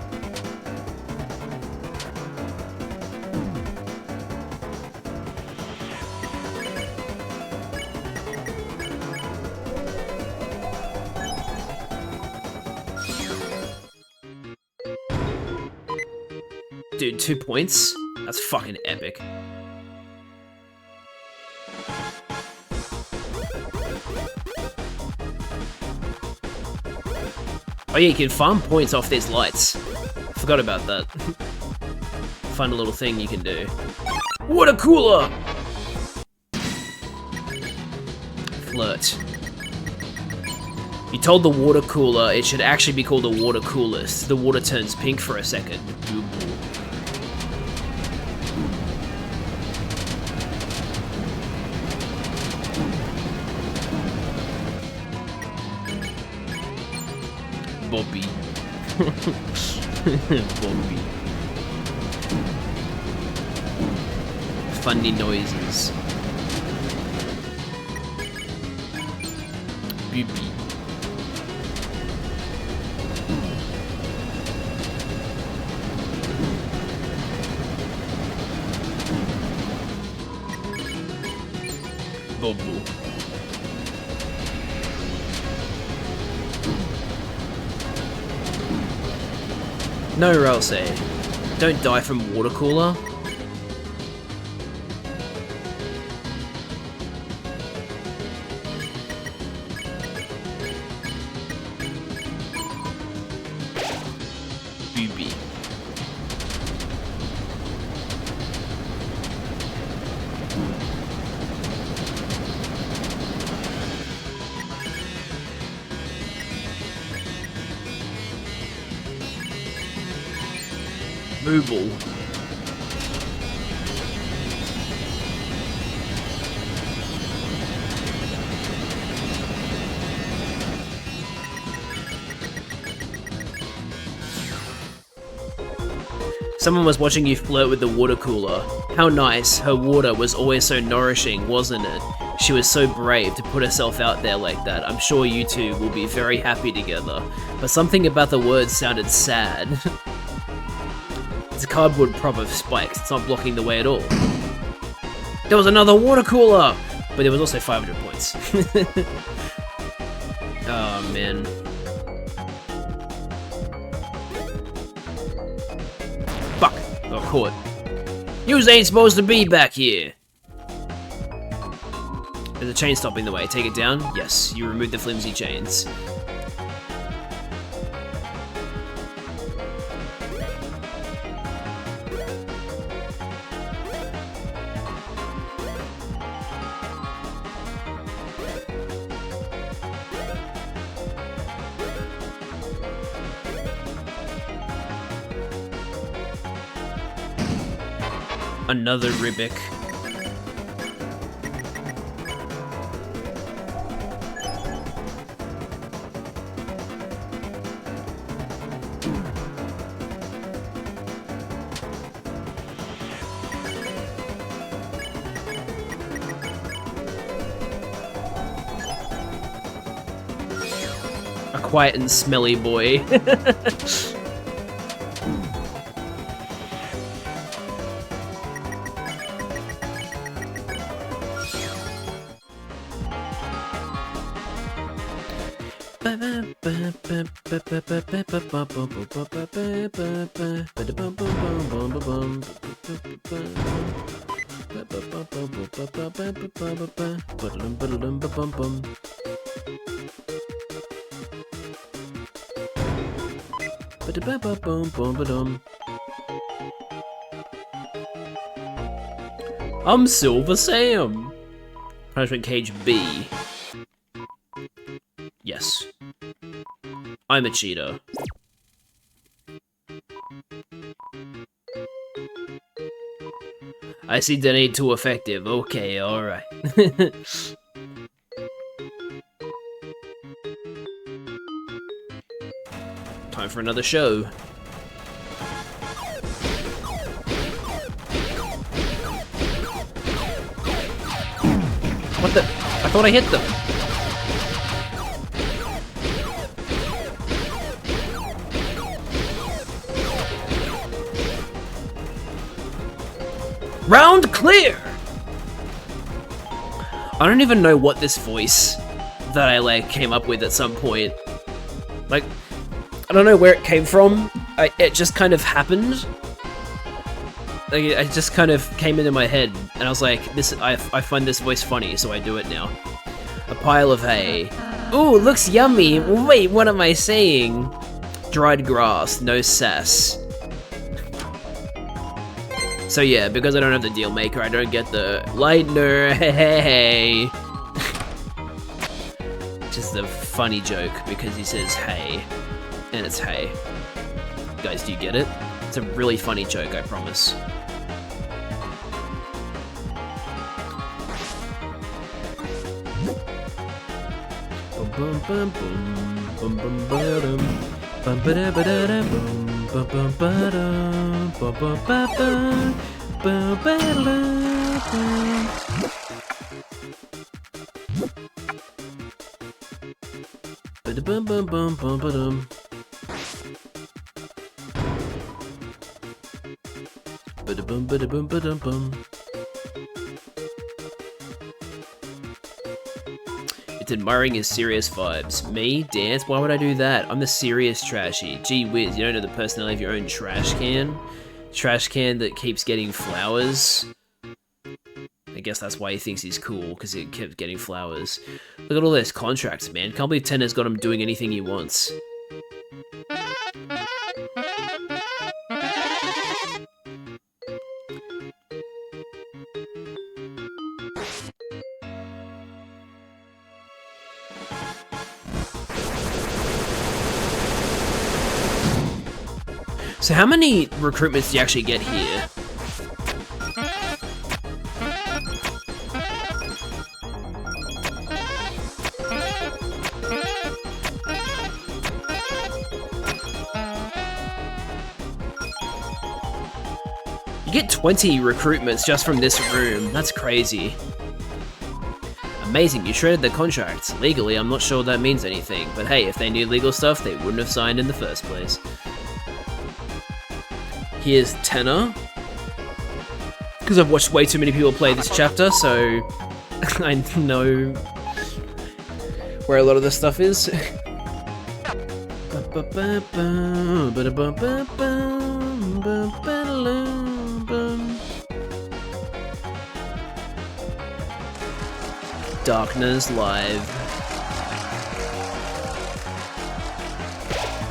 Speaker 1: Dude, 2 points? That's fucking epic. Oh yeah, you can farm points off these lights. Forgot about that. Fun little thing you can do. Water cooler! Flirt. You told the water cooler it should actually be called a water coolest. The water turns pink for a second. Bobby. Bobby. Funny noises. Boopy. Bobo. No, Ralsei. Don't die from water cooler. Booby. Mooble. Someone was watching you flirt with the water cooler. How nice, her water was always so nourishing, wasn't it? She was so brave to put herself out there like that. I'm sure you two will be very happy together. But something about the words sounded sad. It's a cardboard prop of spikes, it's not blocking the way at all. There was another water cooler! But there was also 500 points. Oh man. Fuck, got caught. Yous ain't supposed to be back here! There's a chain stopping the way, take it down? Yes, you remove the flimsy chains. Another Ribic. A quiet and smelly boy. I'm Silver Sam. Punishment Cage B. Yes. I'm a cheater. I see that ain't too effective. Okay, alright. Time for another show. What the? I thought I hit them. Round clear! I don't even know what this voice that I like came up with at some point. Like, I don't know where it came from. It just kind of happened. Like, it just kind of came into my head, and I was like, I find this voice funny, so I do it now. A pile of hay. Ooh, looks yummy. Wait, what am I saying? Dried grass, no sass. So yeah, because I don't have the deal maker, I don't get the Lightner, hey. Just a funny joke because he says hey, and it's hey. Guys, do you get it? It's a really funny joke, I promise. Bum bum bum bum bum bum bum ba ba da da bum bum bum ba da bum bum ba ba bum ba da bum bum bum bum ba dum ba da bum ba da bum ba dum bum. It's admiring his serious vibes. Me? Dance? Why would I do that? I'm the serious trashy. Gee whiz, you don't know the personality of your own trash can? Trash can that keeps getting flowers? I guess that's why he thinks he's cool, because it kept getting flowers. Look at all those contracts, man. Can't believe Tenner's got him doing anything he wants. So how many recruitments do you actually get here? You get 20 recruitments just from this room. That's crazy. Amazing, you shredded the contracts. Legally, I'm not sure that means anything, but hey, if they knew legal stuff, they wouldn't have signed in the first place. Here's Tenor. Because I've watched way too many people play this chapter, so I know where a lot of this stuff is. Darkness Live.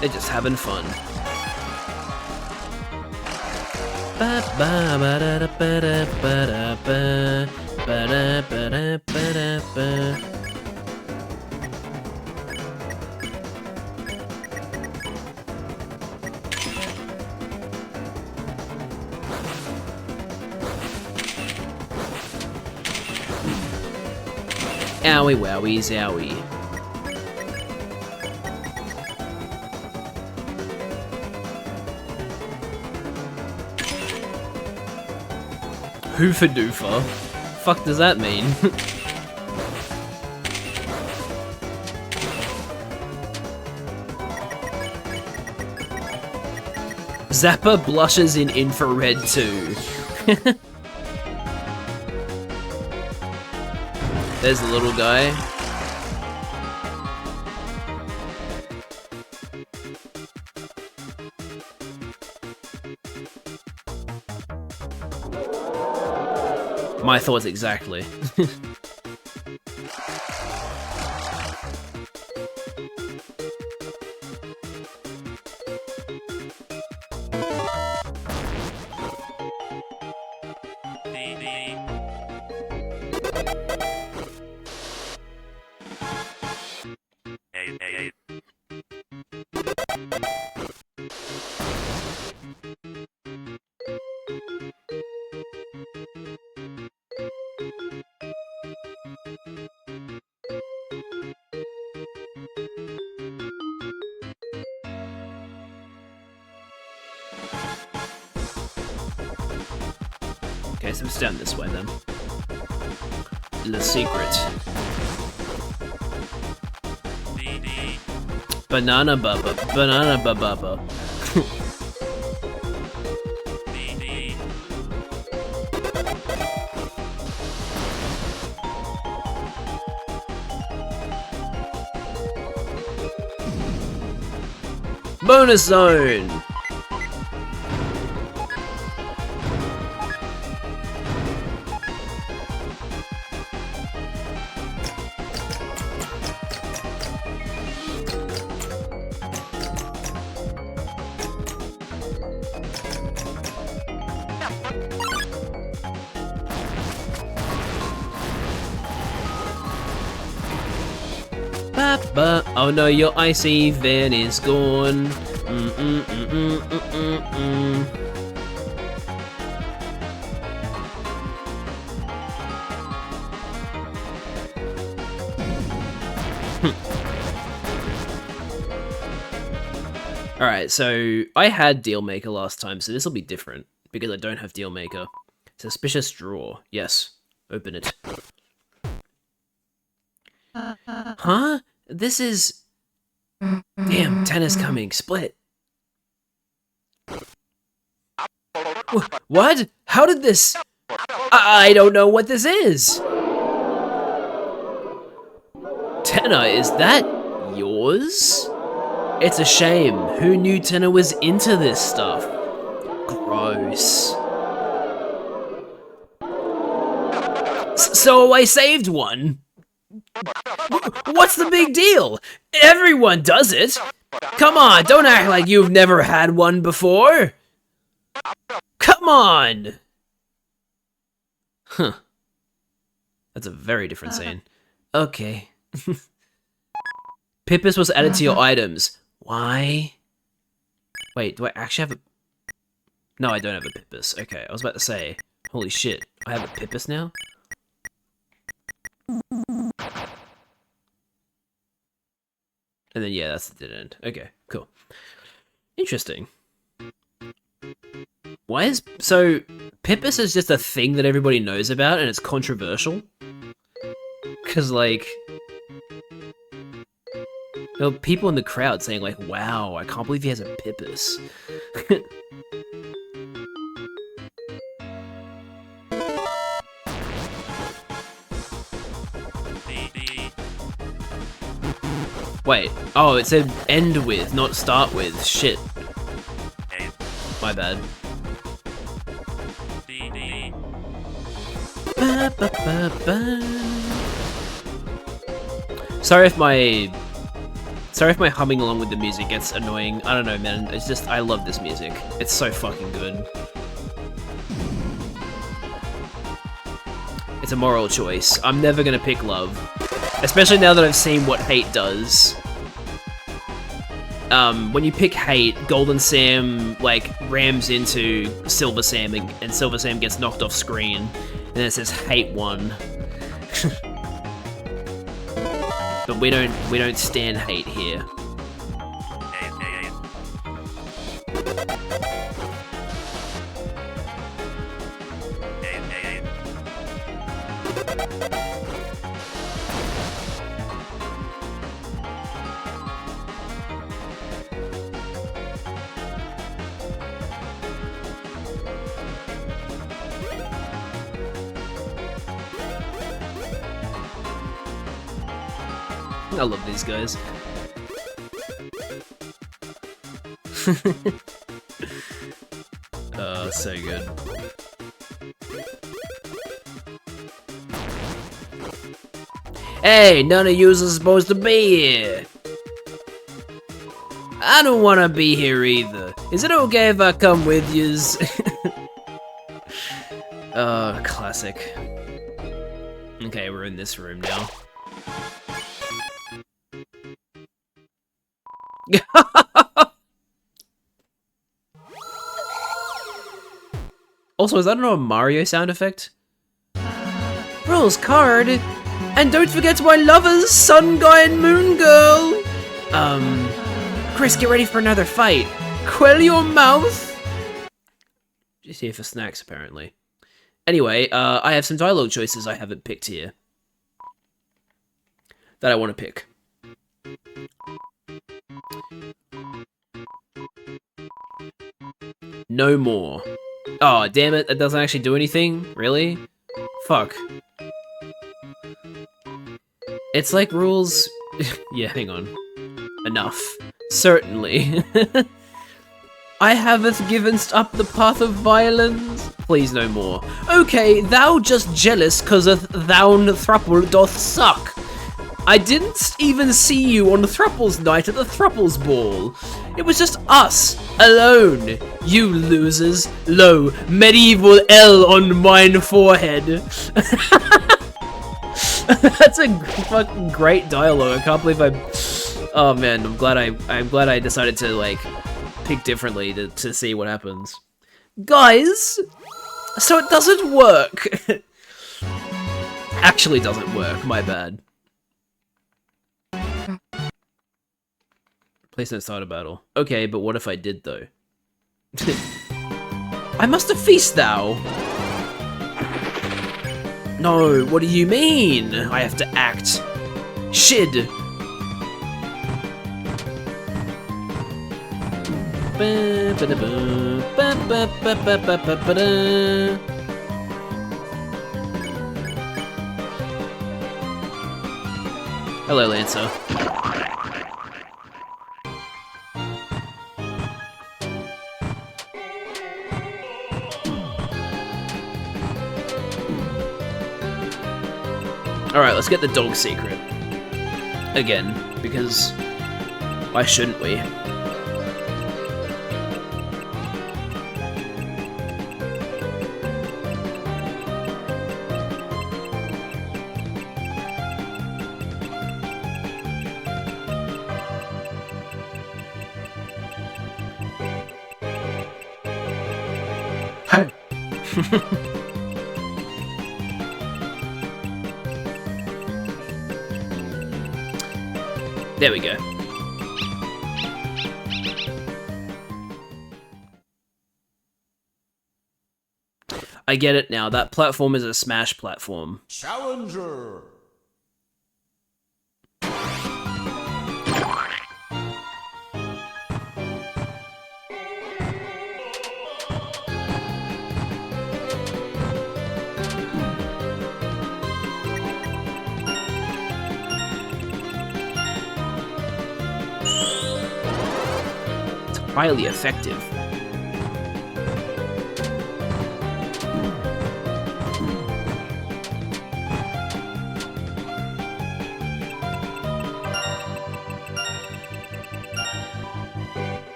Speaker 1: They're just having fun. Owie wowie zowie. Hoofa doofa? Fuck does that mean? Zappa blushes in infrared too. There's the little guy. My thoughts exactly. Okay, so it's down this way then. Le secret. Banana bubba, banana bubba. Bonus zone! Oh no, your icy van is gone. Alright, so I had Dealmaker last time, so this will be different because I don't have Dealmaker. Suspicious drawer. Yes. Open it. Huh? This is... Damn, 10 is coming. Split. What? How did this... I don't know what this is. Tenna, is that yours? It's a shame. Who knew Tenna was into this stuff? Gross. So I saved one. What's the big deal? Everyone does it. Come on, don't act like you've never had one before. Come on. Huh. That's a very different scene. Okay. Pippus was added to your items. Why? Wait, do I actually have a... No, I don't have a Pippus. Okay, I was about to say, holy shit, I have a Pippus now? And then, yeah, that's the dead end. Okay, cool. Interesting. Why is... So, Pippus is just a thing that everybody knows about, and it's controversial? Because, like... There were people in the crowd saying, like, wow, I can't believe he has a Pippus. Wait, oh, it said end with, not start with. Shit. My bad. Sorry if my humming along with the music gets annoying. I don't know, man. It's just, I love this music. It's so fucking good. It's a moral choice. I'm never gonna pick love. Especially now that I've seen what hate does. When you pick hate, Golden Sam, like, rams into Silver Sam, and Silver Sam gets knocked off screen. And then it says hate won. But we don't stand hate here. I love these guys. So good. Hey, none of yous are supposed to be here. I don't want to be here either. Is it okay if I come with yous? Classic. Okay, we're in this room now. Also, is that a Mario sound effect? Rules card! And don't forget my lovers, Sun Guy and Moon Girl! Chris, get ready for another fight. Quell your mouth! Just here for snacks, apparently. Anyway, I have some dialogue choices I haven't picked here. That I want to pick. No more. Oh, damn it, that doesn't actually do anything? Really? Fuck. It's like rules... yeah, hang on. Enough. Certainly. I haveth given up the path of violence. Please no more. Okay, thou just jealous cause thou thruple doth suck. I didn't even see you on Thruples night at the Thruples ball. It was just us, alone. You losers. Lo, medieval L on mine forehead. That's a fucking great dialogue. I can't believe oh man, I'm glad I decided to like pick differently to see what happens. Guys, so it doesn't work. Actually doesn't work, my bad. Please don't start a battle. Okay, but what if I did, though? I must have feast thou! No, what do you mean? I have to act. Shid! Hello, Lancer. Alright, let's get the dog secret. Again, because why shouldn't we? Hey! There we go. I get it now. That platform is a Smash platform.
Speaker 3: Challenger.
Speaker 1: Highly effective.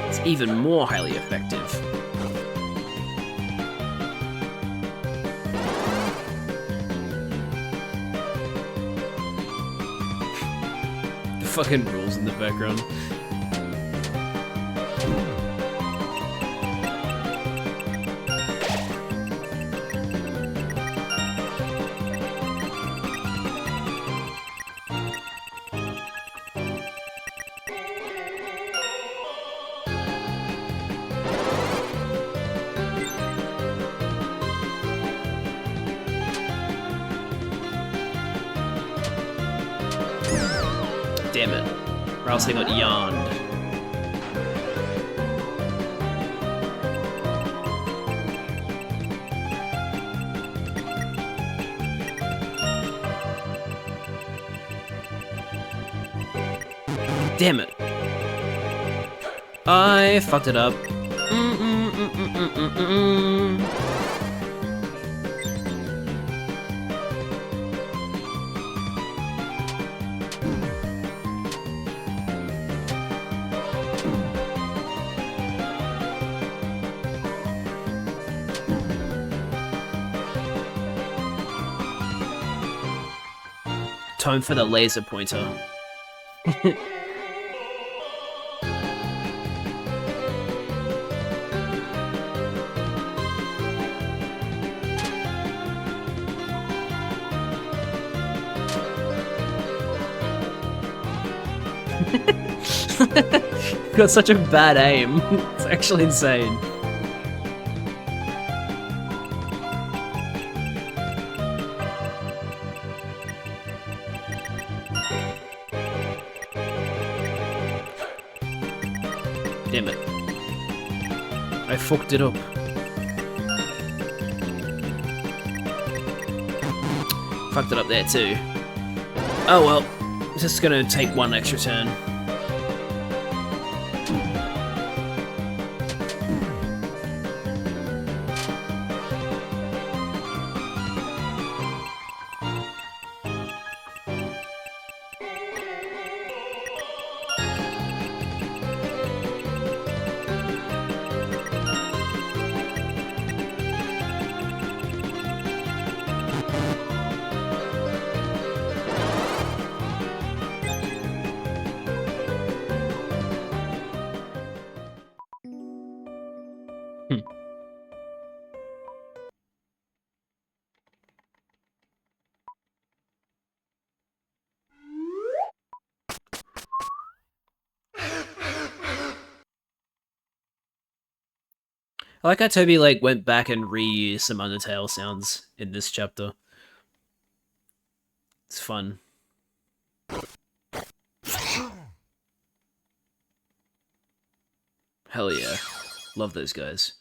Speaker 1: It's even more highly effective. The fucking rules in the background. Damn it. Or else I got yarned. Damn it. I fucked it up. Time for the laser pointer. Got such a bad aim. It's actually insane. Damn it. I fucked it up. Fucked it up there too. Oh well. Just gonna take one extra turn. I like how Toby like went back and reused some Undertale sounds in this chapter. It's fun. Hell yeah. Love those guys.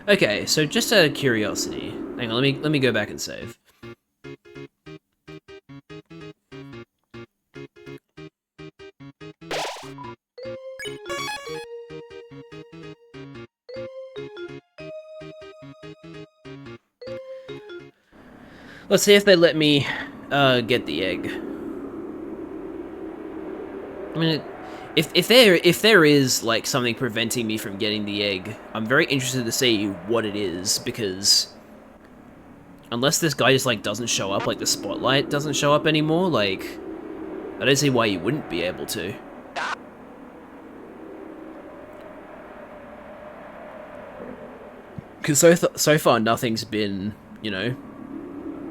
Speaker 1: Okay, so just out of curiosity, hang on, let me go back and save. Let's see if they let me get the egg. I mean, if there is like something preventing me from getting the egg, I'm very interested to see what it is, because unless this guy just like doesn't show up, like the spotlight doesn't show up anymore, like I don't see why you wouldn't be able to. Because so far nothing's been, you know,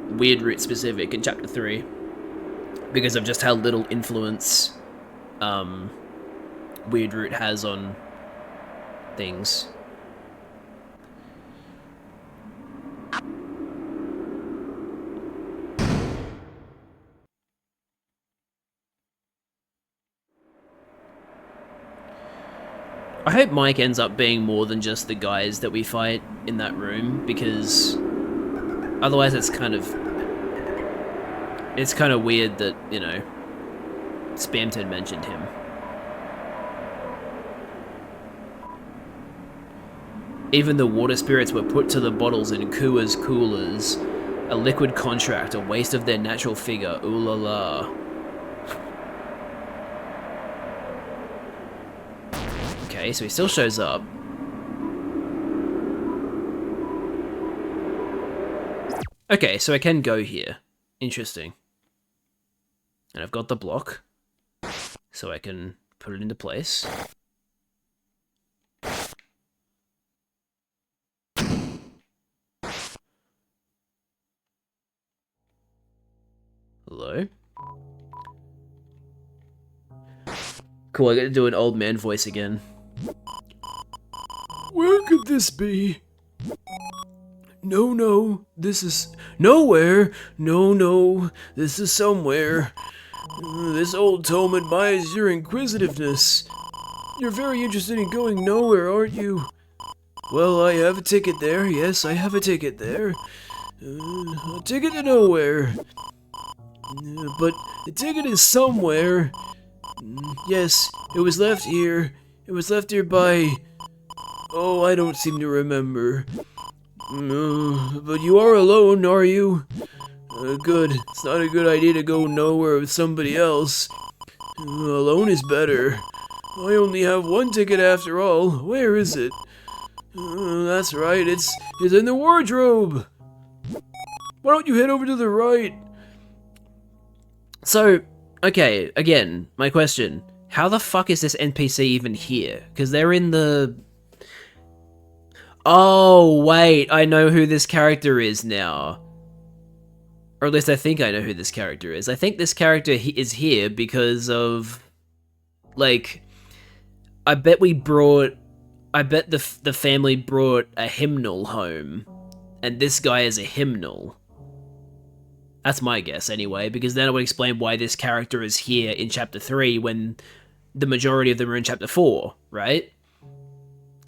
Speaker 1: Weird Root specific in Chapter 3, because of just how little influence Weird Root has on things. I hope Mike ends up being more than just the guys that we fight in that room, because otherwise it's kind of weird that, you know, Spamton mentioned him. Even the water spirits were put to the bottles in Kua's coolers. A liquid contract, a waste of their natural figure. Ooh la la. Okay, so he still shows up. Okay, so I can go here. Interesting. And I've got the block, so I can put it into place. Hello? Cool, I get to do an old man voice again. Where could this be? No, this is nowhere. No, this is somewhere. This old tome admires your inquisitiveness. You're very interested in going nowhere, aren't you? Well, I have a ticket there. Yes, I have a ticket there. A ticket to nowhere. But the ticket is somewhere. Yes, it was left here. It was left here by... Oh, I don't seem to remember. But you are alone, are you? Good. It's not a good idea to go nowhere with somebody else. Alone is better. I only have one ticket after all. Where is it? That's right, it's in the wardrobe. Why don't you head over to the right? So, okay, again, my question. How the fuck is this NPC even here? Because they're in the... Oh, wait, I know who this character is now. Or at least I think I know who this character is. I think this character is here because of... Like, I bet the family brought a hymnal home. And this guy is a hymnal. That's my guess, anyway, because then it would explain why this character is here in Chapter 3 when the majority of them are in Chapter 4, right?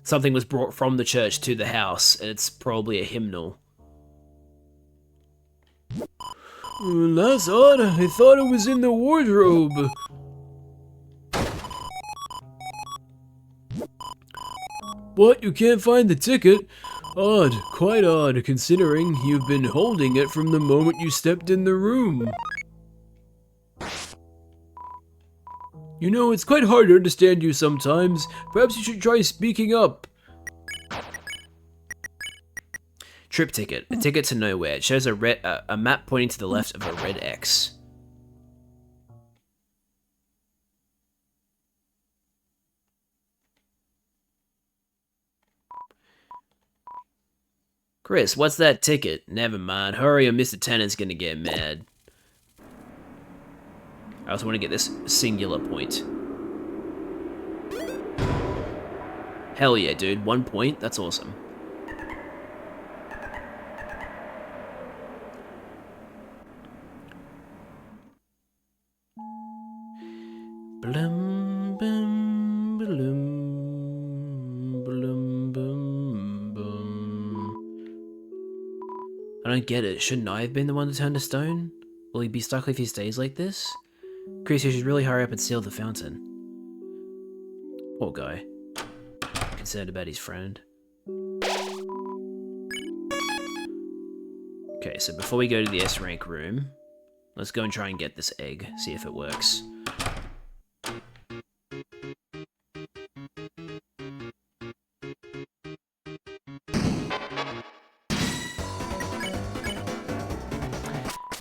Speaker 1: Something was brought from the church to the house, and it's probably a hymnal. That's odd. I thought it was in the wardrobe. What? You can't find the ticket? Odd, quite odd, considering you've been holding it from the moment you stepped in the room. You know, it's quite hard to understand you sometimes. Perhaps you should try speaking up. Trip ticket. A ticket to nowhere. It shows a map pointing to the left of a red X. Chris, what's that ticket? Never mind. Hurry or Mr. Tennant's gonna get mad. I also want to get this singular point. Hell yeah, dude. 1 point? That's awesome. Blum, bum, blum, blum, bum, bum. I don't get it. Shouldn't I have been the one to turn to stone? Will he be stuck if he stays like this? Chris, you should really hurry up and seal the fountain. Poor guy. Concerned about his friend. Okay, so before we go to the S-rank room, let's go and try and get this egg, see if it works.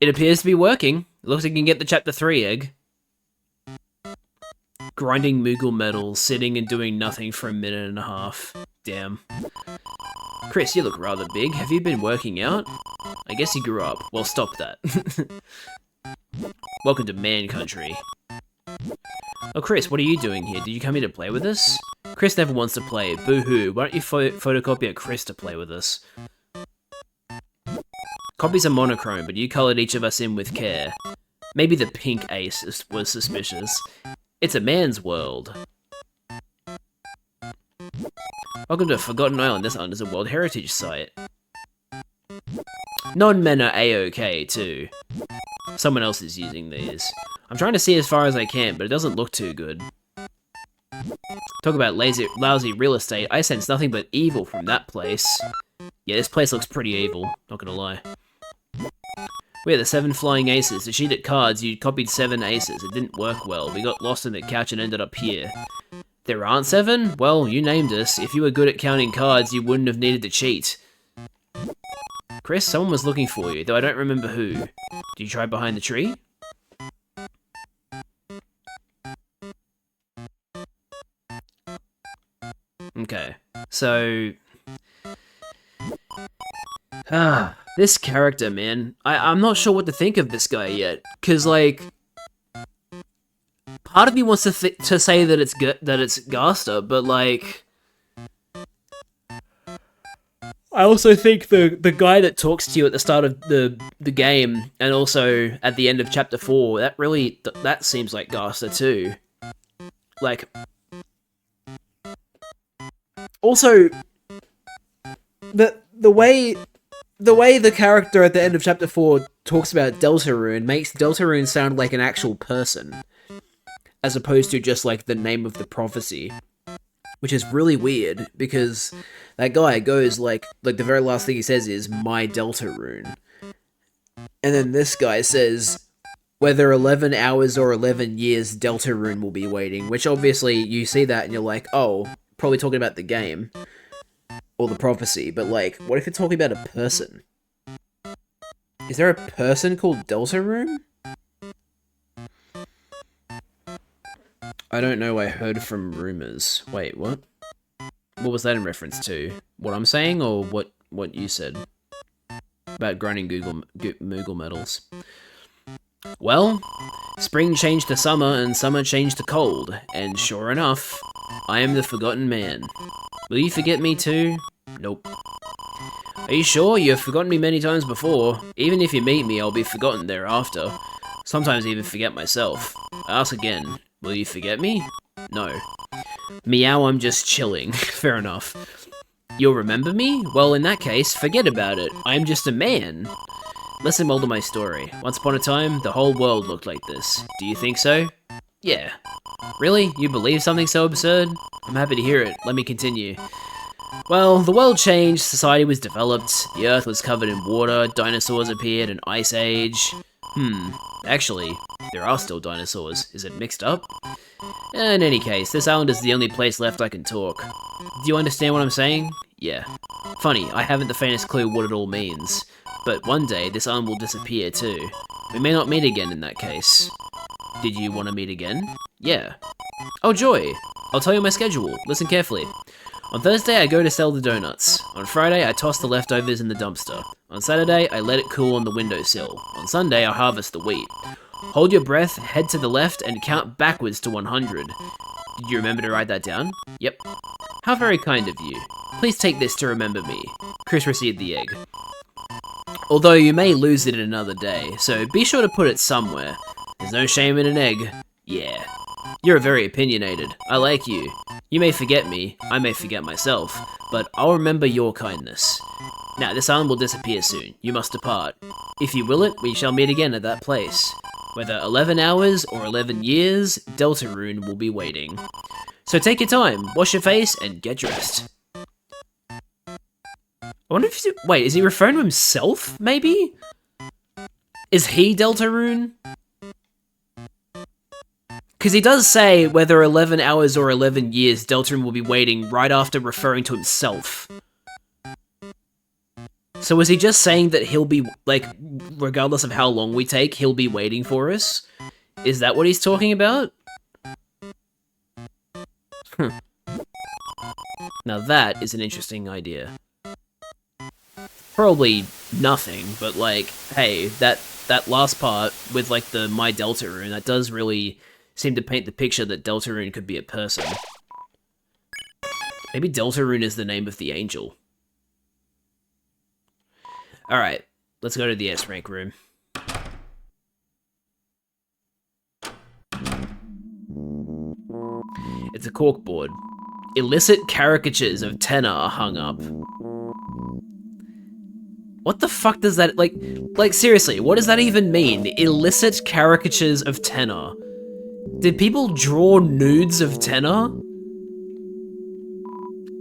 Speaker 1: It appears to be working. It looks like you can get the Chapter 3 egg. Grinding Moogle metal, sitting and doing nothing for a minute and a half. Damn. Chris, you look rather big. Have you been working out? I guess you grew up. Well, stop that. Welcome to man country. Oh, Chris, what are you doing here? Did you come here to play with us? Chris never wants to play. Boo-hoo. Why don't you photocopy a Chris to play with us? Copies are monochrome, but you coloured each of us in with care. Maybe the pink ace was suspicious. It's a man's world. Welcome to Forgotten Island. This island is a World Heritage Site. Non-men are A-OK, too. Someone else is using these. I'm trying to see as far as I can, but it doesn't look too good. Talk about lousy real estate. I sense nothing but evil from that place. Yeah, this place looks pretty evil, not gonna lie. We had the 7 flying aces. To cheat at cards, you copied 7 aces. It didn't work well. We got lost in the couch and ended up here. There aren't 7? Well, you named us. If you were good at counting cards, you wouldn't have needed to cheat. Chris, someone was looking for you, though I don't remember who. Did you try behind the tree? Okay, so... this character, man. I'm not sure what to think of this guy yet, because, like... Part of me wants to say that it's Gaster, but, like... I also think the guy that talks to you at the start of the game and also at the end of chapter 4, that really that seems like Gaster too. Like, also the way the character at the end of chapter 4 talks about Deltarune makes Deltarune sound like an actual person, as opposed to just like the name of the prophecy, which is really weird because that guy goes like the very last thing he says is my Deltarune, and then this guy says whether 11 hours or 11 years Deltarune will be waiting, which obviously you see that and you're like, oh, probably talking about the game or the prophecy, but like, what if you're talking about a person? Is there a person called Deltarune? I don't know, I heard from rumors. Wait, what? What was that in reference to? What I'm saying, or what you said? About grinding Moogle medals. Well, spring changed to summer, and summer changed to cold, and sure enough, I am the Forgotten Man. Will you forget me too? Nope. Are you sure? You have forgotten me many times before. Even if you meet me, I'll be forgotten thereafter. Sometimes I even forget myself. I ask again, will you forget me? No. Meow, I'm just chilling. Fair enough. You'll remember me? Well, in that case, forget about it. I'm just a man. Listen more to my story. Once upon a time, the whole world looked like this. Do you think so? Yeah. Really? You believe something so absurd? I'm happy to hear it. Let me continue. Well, the world changed, society was developed, the earth was covered in water, dinosaurs appeared, an ice age. Actually, there are still dinosaurs. Is it mixed up? In any case, this island is the only place left I can talk. Do you understand what I'm saying? Yeah. Funny, I haven't the faintest clue what it all means. But one day, this island will disappear too. We may not meet again in that case. Did you want to meet again? Yeah. Oh joy! I'll tell you my schedule. Listen carefully. On Thursday, I go to sell the donuts. On Friday, I toss the leftovers in the dumpster. On Saturday, I let it cool on the windowsill. On Sunday, I harvest the wheat. Hold your breath, head to the left, and count backwards to 100. Did you remember to write that down? Yep. How very kind of you. Please take this to remember me. Chris received the egg. Although you may lose it in another day, so be sure to put it somewhere. There's no shame in an egg. Yeah. You're very opinionated. I like you. You may forget me, I may forget myself, but I'll remember your kindness. Now, this island will disappear soon. You must depart. If you will it, we shall meet again at that place. Whether 11 hours or 11 years, Deltarune will be waiting. So take your time, wash your face, and get dressed. I wonder if he's... Wait, is he referring to himself, maybe? Is he Deltarune? Because he does say whether 11 hours or 11 years, Deltarune will be waiting right after referring to himself. So is he just saying that he'll be, like, regardless of how long we take, he'll be waiting for us? Is that what he's talking about? Now that is an interesting idea. Probably nothing, but like, hey, that last part with like the My Deltarune, that does really seem to paint the picture that Deltarune could be a person. Maybe Deltarune is the name of the angel. Alright, let's go to the S-rank room. It's a corkboard. Illicit caricatures of Tenor are hung up. What the fuck does that, like seriously, what does that even mean? Illicit caricatures of Tenor. Did people draw nudes of Tenor?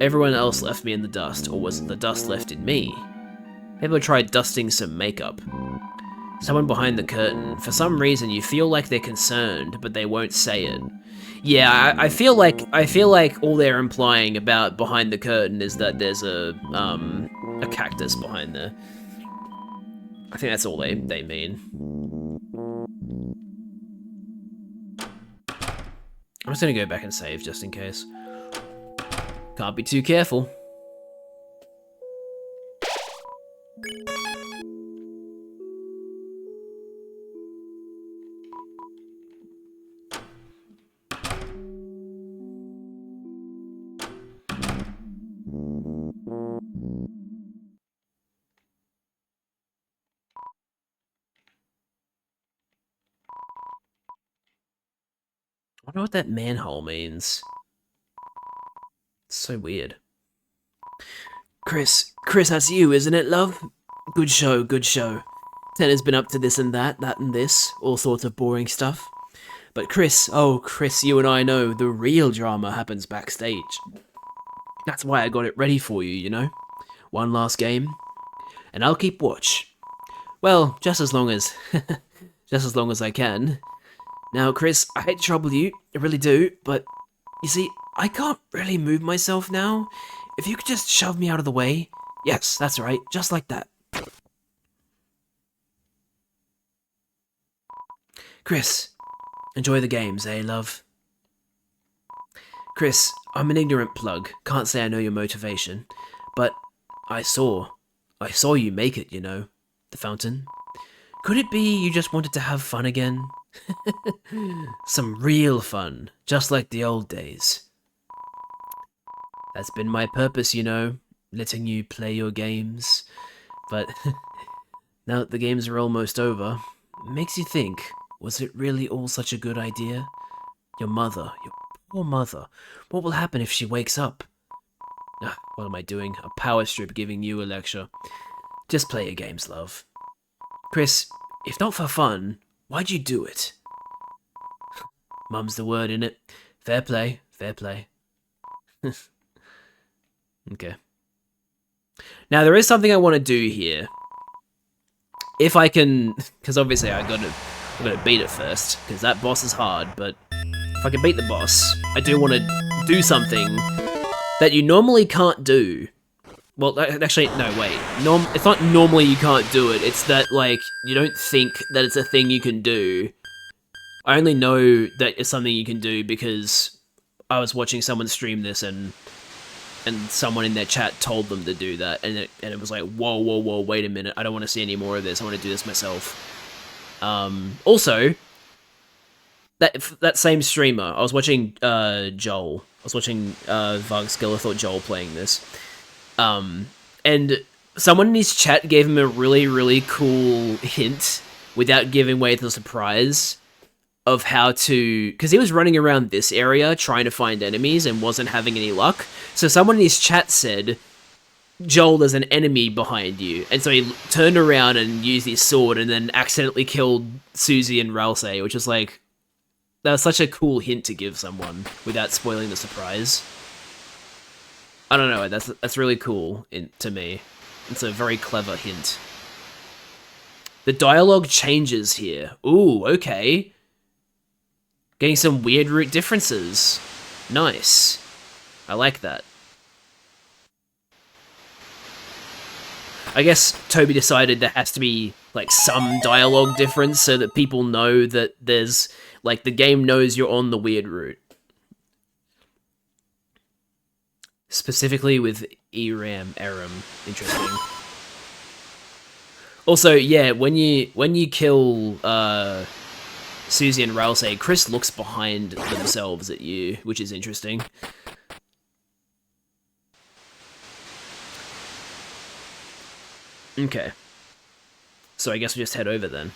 Speaker 1: Everyone else left me in the dust, or was it the dust left in me? Maybe I tried dusting some makeup. Someone behind the curtain. For some reason, you feel like they're concerned, but they won't say it. Yeah, I feel like all they're implying about behind the curtain is that there's a cactus behind there. I think that's all they mean. I'm just gonna go back and save just in case. Can't be too careful. wonder what that manhole means. It's so weird. Chris, that's you, isn't it, love? Good show, good show. Tanner's been up to this and that and this, all sorts of boring stuff. But Chris, oh Chris, you and I know the real drama happens backstage. That's why I got it ready for you, you know? One last game, and I'll keep watch. Well, just as long as I can. Now, Chris, I hate to trouble you, I really do, but you see, I can't really move myself now. If you could just shove me out of the way. Yes, that's right, just like that. Chris, enjoy the games, eh, love? Chris, I'm an ignorant plug, can't say I know your motivation, but I saw you make it, you know, the fountain. Could it be you just wanted to have fun again? Some real fun, just like the old days. That's been my purpose, you know, letting you play your games. But now that the games are almost over, it makes you think, was it really all such a good idea? Your mother, your poor mother, what will happen if she wakes up? What am I doing? A power strip giving you a lecture. Just play your games, love. Chris, if not for fun, why'd you do it? Mum's the word, innit? Fair play, fair play. Okay. Now, there is something I want to do here. If I can... Because obviously I gotta beat it first, because that boss is hard, but if I can beat the boss, I do want to do something that you normally can't do. Well, actually, no, wait. It's not normally you can't do it, it's that, like, you don't think that it's a thing you can do. I only know that it's something you can do because I was watching someone stream this and someone in their chat told them to do that, and it was like, whoa, wait a minute, I don't want to see any more of this, I want to do this myself. Also, that same streamer, I was watching Joel, I was watching Varg Skeletor Joel playing this, and someone in his chat gave him a really, really cool hint, without giving away the surprise, of how to... Because he was running around this area trying to find enemies and wasn't having any luck. So someone in his chat said, Joel, there's an enemy behind you. And so he turned around and used his sword and then accidentally killed Susie and Ralsei, which was like... That was such a cool hint to give someone without spoiling the surprise. I don't know, that's really cool to me. It's a very clever hint. The dialogue changes here. Ooh, okay. Getting some weird root differences. Nice. I like that. I guess Toby decided there has to be, like, some dialogue difference so that people know that there's, like, the game knows you're on the weird route. Specifically with Eram. Interesting. Also, yeah, when you kill, Susie and Ralsei, Chris looks behind themselves at you, which is interesting. Okay. So I guess we just head over then.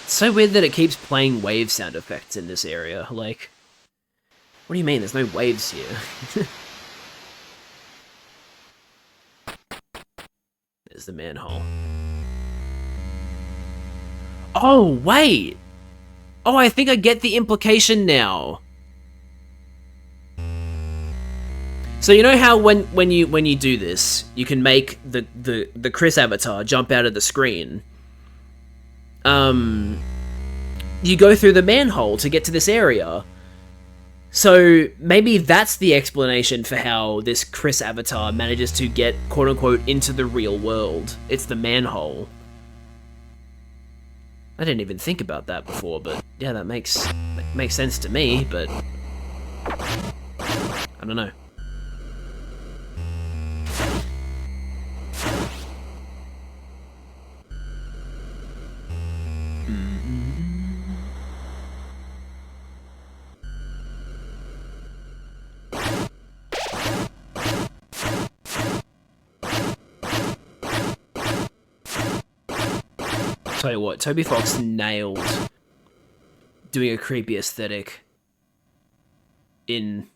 Speaker 1: It's so weird that it keeps playing wave sound effects in this area. Like, what do you mean? There's no waves here. There's the manhole. Oh, wait! Oh, I think I get the implication now. So you know how when you do this, you can make the Chris avatar jump out of the screen. You go through the manhole to get to this area. So maybe that's the explanation for how this Chris avatar manages to get quote-unquote into the real world. It's the manhole. I didn't even think about that before, but yeah, that makes sense to me, but I don't know. Tell you what, Toby Fox nailed doing a creepy aesthetic in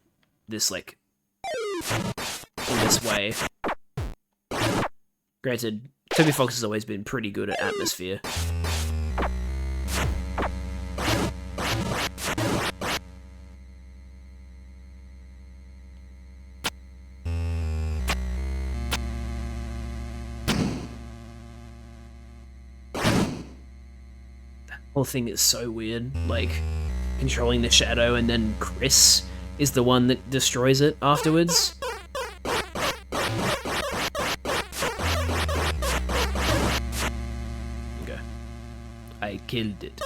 Speaker 1: this, like, in this way. Granted, Toby Fox has always been pretty good at atmosphere. Whole thing is so weird, like controlling the shadow and then Chris is the one that destroys it afterwards. Okay. I killed it.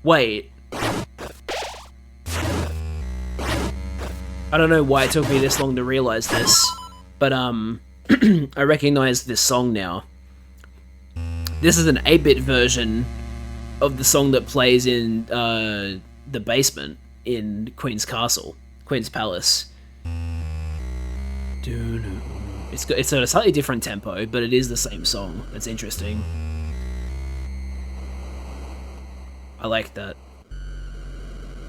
Speaker 1: Wait. I don't know why it took me this long to realize this, but I recognize this song now. This is an 8-bit version of the song that plays in the basement in Queen's Castle, Queen's Palace. It's got a slightly different tempo, but it is the same song. That's interesting. I like that.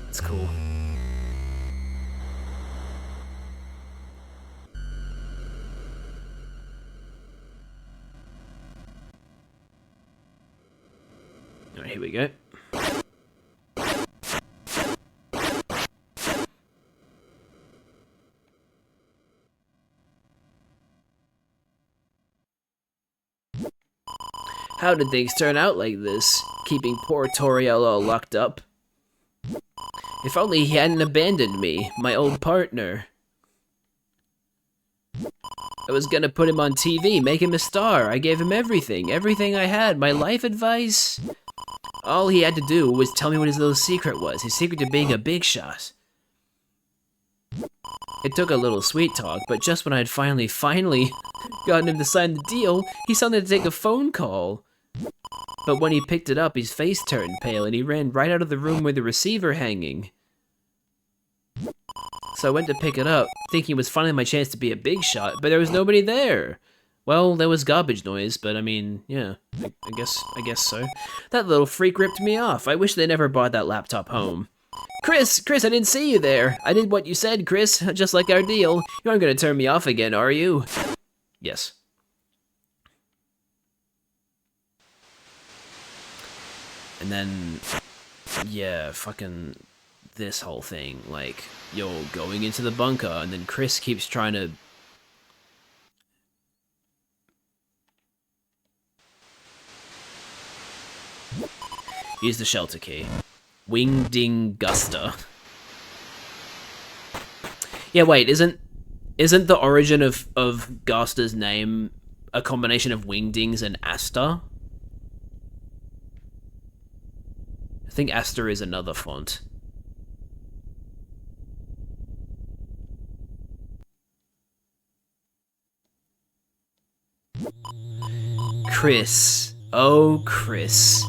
Speaker 1: It's cool. Alright, here we go. How did things turn out like this, keeping poor Toriello locked up? If only he hadn't abandoned me, my old partner. I was gonna put him on TV, make him a star. I gave him everything I had, my life advice. All he had to do was tell me what his little secret was, his secret to being a big shot. It took a little sweet talk, but just when I had finally gotten him to sign the deal, he started to take a phone call. But when he picked it up, his face turned pale and he ran right out of the room with the receiver hanging. So I went to pick it up, thinking it was finally my chance to be a big shot, but there was nobody there. Well, there was garbage noise, but I mean, yeah, I guess so. That little freak ripped me off. I wish they never brought that laptop home. Chris, I didn't see you there. I did what you said, Chris, just like our deal. You aren't gonna turn me off again, are you? Yes. And then, yeah, fucking this whole thing, like, you're going into the bunker, and then Chris keeps trying to... Use the shelter key. Wingding Guster. Yeah, wait, isn't the origin of Gaster's name a combination of Wingdings and Asta? I think Asta is another font. Chris. Oh, Chris.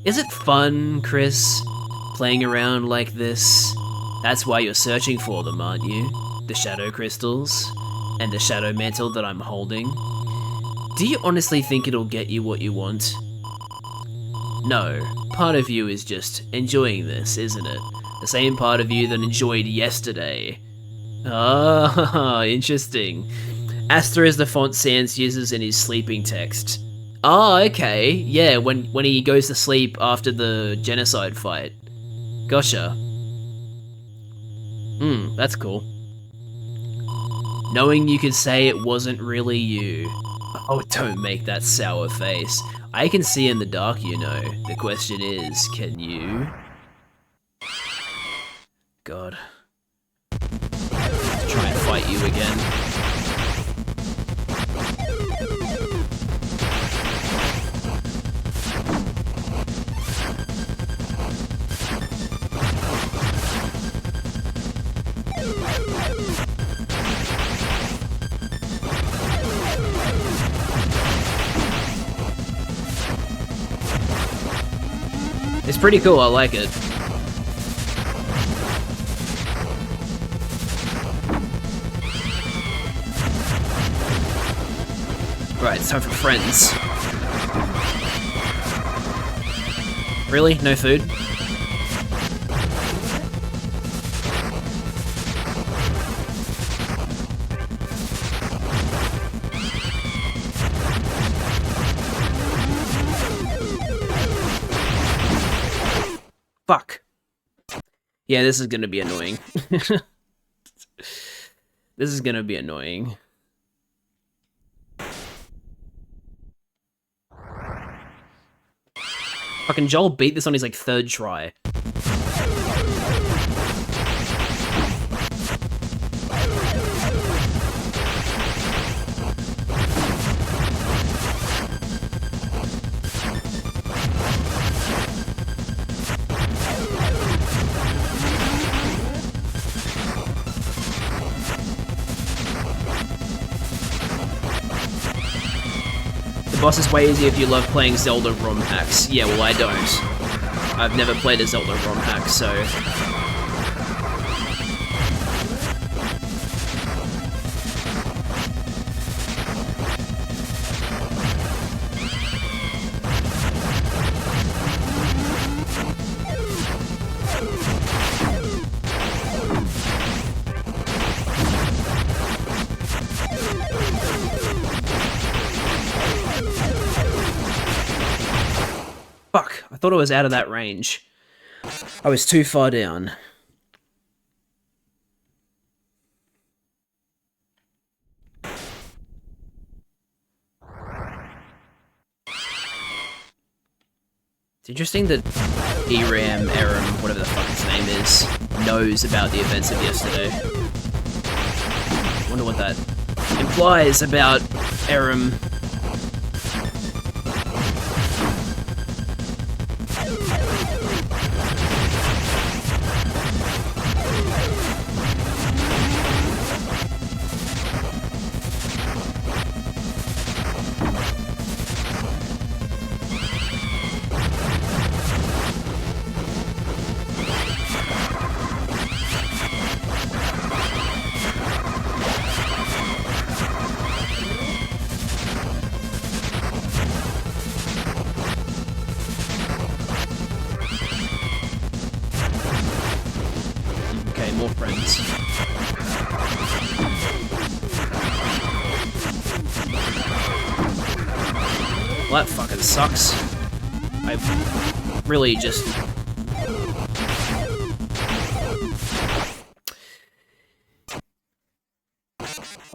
Speaker 1: Is it fun, Chris? Playing around like this? That's why you're searching for them, aren't you? The shadow crystals? And the shadow mantle that I'm holding? Do you honestly think it'll get you what you want? No, part of you is just enjoying this, isn't it? The same part of you that enjoyed yesterday. Ah, interesting. Asta is the font Sans uses in his sleeping text. Oh, okay. Yeah, when he goes to sleep after the genocide fight. Gotcha. That's cool. Knowing you could say it wasn't really you. Oh, don't make that sour face. I can see in the dark, you know. The question is, can you? God. Try and fight you again. It's pretty cool, I like it. Right, it's time for friends. Really? No food? Fuck. Yeah, this is gonna be annoying. This is gonna be annoying. Fucking Joel beat this on his, like, 3rd try. The boss is way easier if you love playing Zelda ROM hacks. Yeah, well, I don't. I've never played a Zelda ROM hack, so... Fuck, I thought I was out of that range. I was too far down. It's interesting that Eram, whatever the fuck his name is, knows about the events of yesterday. I wonder what that implies about Eram. More friends. Well, that fucking sucks. I really just...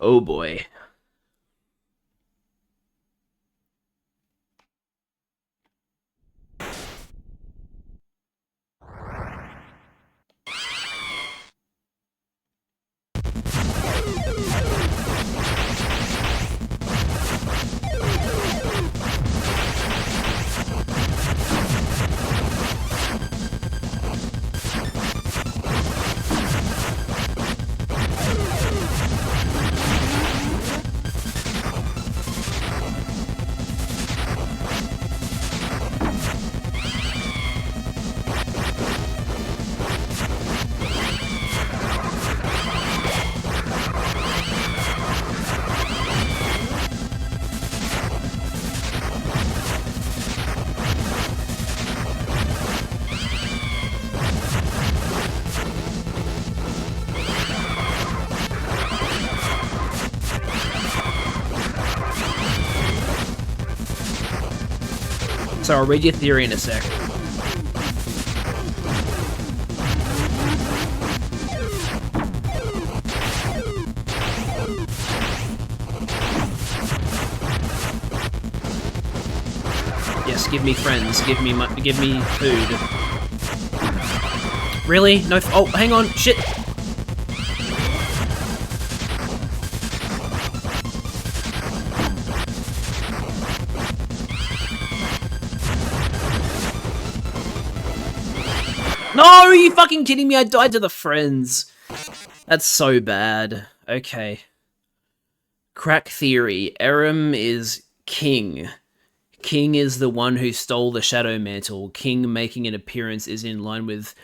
Speaker 1: Oh boy. So I'll read your theory in a sec. Yes, give me friends. Give me food. Really? No. Oh, hang on. Shit. No, are you fucking kidding me? I died to the friends. That's so bad. Okay. Crack theory. Aram is king. King is the one who stole the Shadow Mantle. King making an appearance is in line with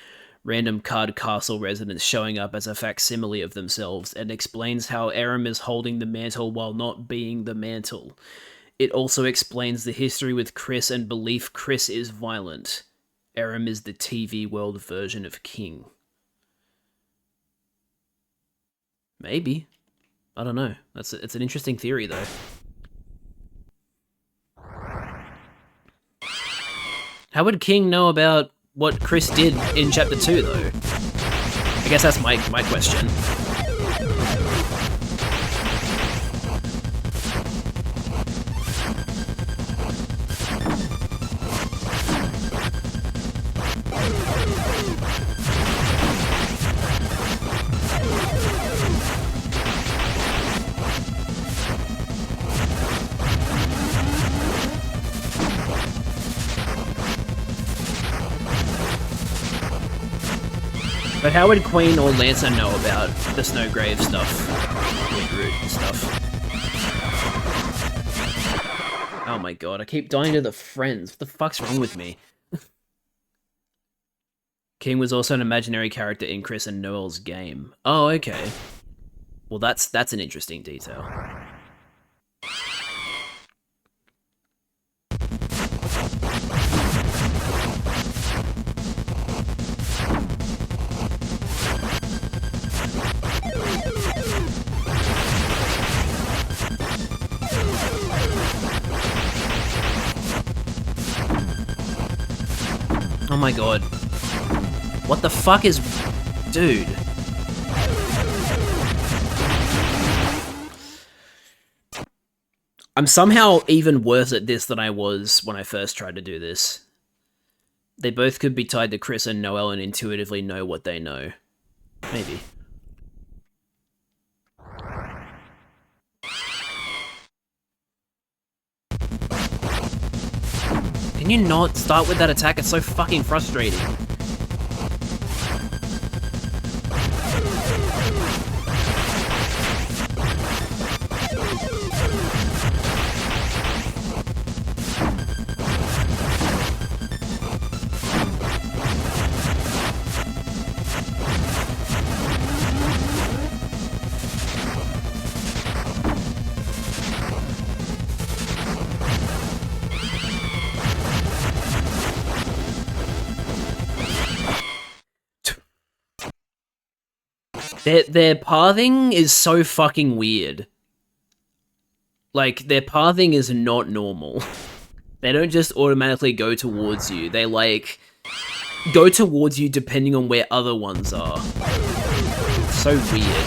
Speaker 1: random card castle residents showing up as a facsimile of themselves, and explains how Aram is holding the mantle while not being the mantle. It also explains the history with Chris and belief Chris is violent. Aram is the TV world version of King. Maybe. I don't know. It's an interesting theory, though. How would King know about what Chris did in Chapter 2, though? I guess that's my question. But how would Queen or Lancer know about the Snowgrave stuff? Root stuff. Oh my god, I keep dying to the friends. What the fuck's wrong with me? King was also an imaginary character in Chris and Noel's game. Oh, okay. Well, that's an interesting detail. Oh my god. What the fuck is... Dude. I'm somehow even worse at this than I was when I first tried to do this. They both could be tied to Chris and Noel and intuitively know what they know. Maybe. Can you not start with that attack? It's so fucking frustrating. Their pathing is so fucking weird. Like, their pathing is not normal. They don't just automatically go towards you. They, like, go towards you depending on where other ones are. It's so weird.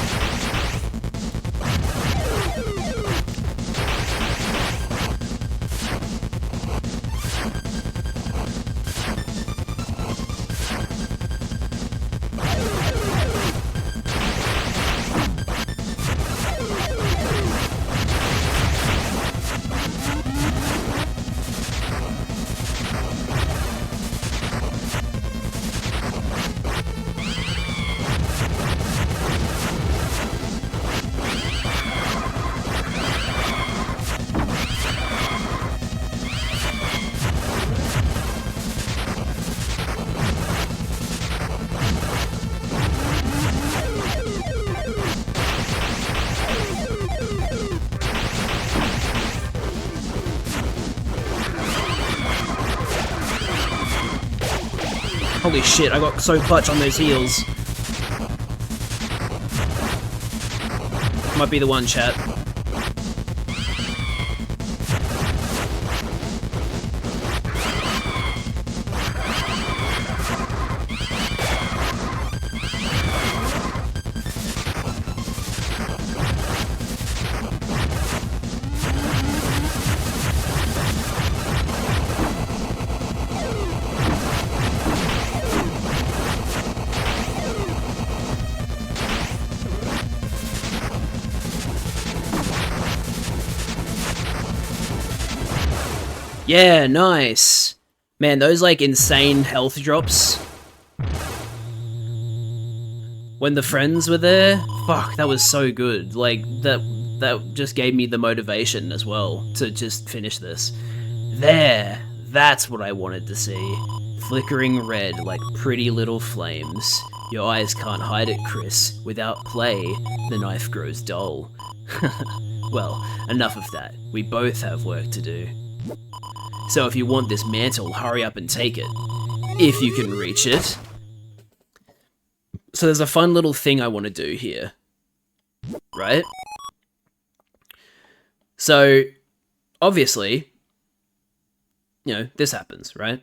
Speaker 1: Holy shit, I got so clutch on those heals. Might be the one, chat. Yeah, nice. Man, those like insane health drops. When the friends were there, fuck, that was so good. Like, that just gave me the motivation as well to just finish this. There, that's what I wanted to see. Flickering red like pretty little flames. Your eyes can't hide it, Chris. Without play, the knife grows dull. Well, enough of that. We both have work to do. So if you want this mantle, hurry up and take it. If you can reach it. So there's a fun little thing I want to do here. Right? So, obviously, you know, this happens, right?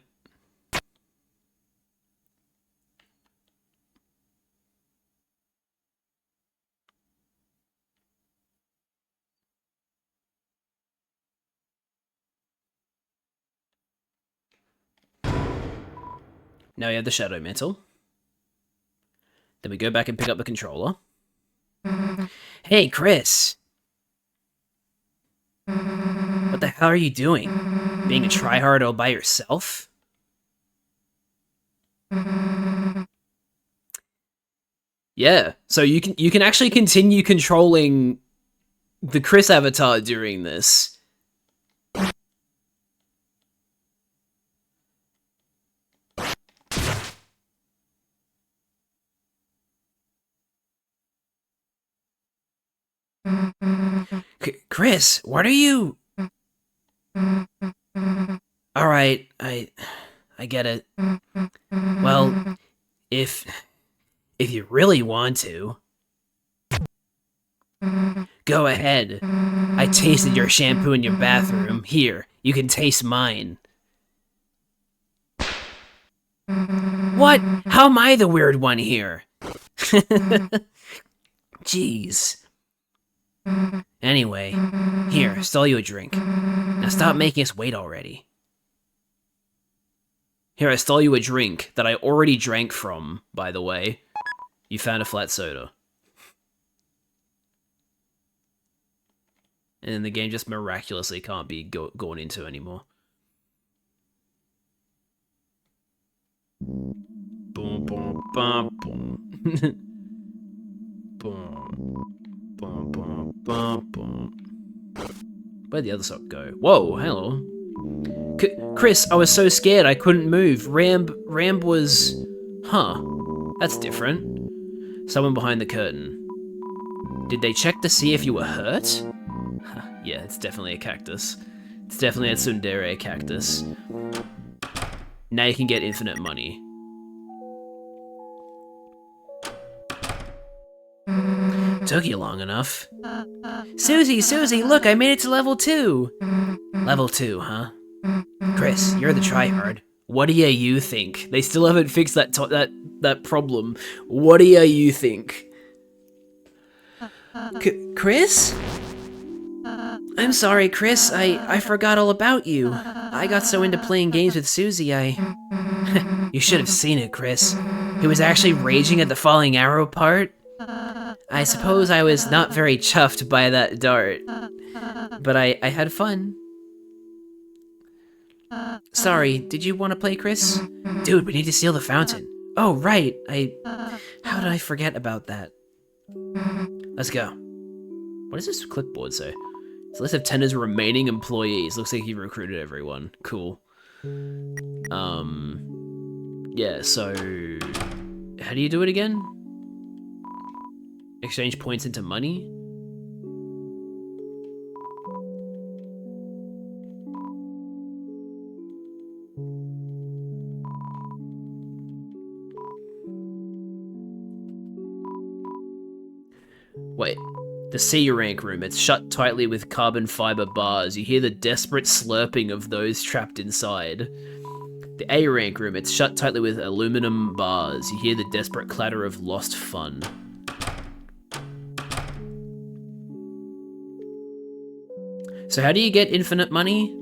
Speaker 1: Now we have the Shadow Mantle. Then we go back and pick up the controller. Hey, Chris! What the hell are you doing? Being a tryhard all by yourself? Yeah, so you can actually continue controlling the Chris avatar during this. Chris, what are you... Alright, I get it. Well, if you really want to... Go ahead. I tasted your shampoo in your bathroom. Here, you can taste mine. What? How am I the weird one here? Jeez. Anyway, here, stall you a drink. Now stop making us wait already. Here, I stole you a drink that I already drank from, by the way. You found a flat soda. And then the game just miraculously can't be gone into anymore. Boom, boom, bum, boom. Boom. Boom, boom, boom, boom. Where'd the other sock go? Whoa, hello. Chris, I was so scared I couldn't move. Ramb was... Huh. That's different. Someone behind the curtain. Did they check to see if you were hurt? Yeah, it's definitely a cactus. It's definitely a tsundere cactus. Now you can get infinite money. Took you long enough. Susie, look, I made it to level 2. Level 2, huh? Chris, you're the tryhard. What do you think? They still haven't fixed that problem. What do you think? Chris? I'm sorry, Chris. I forgot all about you. I got so into playing games with Susie, You should have seen it, Chris. He was actually raging at the falling arrow part. I suppose I was not very chuffed by that dart. But I had fun. Sorry, did you want to play, Chris? Dude, we need to seal the fountain. Oh, right. How did I forget about that? Let's go. What does this clipboard say? It's a list of Tender's remaining employees. Looks like he recruited everyone. Cool. Yeah, so... How do you do it again? Exchange points into money? Wait. The C rank room. It's shut tightly with carbon fiber bars. You hear the desperate slurping of those trapped inside. The A rank room. It's shut tightly with aluminum bars. You hear the desperate clatter of lost fun. So how do you get infinite money?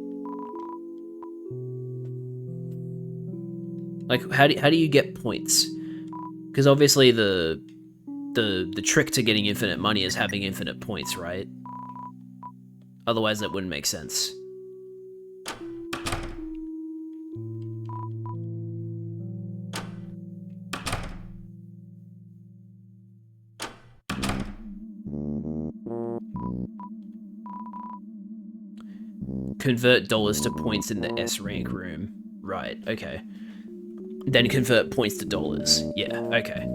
Speaker 1: Like, how do you get points? Because obviously the trick to getting infinite money is having infinite points, right? Otherwise that wouldn't make sense. Convert dollars to points in the S rank room. Right, okay. Then convert points to dollars. Yeah, okay.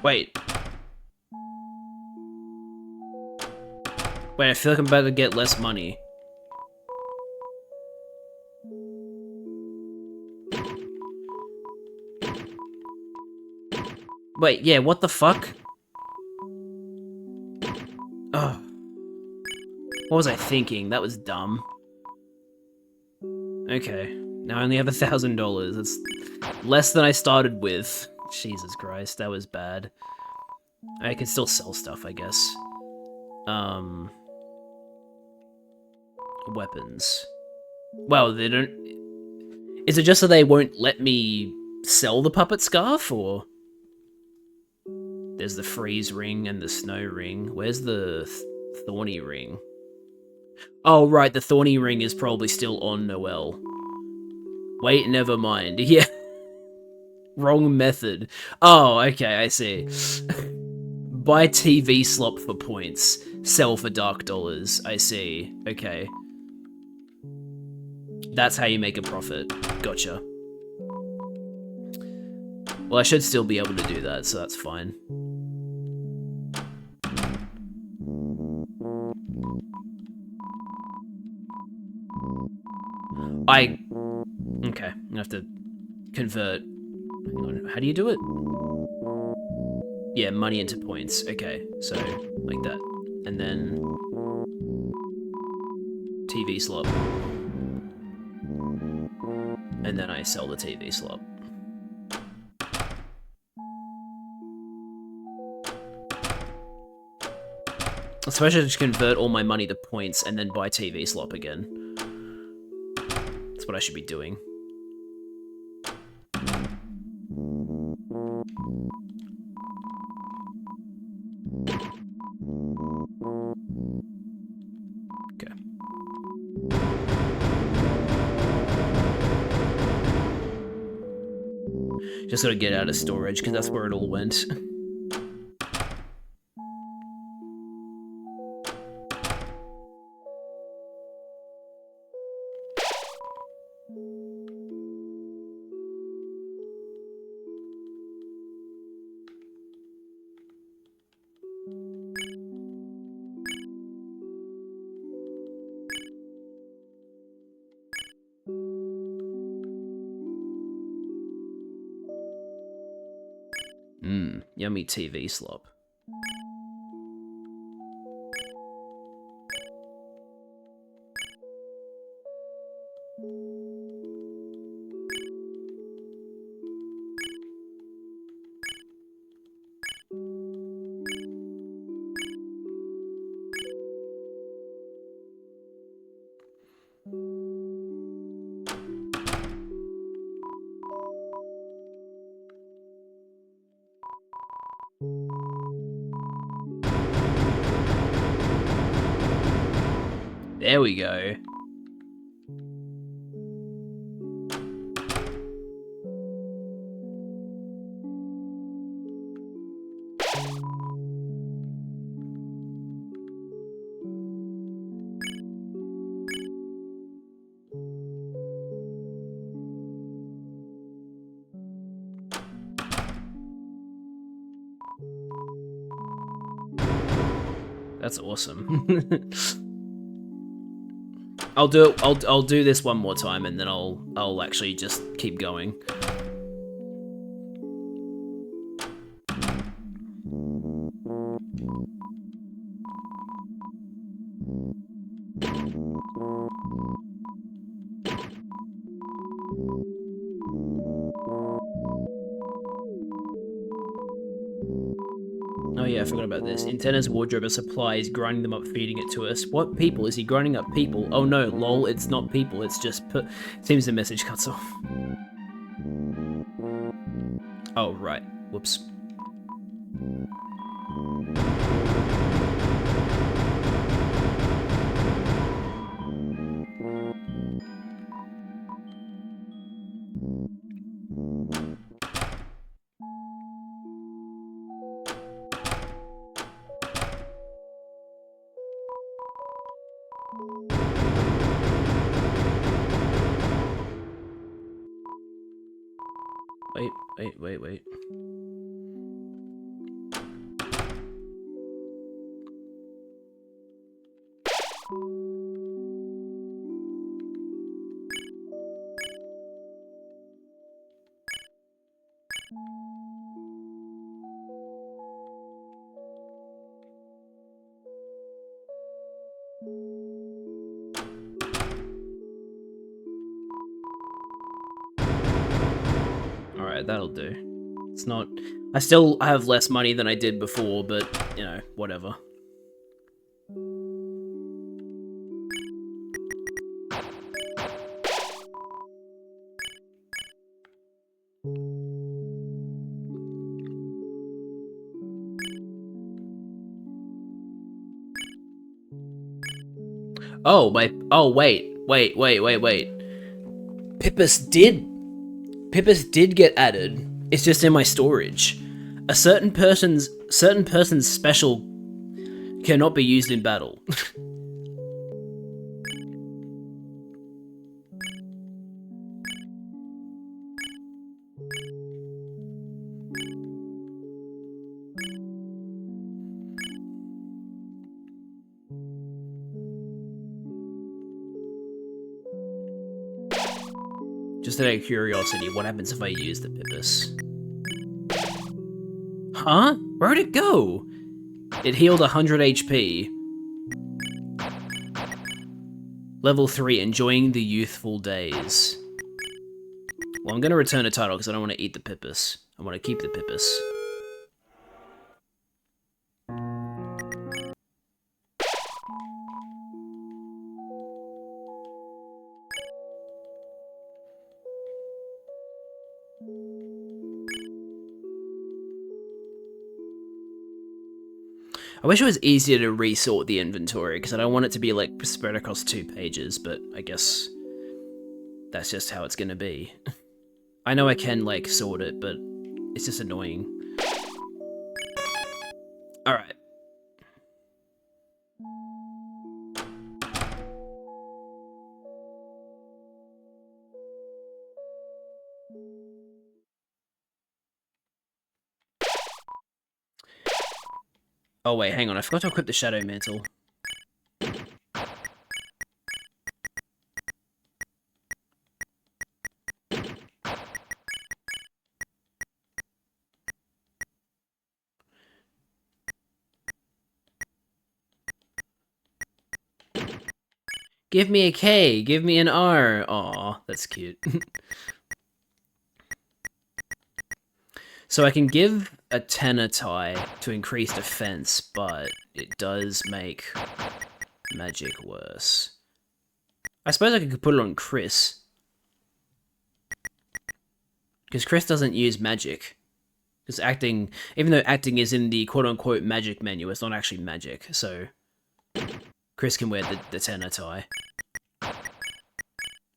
Speaker 1: Wait. Wait, I feel like I'm about to get less money. Wait, yeah, what the fuck? Oh. What was I thinking? That was dumb. Okay, now I only have $1,000. That's less than I started with. Jesus Christ, that was bad. I can still sell stuff, I guess. Weapons. Well, they don't... Is it just that they won't let me sell the puppet scarf, or...? There's the freeze ring and the snow ring. Where's the thorny ring? Oh, right, the thorny ring is probably still on Noelle. Wait, never mind. Yeah. Wrong method. Oh, okay, I see. Buy TV slop for points. Sell for dark dollars. I see. Okay. That's how you make a profit. Gotcha. Well, I should still be able to do that, so that's fine. Okay, I'm gonna have to convert. Hang on, how do you do it? Yeah, money into points. Okay, so like that. And then TV slot. And then I sell the TV slot. I suppose I should convert all my money to points and then buy TV slot again. That's what I should be doing. Okay. Just gotta get out of storage, because that's where it all went. Yummy TV slop. There we go. That's awesome. I'll do this one more time and then I'll actually just keep going. Oh yeah, I forgot about this. Antenna's wardrobe of supplies, grinding them up, feeding it to us. What people? Is he grinding up people? Oh no, lol, it's not people, it's just seems the message cuts off. Oh, right. Whoops. Wait. Alright, that'll do. It's not... I still have less money than I did before, but, you know, whatever. Oh, wait. Pippus did get added. It's just in my storage. A certain person's special cannot be used in battle. Just out of curiosity, what happens if I use the Pippus? Huh? Where'd it go? It healed 100 HP. Level 3, enjoying the youthful days. Well, I'm gonna return a title because I don't want to eat the Pippus. I want to keep the Pippus. I wish it was easier to resort the inventory, because I don't want it to be, like, spread across 2 pages, but I guess that's just how it's gonna be. I know I can, like, sort it, but it's just annoying. Alright. Oh wait, hang on, I forgot to equip the Shadow Mantle. Give me a K, give me an R. Aw, that's cute. So I can give a tenor tie to increase defense, but it does make magic worse. I suppose I could put it on Chris. Because Chris doesn't use magic. Because acting, even though acting is in the quote-unquote magic menu, it's not actually magic, so Chris can wear the tenor tie.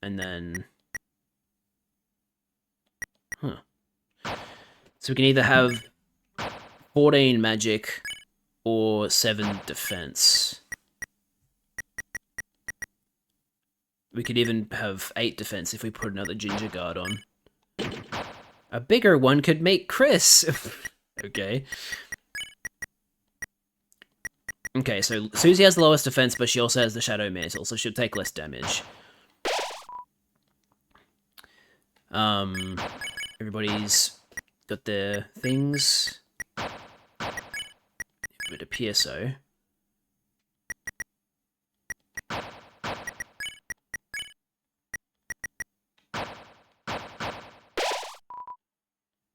Speaker 1: And then... Huh. So we can either have 14 magic or 7 defense. We could even have 8 defense if we put another ginger guard on. A bigger one could make Chris! Okay. Okay, so Susie has the lowest defense, but she also has the Shadow Mantle, so she'll take less damage. Everybody's got their things. Bit of PSO.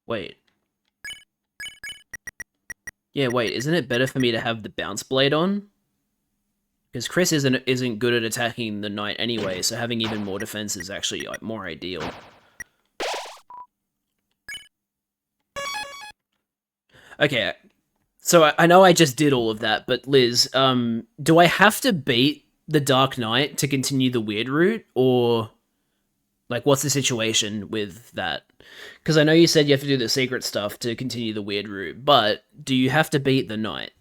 Speaker 1: Wait. Yeah, wait, isn't it better for me to have the Bounce Blade on? Because Chris isn't good at attacking the knight anyway, so having even more defense is actually like more ideal. Okay, so I know I just did all of that, but Liz, do I have to beat the Dark Knight to continue the weird route, or like what's the situation with that? Because I know you said you have to do the secret stuff to continue the weird route, but do you have to beat the knight,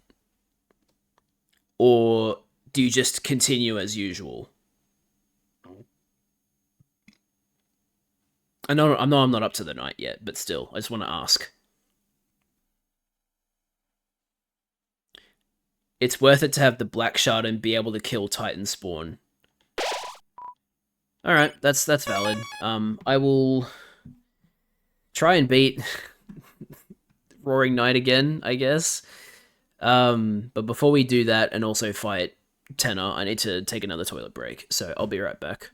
Speaker 1: or do you just continue as usual? I know I'm not up to the knight yet, but still, I just want to ask. It's worth it to have the Black Shard and be able to kill Titan Spawn. Alright, that's valid. I will try and beat Roaring Knight again, I guess. But before we do that and also fight Tenor, I need to take another toilet break, so I'll be right back.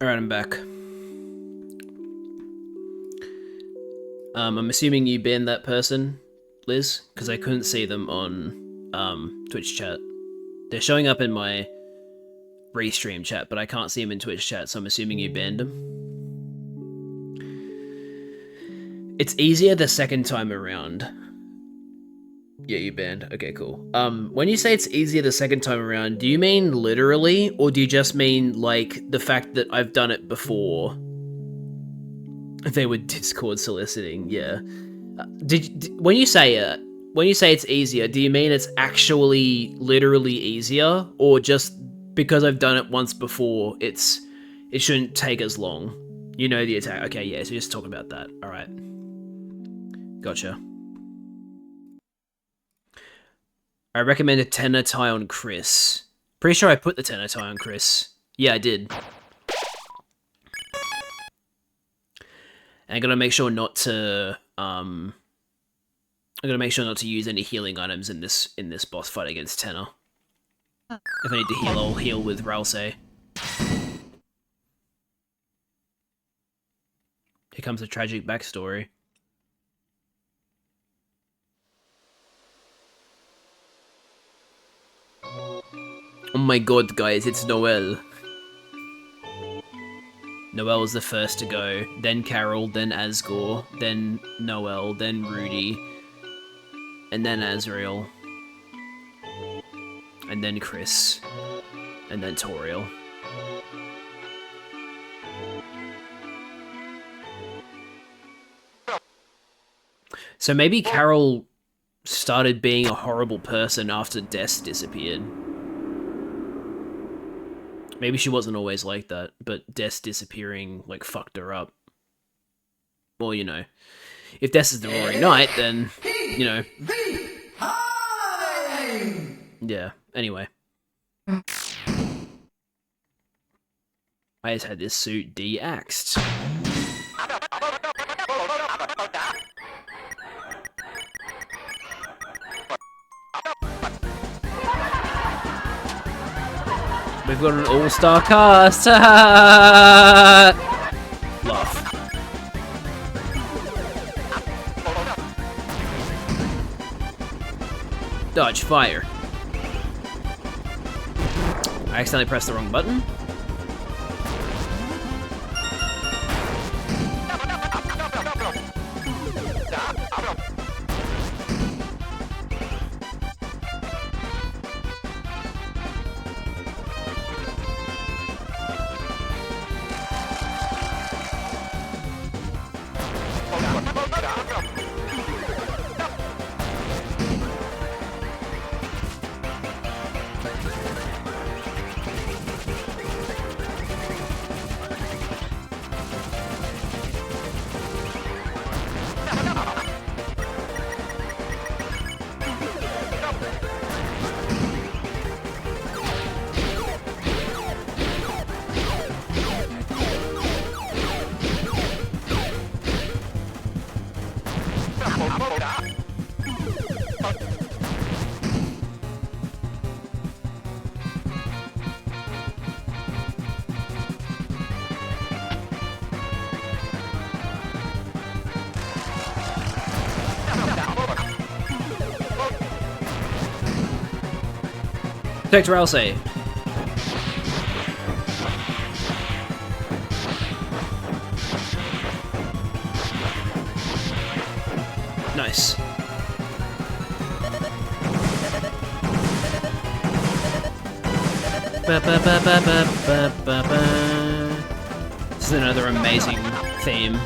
Speaker 1: Alright, I'm back. I'm assuming you banned that person, Liz? Because I couldn't see them on Twitch chat. They're showing up in my restream chat, but I can't see them in Twitch chat, so I'm assuming you banned them. It's easier the second time around. Yeah, you banned. Okay, cool. When you say it's easier the second time around, do you mean literally, or do you just mean, like, the fact that I've done it before? They were Discord soliciting, yeah. When you say it's easier, do you mean it's actually literally easier, or just because I've done it once before, it shouldn't take as long? You know the attack. Okay, yeah, so just talk about that. Alright. Gotcha. I recommend a tenor tie on Chris. Pretty sure I put the tenor tie on Chris. Yeah, I did. And I gotta make sure not to use any healing items in this boss fight against Tenor. If I need to heal, I'll heal with Ralsei. Here comes a tragic backstory. Oh my god, guys, it's Noelle. Noelle was the first to go, then Carol, then Asgore, then Noelle, then Rudy, and then Azrael, and then Chris, and then Toriel. So maybe Carol started being a horrible person after Des disappeared. Maybe she wasn't always like that, but Des disappearing, like, fucked her up. Well, you know, if Des is the Roaring Knight, then, you know. Yeah, anyway. I just had this suit de-axed. We've got an all-star cast! Laugh. Dodge, fire. I accidentally pressed the wrong button. Protect Ralsei. Nice. This is another amazing theme.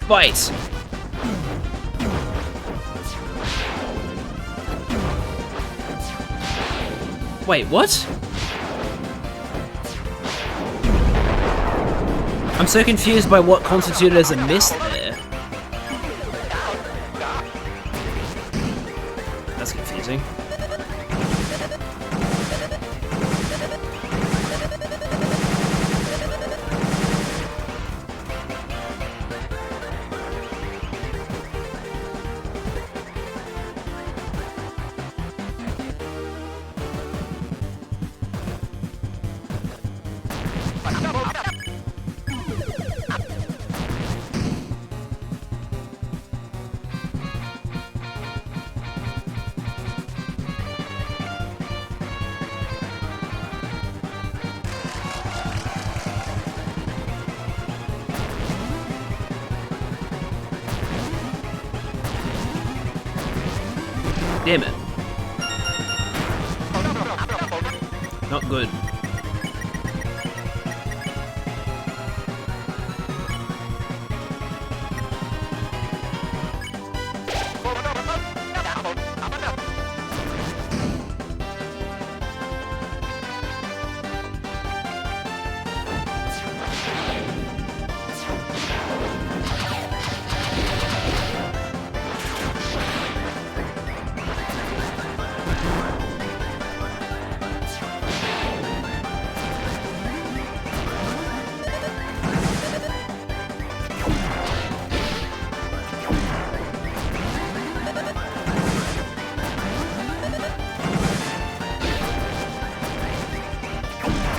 Speaker 1: Fight! Wait, what? I'm so confused by what constituted as a miss there. That's confusing. Damn it. Not good.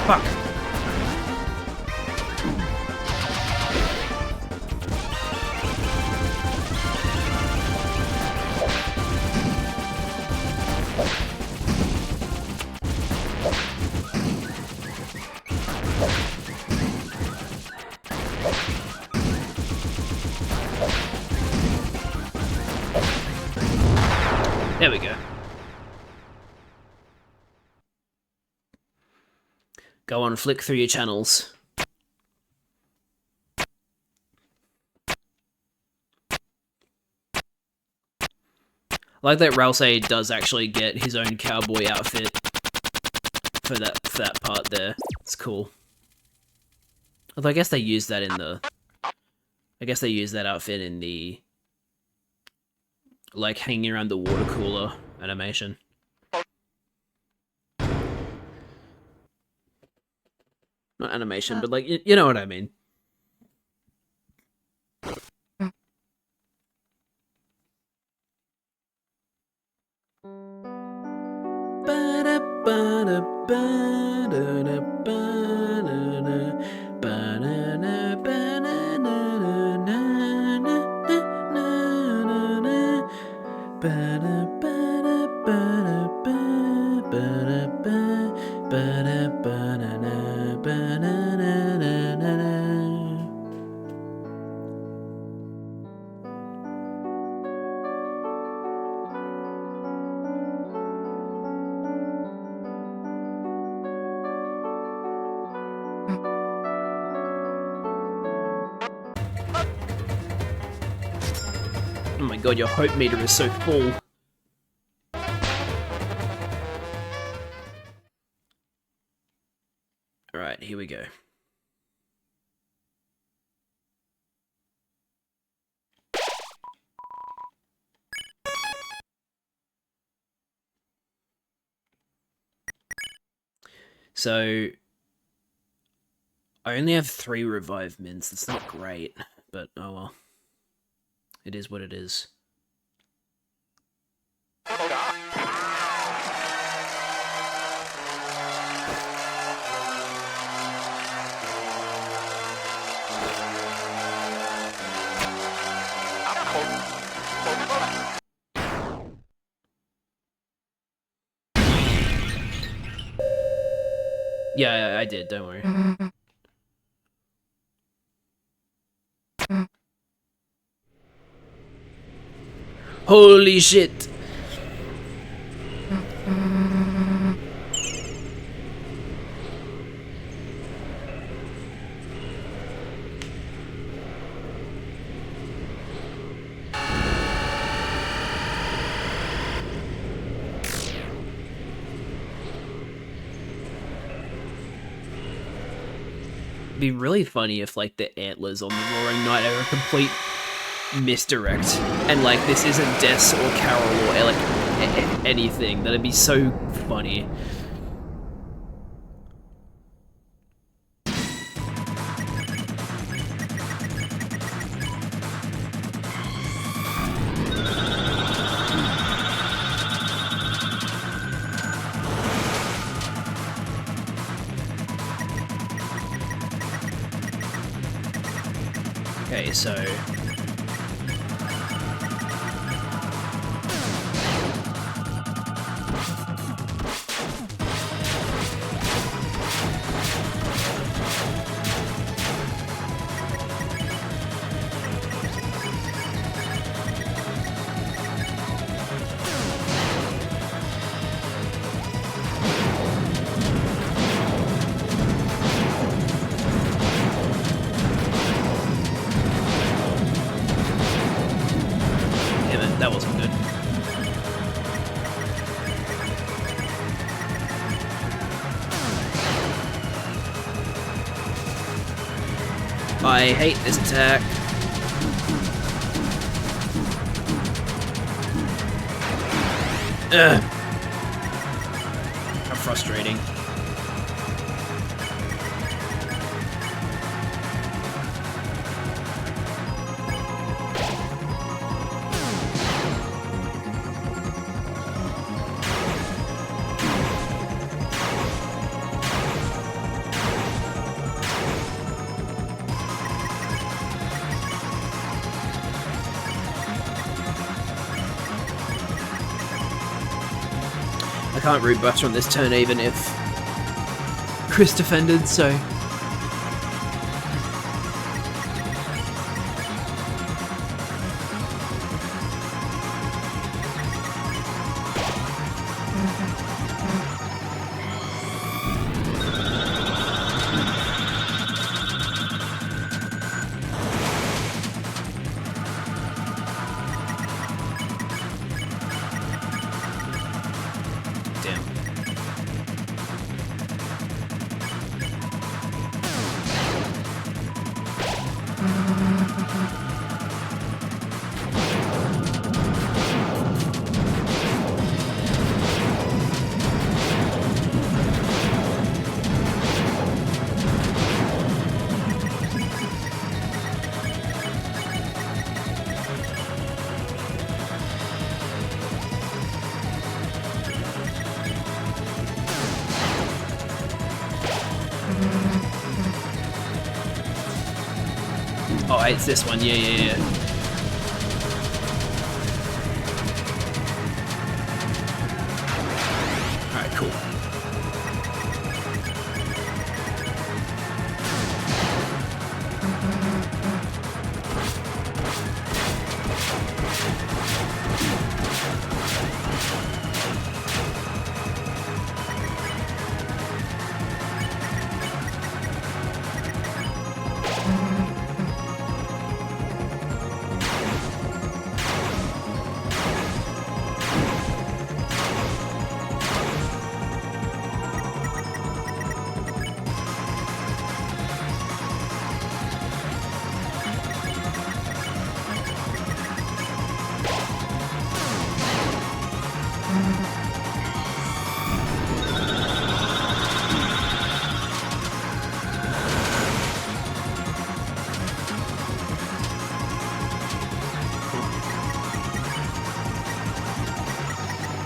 Speaker 1: Fuck. There we go. Go on, flick through your channels. I like that Ralsei does actually get his own cowboy outfit for that part there. It's cool. Although I guess they used that in the... I guess they used that outfit in the... like, hanging around the water cooler animation. Not animation, but like, you know what I mean. Oh my god, your hope meter is so full. Alright, here we go. So, I only have 3 revive mints. That's not great, but oh well. It is what it is. Yeah, I did, don't worry. Holy shit! It'd be really funny if, like, the antlers on the Roaring Knight are a complete misdirect, and, like, this isn't Des or Carol or, like, anything. That'd be so funny. Okay, so... that wasn't good. I hate this attack. Ugh. How frustrating. I can't root Buster on this turn even if Chris defended, so... Damn. Oh, it's this one. Yeah. Alright, cool.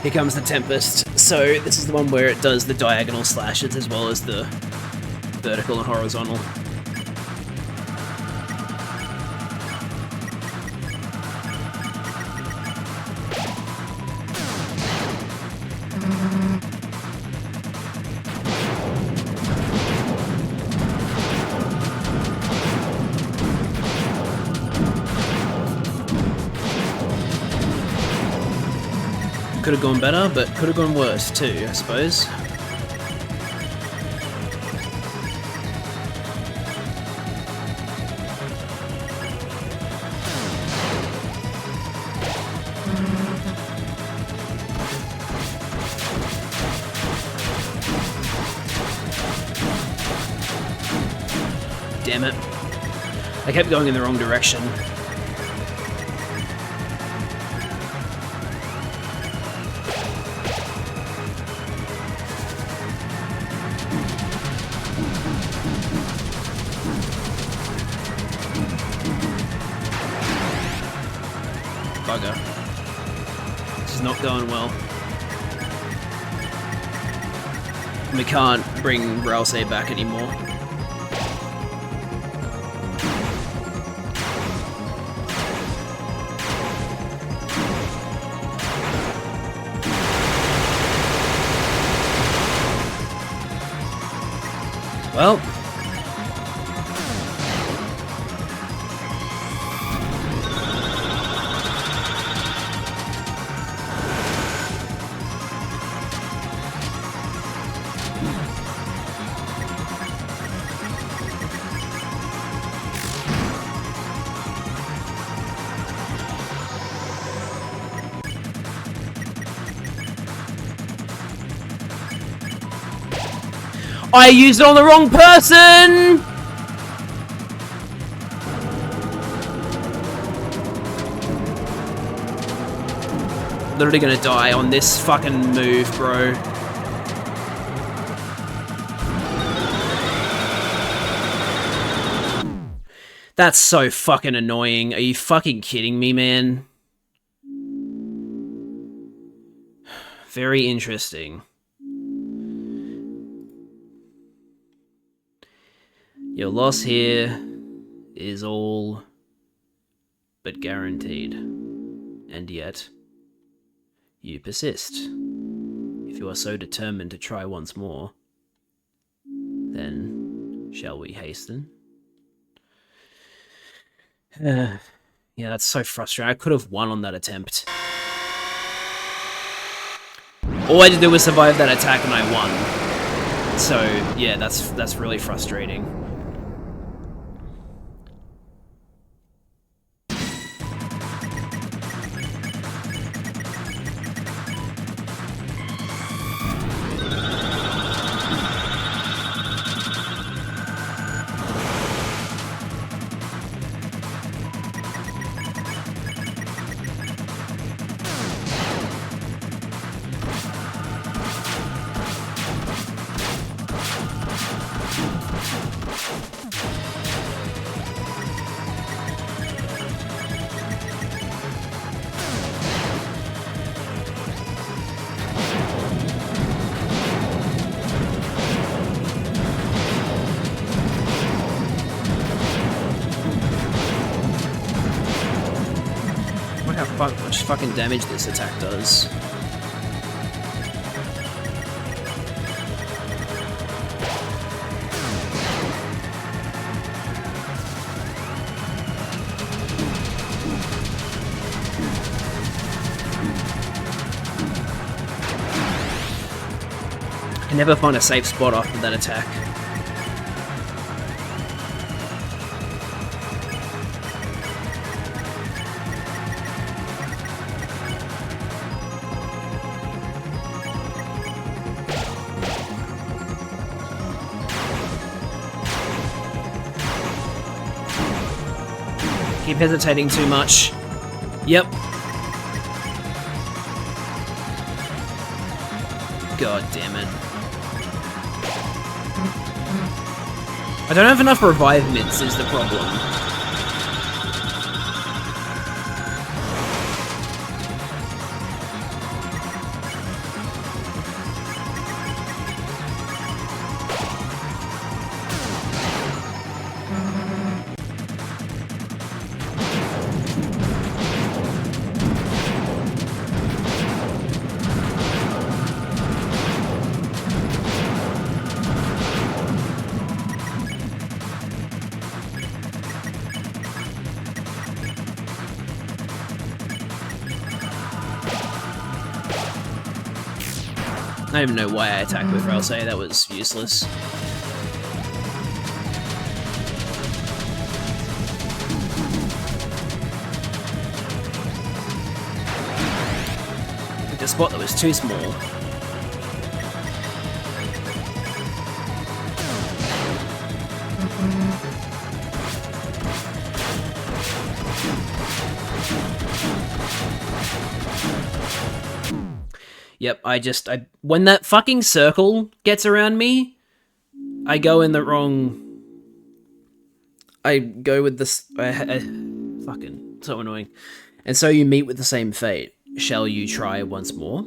Speaker 1: Here comes the Tempest. So this is the one where it does the diagonal slashes as well as the vertical and horizontal. Could have gone better, but could have gone worse too, I suppose. damn it. I kept going in the wrong direction. Bugger. This is not going well. We can't bring Ralsei back anymore. Well. I used it on the wrong person! Literally gonna die on this fucking move, bro. That's so fucking annoying. Are you fucking kidding me, man? Very interesting. Your loss here is all but guaranteed. And yet, you persist. If you are so determined to try once more, then shall we hasten? Yeah, that's so frustrating. I could have won on that attempt. All I had to do was survive that attack and I won. So, yeah, that's really frustrating. How much fucking damage this attack does. I never find a safe spot after that attack. Keep hesitating too much. Yep. God damn it. I don't have enough revive mids is the problem. I don't even know why I attacked with Ralsei, that was useless. Picked a spot that was too small. Yep, when that fucking circle gets around me, I go in the wrong... I go with this... fucking, so annoying. And so you meet with the same fate. Shall you try once more?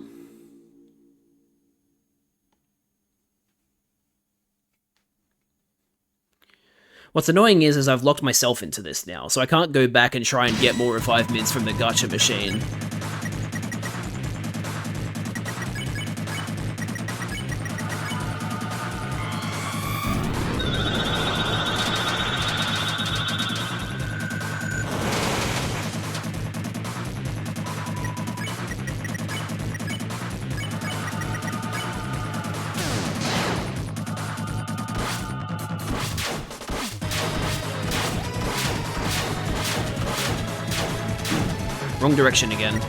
Speaker 1: What's annoying is I've locked myself into this now, so I can't go back and try and get more revive mints from the gacha machine. Wrong direction again.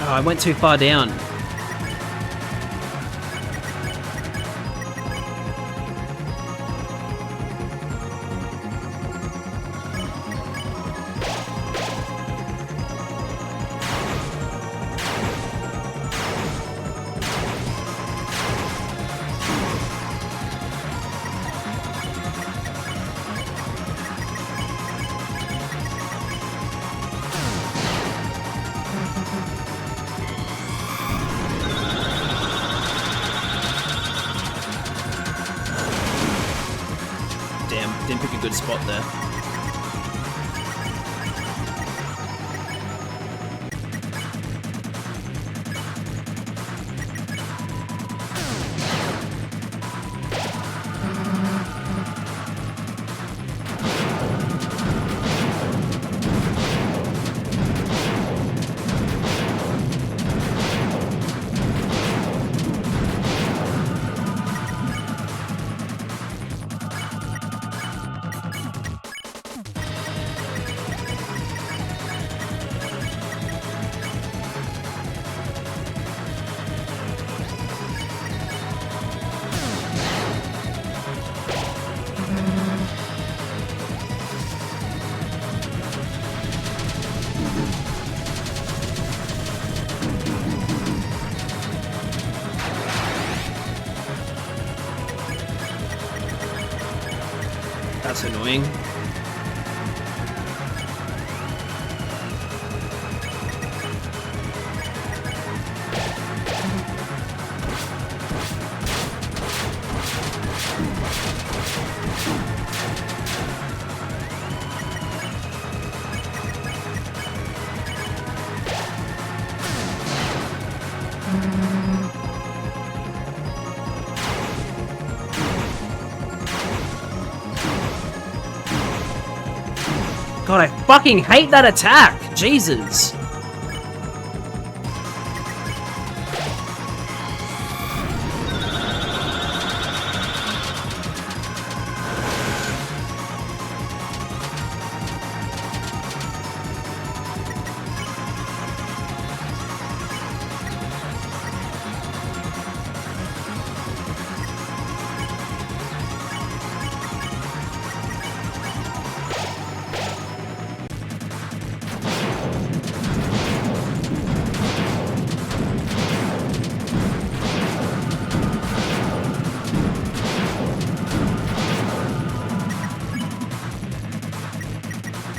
Speaker 1: Oh, I went too far down. Didn't pick a good spot there. That's annoying. God, I fucking hate that attack! Jesus!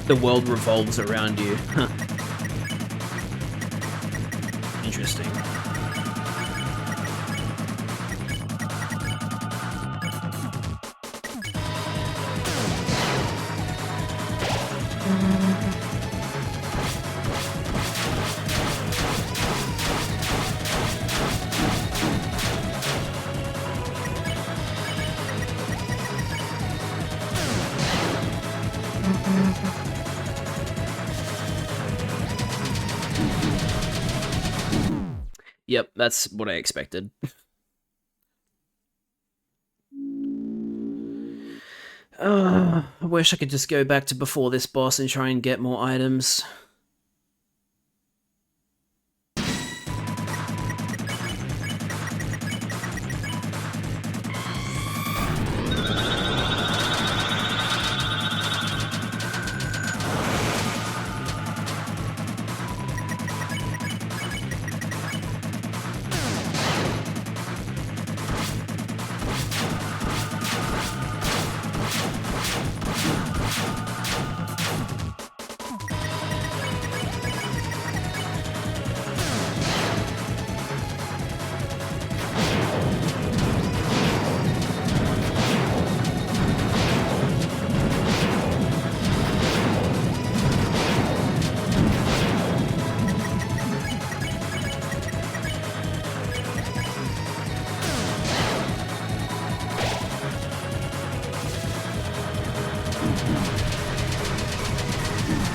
Speaker 1: The world revolves around you. Huh. Interesting. Yep, that's what I expected. I wish I could just go back to before this boss and try and get more items.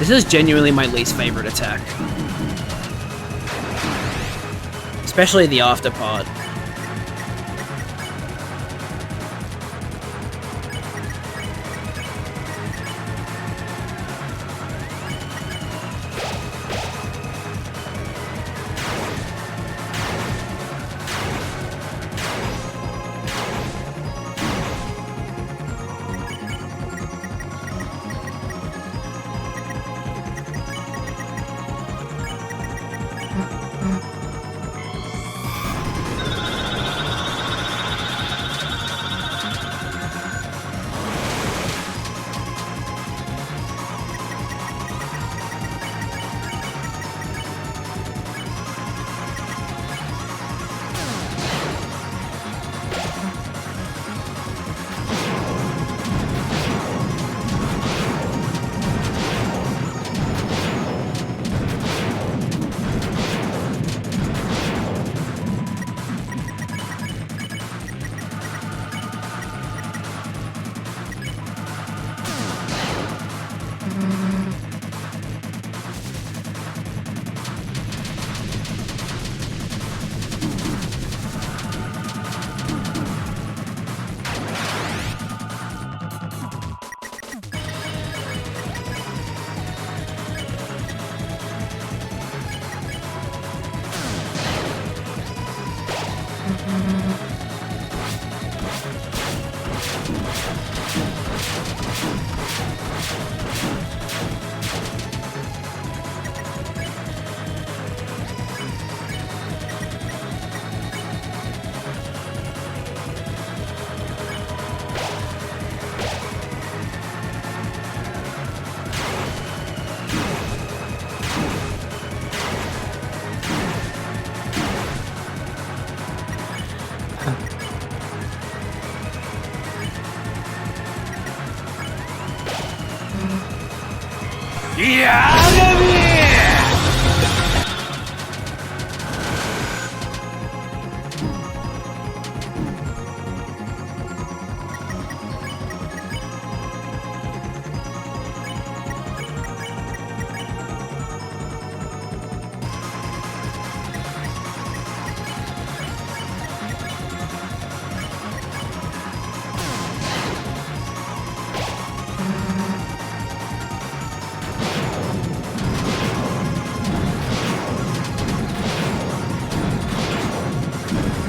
Speaker 1: This is genuinely my least favorite attack. Especially the after part.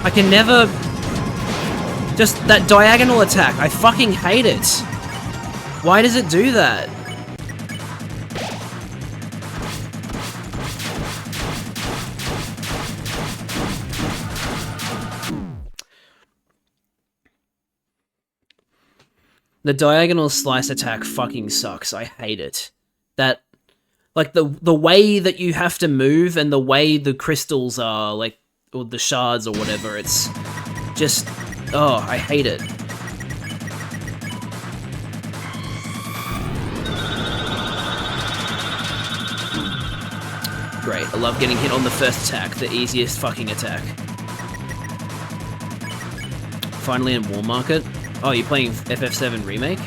Speaker 1: I can never... Just that diagonal attack. I fucking hate it. Why does it do that? The diagonal slice attack fucking sucks. I hate it. That... Like, the way that you have to move and the way the crystals are, like... Or the shards or whatever, it's just... Oh, I hate it. Great, I love getting hit on the first attack, the easiest fucking attack. Finally in War Market. Oh, you're playing FF7 Remake?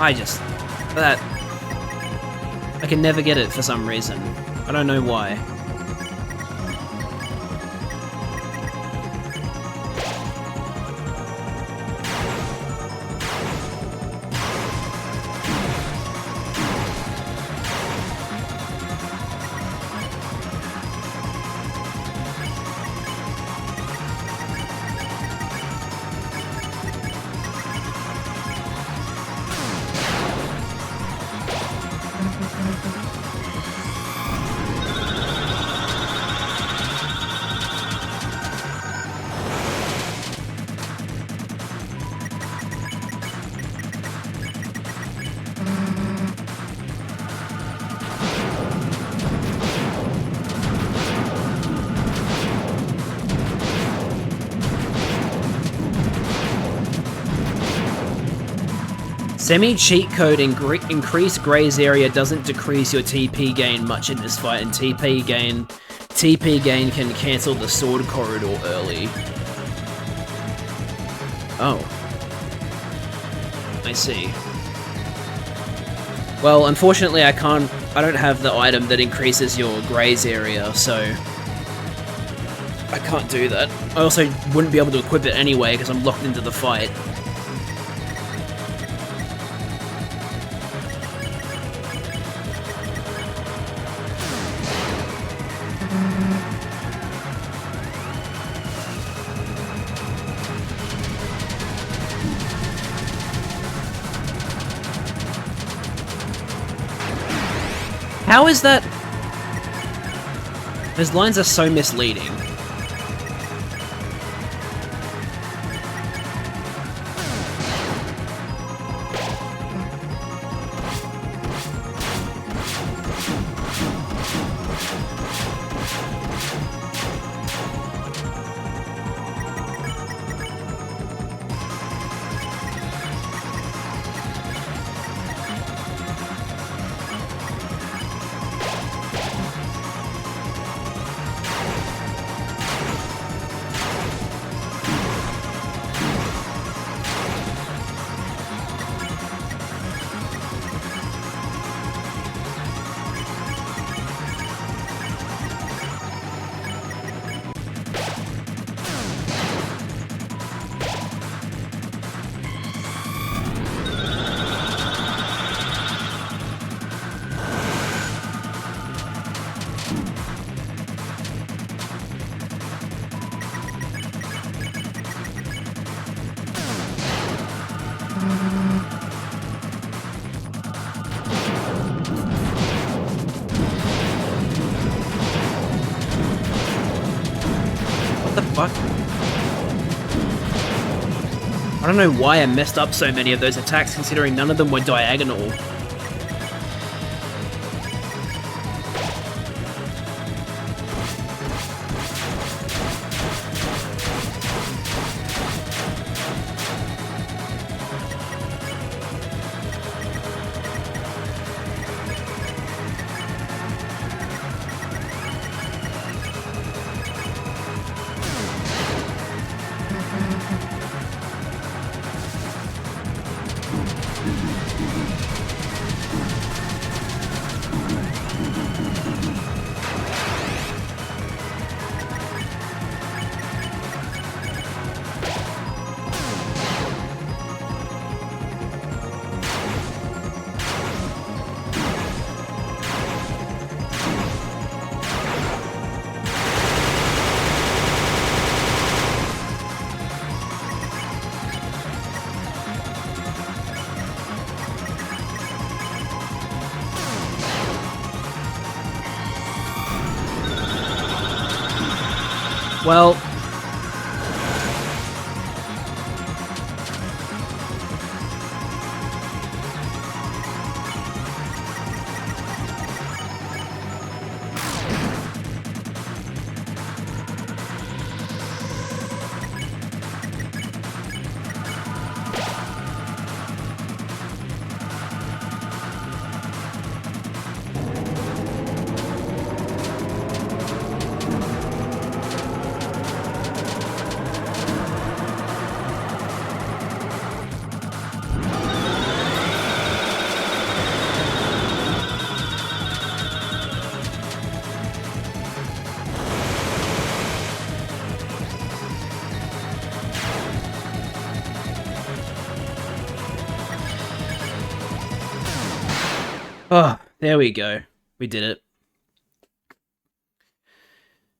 Speaker 1: I can never get it for some reason. I don't know why. Semi-cheat code increased Gray's area doesn't decrease your TP gain much in this fight, and TP gain can cancel the sword corridor early. Oh. I see. Well, unfortunately I don't have the item that increases your Gray's area, so I can't do that. I also wouldn't be able to equip it anyway because I'm locked into the fight. How is that? Those lines are so misleading. Fuck? I don't know why I messed up so many of those attacks considering none of them were diagonal. Well, Oh, there we go. We did it.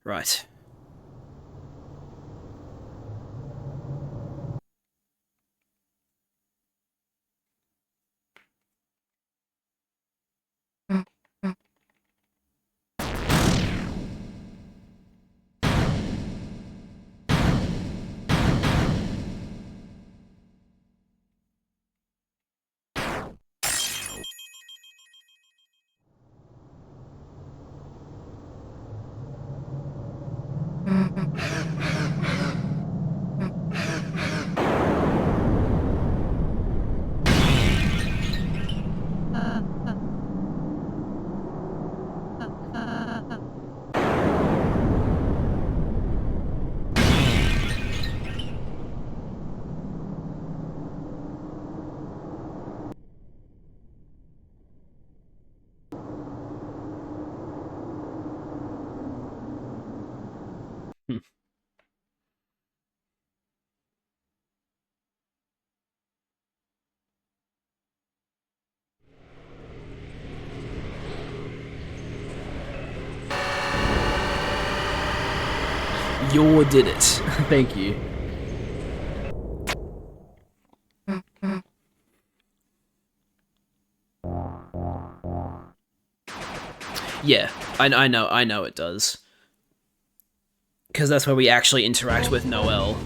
Speaker 1: Right. You did it. Thank you. Yeah, I know it does. Because that's where we actually interact with Noelle.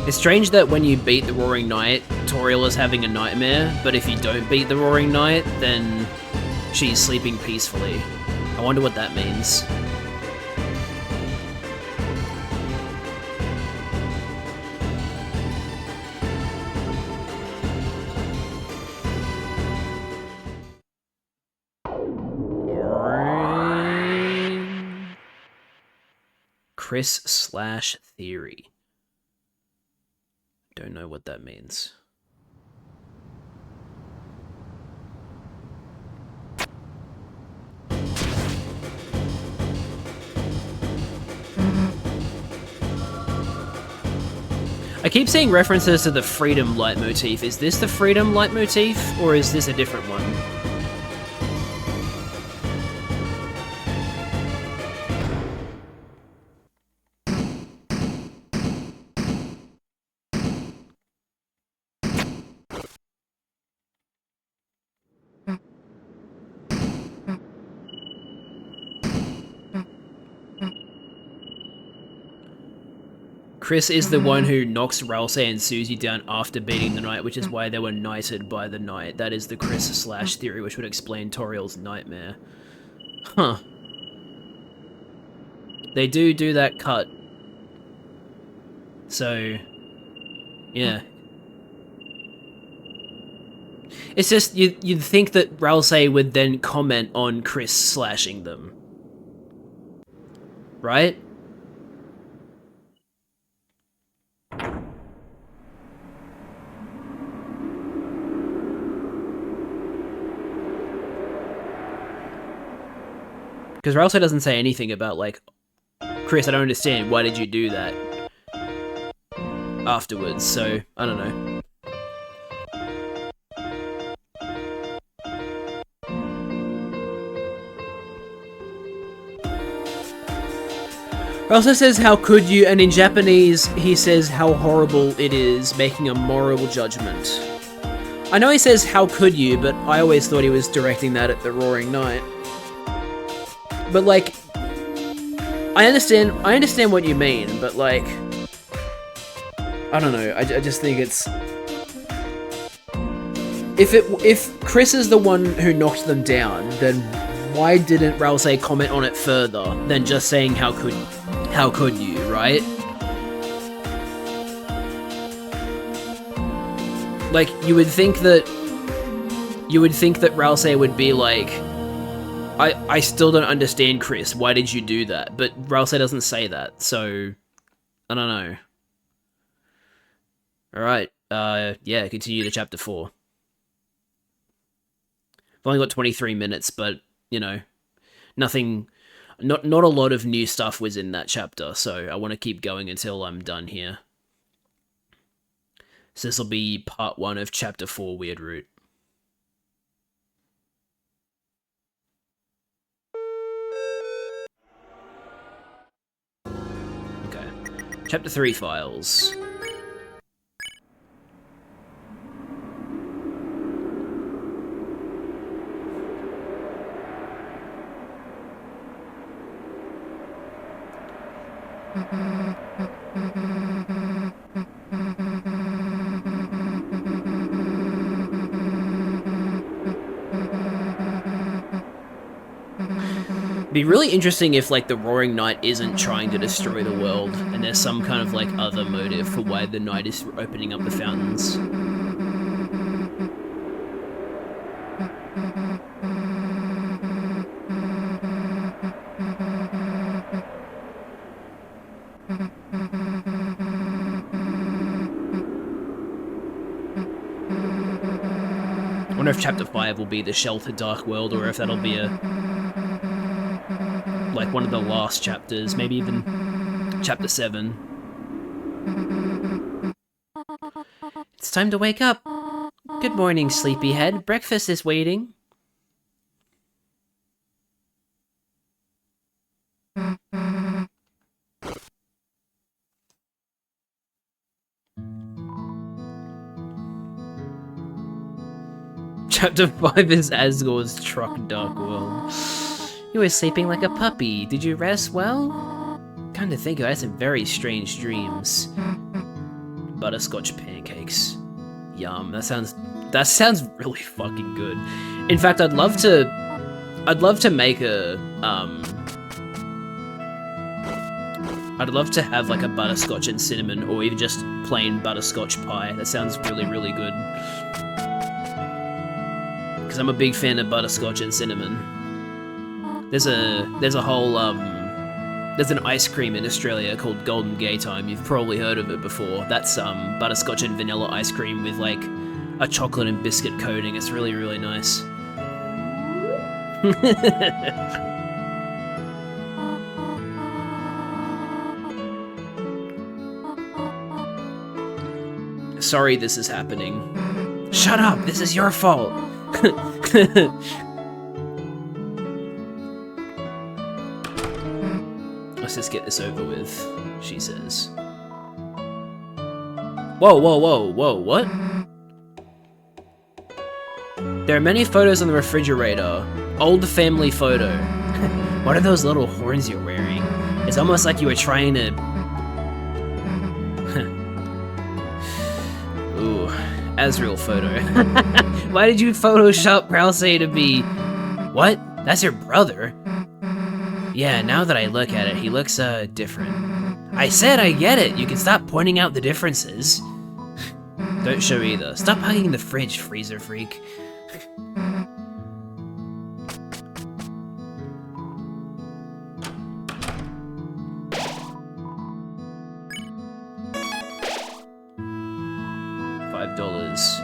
Speaker 1: It's strange that when you beat the Roaring Knight, Toriel is having a nightmare, but if you don't beat the Roaring Knight, then she's sleeping peacefully. I wonder what that means. Chris/Theory. Don't know what that means. I keep seeing references to the Freedom leitmotif. Is this the Freedom leitmotif, or is this a different one? Chris is the one who knocks Ralsei and Susie down after beating the knight, which is why they were knighted by the knight. That is the Chris/Theory, which would explain Toriel's nightmare. Huh. They do that cut. So, yeah. It's just, you'd think that Ralsei would then comment on Chris slashing them. Right? Because Ralsei doesn't say anything about, like, Chris, I don't understand, why did you do that? Afterwards, so, I don't know. Ralsei says, how could you, and in Japanese, he says how horrible it is, making a moral judgment. I know he says, how could you, but I always thought he was directing that at the Roaring Knight. But, like, I understand what you mean, but, like, I don't know, I just think it's... If Chris is the one who knocked them down, then why didn't Ralsei comment on it further than just saying how could you, right? Like, you would think that Ralsei would be like, I still don't understand, Chris, why did you do that? But Ralsei doesn't say that, so I don't know. Alright, yeah, continue to chapter 4. I've only got 23 minutes, but, you know, nothing, not a lot of new stuff was in that chapter, so I want to keep going until I'm done here. So this will be part 1 of chapter 4, Weird Root. Okay. Chapter 3 files. It'd be really interesting if, like, the Roaring Knight isn't trying to destroy the world, and there's some kind of, like, other motive for why the Knight is opening up the fountains. I wonder if Chapter 5 will be the Sheltered Dark World, or if that'll be like one of the last chapters, maybe even Chapter 7. It's time to wake up. Good morning, sleepyhead. Breakfast is waiting. Chapter 5 is Asgore's Truck Dark World. You were sleeping like a puppy. Did you rest well? Come to think of it, I had some very strange dreams. Butterscotch pancakes. Yum. That sounds really fucking good. In fact, I'd love to make a I'd love to have like a butterscotch and cinnamon, or even just plain butterscotch pie. That sounds really, really good. Because I'm a big fan of butterscotch and cinnamon. There's a whole there's an ice cream in Australia called Golden Gay Time. You've probably heard of it before. That's butterscotch and vanilla ice cream with like a chocolate and biscuit coating. It's really, really nice. Sorry this is happening. Shut up, this is your fault. Let's just get this over with, she says. Whoa, whoa, whoa, whoa, what? There are many photos on the refrigerator. Old family photo. What are those little horns you're wearing? It's almost like you were trying to... Ooh, Asriel photo. Why did you Photoshop Ralsei to be... What? That's your brother? Yeah, now that I look at it, he looks, different. I said I get it! You can stop pointing out the differences. Don't show either. Stop hugging the fridge, freezer freak. $5.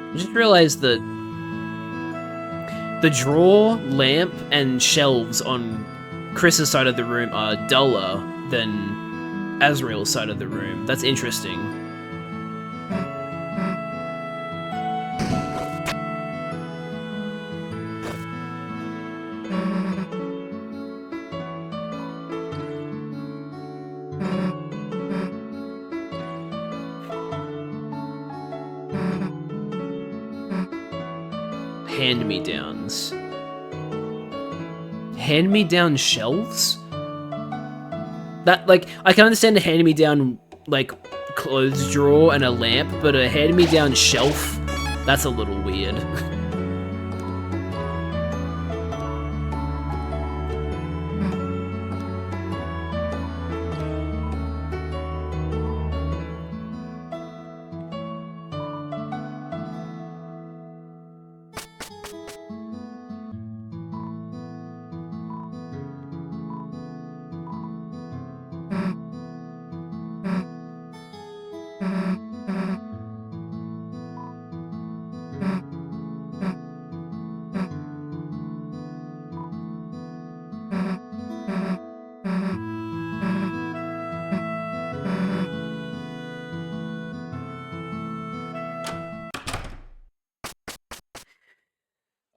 Speaker 1: I just realized that the drawer, lamp, and shelves on Chris's side of the room are duller than Asriel's side of the room. That's interesting. Hand-me-downs. hand-me-down shelves? That, like, I can understand a hand-me-down, like, clothes drawer and a lamp, but a hand-me-down shelf? That's a little weird.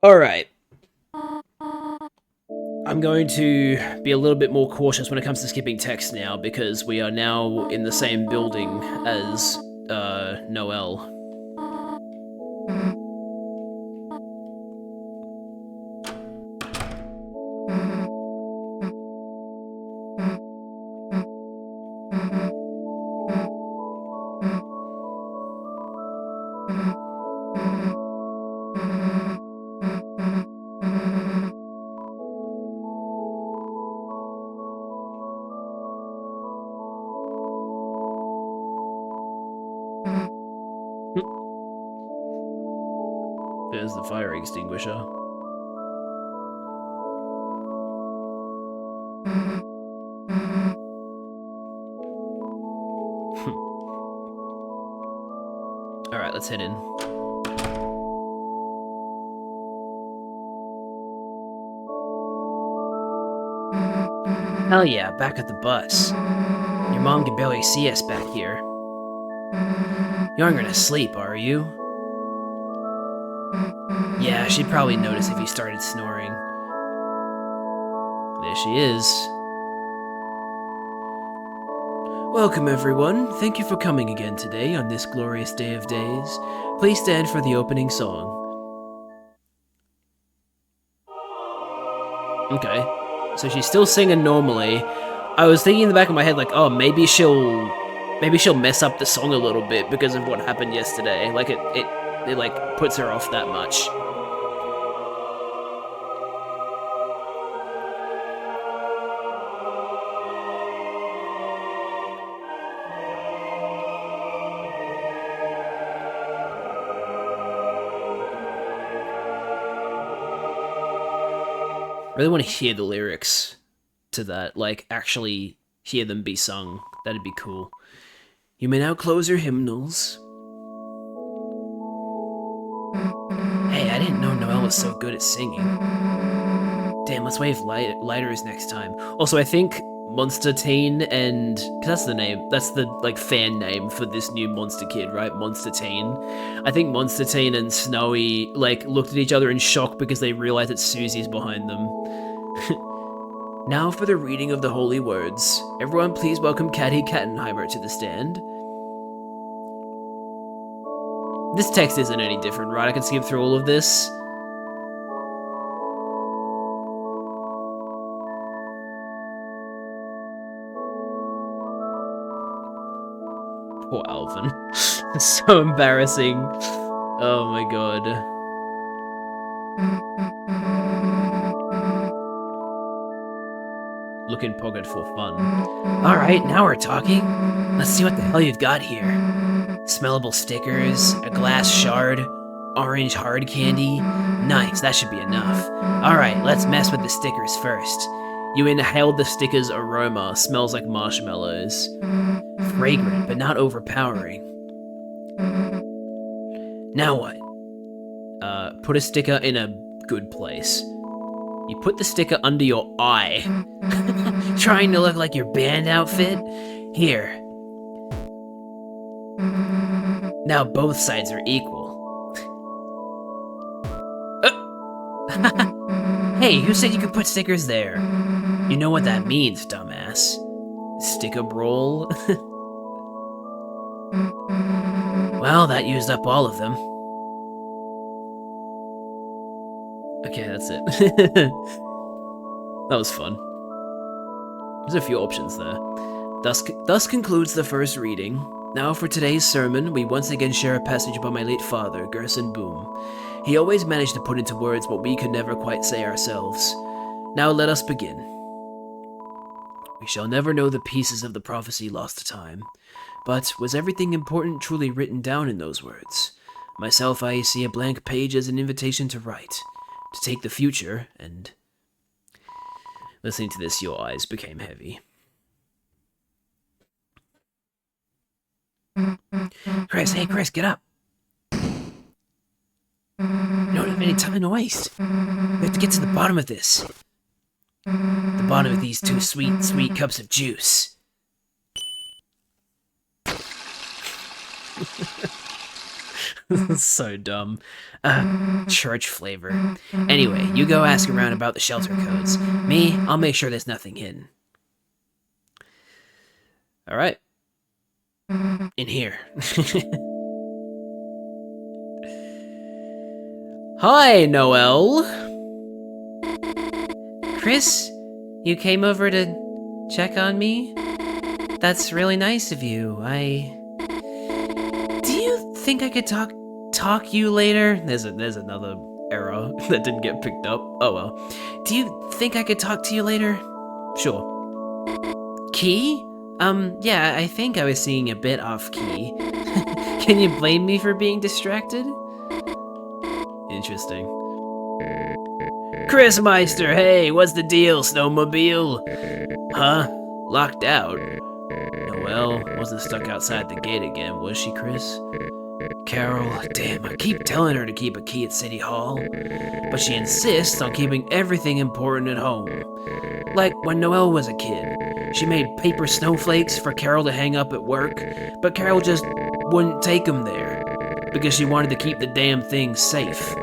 Speaker 1: Alright. I'm going to be a little bit more cautious when it comes to skipping text now, because we are now in the same building as, Noelle. There's the fire extinguisher. Alright, let's head in. Hell yeah, back at the bus. Your mom can barely see us back here. You aren't gonna sleep, are you? Yeah, she'd probably notice if you started snoring. There she is. Welcome, everyone. Thank you for coming again today on this glorious day of days. Please stand for the opening song. Okay. So she's still singing normally. I was thinking in the back of my head, like, oh, maybe she'll mess up the song a little bit because of what happened yesterday. Like, it like, puts her off that much. I really want to hear the lyrics to that, like, actually hear them be sung. That'd be cool. You may now close your hymnals. Hey, I didn't know Noelle was so good at singing. Damn, let's wave lighters next time. Also, I think Monster Teen and... cause that's the name, that's the, like, fan name for this new monster kid, right? Monster Teen. I think Monster Teen and Snowy, like, looked at each other in shock because they realized that Susie's behind them. Now for the reading of the holy words. Everyone please welcome Caddy Kattenheimer to the stand. This text isn't any different, right? I can skip through all of this. Poor Alvin. It's so embarrassing. Oh my god. Looking pocket for fun. Alright, now we're talking. Let's see what the hell you've got here. Smellable stickers, a glass shard, orange hard candy. Nice, that should be enough. Alright, let's mess with the stickers first. You inhaled the sticker's aroma, smells like marshmallows. Fragrant, but not overpowering. Now what? Put a sticker in a good place. You put the sticker under your eye. Trying to look like your band outfit? Here. Now both sides are equal. Hey, who said you could put stickers there? You know what that means, dumbass. Sticker brawl? Well, that used up all of them. Okay, that's it. That was fun. There's a few options there. Thus concludes the first reading. Now for today's sermon, we once again share a passage about my late father, Gerson Boom. He always managed to put into words what we could never quite say ourselves. Now let us begin. We shall never know the pieces of the prophecy lost to time. But was everything important truly written down in those words? Myself, I see a blank page as an invitation to write, to take the future, and... Listening to this, your eyes became heavy. Chris, hey Chris, get up! We don't have any time to waste. We have to get to the bottom of this. The bottom of these two sweet, sweet cups of juice. So dumb. Church flavor. Anyway, you go ask around about the shelter codes. Me, I'll make sure there's nothing hidden. Alright. In here. Hi, Noelle! Chris, you came over to check on me? That's really nice of you. Do you think I could talk you later? There's another error that didn't get picked up. Oh well. Do you think I could talk to you later? Sure. Key? Yeah, I think I was singing a bit off key. Can you blame me for being distracted? Interesting. Chris Meister, hey, what's the deal, snowmobile? Huh? Locked out? Noelle wasn't stuck outside the gate again, was she, Chris? Carol, damn, I keep telling her to keep a key at City Hall, but she insists on keeping everything important at home. Like when Noelle was a kid, she made paper snowflakes for Carol to hang up at work, but Carol just wouldn't take them there, because she wanted to keep the damn things safe.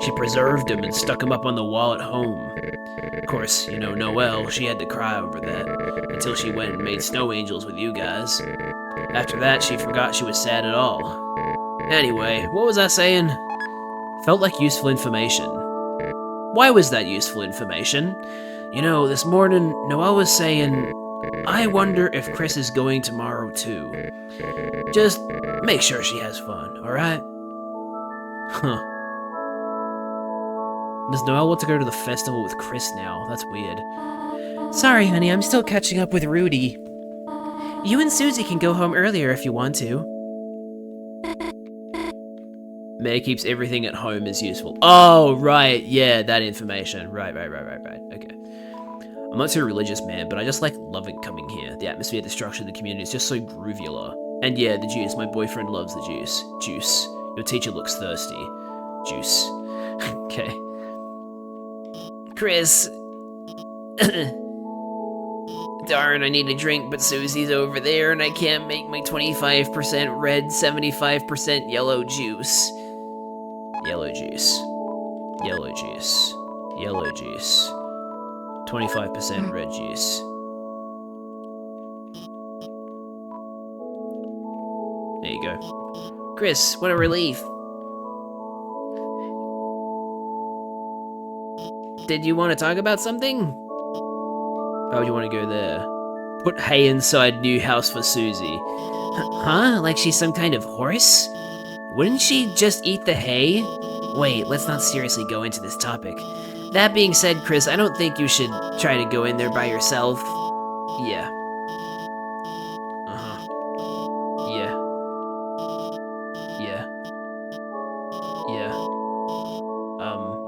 Speaker 1: She preserved them and stuck them up on the wall at home. Of course, you know, Noelle, she had to cry over that, until she went and made snow angels with you guys. After that, she forgot she was sad at all. Anyway, what was I saying? Felt like useful information. Why was that useful information? You know, this morning, Noelle was saying, I wonder if Chris is going tomorrow too. Just make sure she has fun, alright? Huh. Does Noelle want to go to the festival with Chris now? That's weird. Sorry, honey, I'm still catching up with Rudy. You and Susie can go home earlier if you want to. May keeps everything at home as useful. Oh, right, yeah, that information. Right. Okay. I'm not too religious, man, but I just like loving coming here. The atmosphere, the structure of the community is just so groovular. And yeah, the juice. My boyfriend loves the juice. Juice. Your teacher looks thirsty. Juice. Okay. Chris. Darn, I need a drink, but Susie's over there, and I can't make my 25% red, 75% yellow juice. Yellow juice. Yellow juice. Yellow juice. 25% red juice. There you go. Chris, what a relief. Did you want to talk about something? Why would you want to go there? Put hay inside new house for Susie. Huh? Like she's some kind of horse? Wouldn't she just eat the hay? Wait, let's not seriously go into this topic. That being said, Chris, I don't think you should try to go in there by yourself. Yeah. Uh-huh. Yeah. Yeah. Yeah.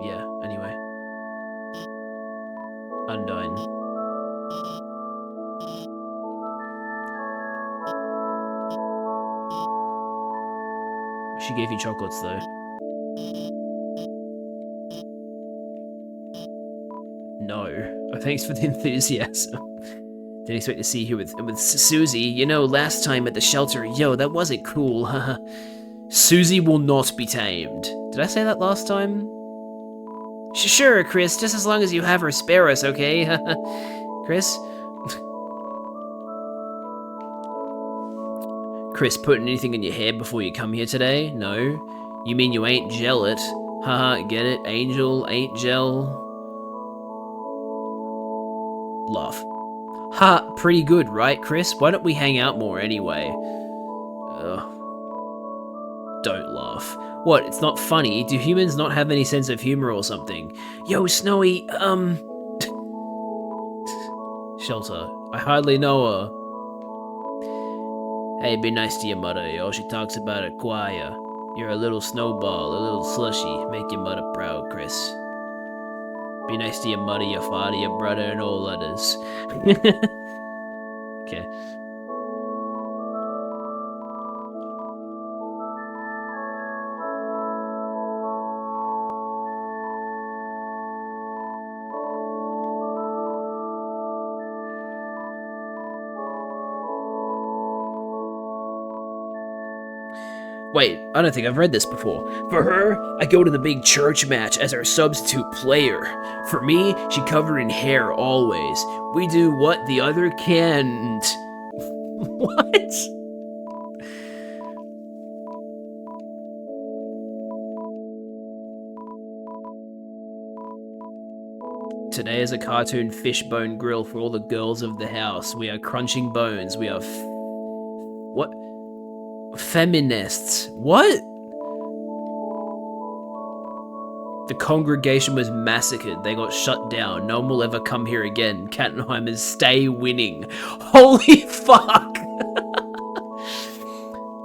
Speaker 1: Yeah, anyway. Undone. She gave you chocolates, though. No. Oh, thanks for the enthusiasm. Didn't expect to see you with Susie. You know, last time at the shelter, yo, that wasn't cool, haha. Susie will not be tamed. Did I say that last time? Sure, Chris, just as long as you have her spare us, okay? Chris? Chris, putting anything in your hair before you come here today? No. You mean you ain't gel it? Haha, get it? Angel, ain't gel. Laugh. Ha, pretty good, right, Chris? Why don't we hang out more anyway? Don't laugh. What, it's not funny? Do humans not have any sense of humor or something? Yo, Snowy, Shelter. I hardly know her. Hey, be nice to your mother, yo. She talks about her choir. You're a little snowball, a little slushy. Make your mother proud, Chris. Be nice to your mother, your father, your brother, and all others. Okay. Wait, I don't think I've read this before. For her, I go to the big church match as our substitute player. For me, she covered in hair always. We do what the other can't. What? Today is a cartoon fishbone grill for all the girls of the house. We are crunching bones. We are what? Feminists. What? The congregation was massacred. They got shut down. No one will ever come here again. Kattenheimers stay winning. Holy fuck!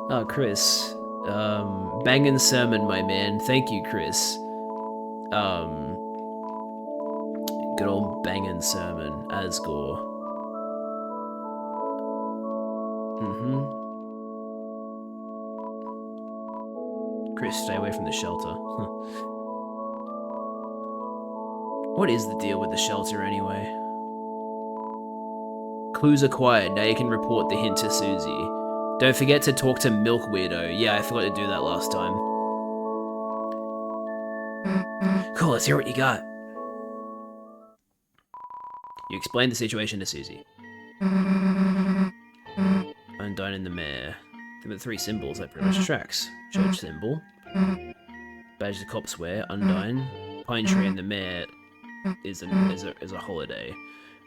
Speaker 1: Oh, Chris. Bangin' sermon, my man. Thank you, Chris. Good old bangin' sermon. Asgore. Chris, stay away from the shelter. What is the deal with the shelter anyway? Clues acquired. Now you can report the hint to Susie. Don't forget to talk to Milk Weirdo. Yeah, I forgot to do that last time. Cool, let's hear what you got. You explained the situation to Susie. Undine in the mare. The three symbols that pretty much tracks. Church symbol. Badge the cops wear. Undine. Pine tree and the mare is a holiday.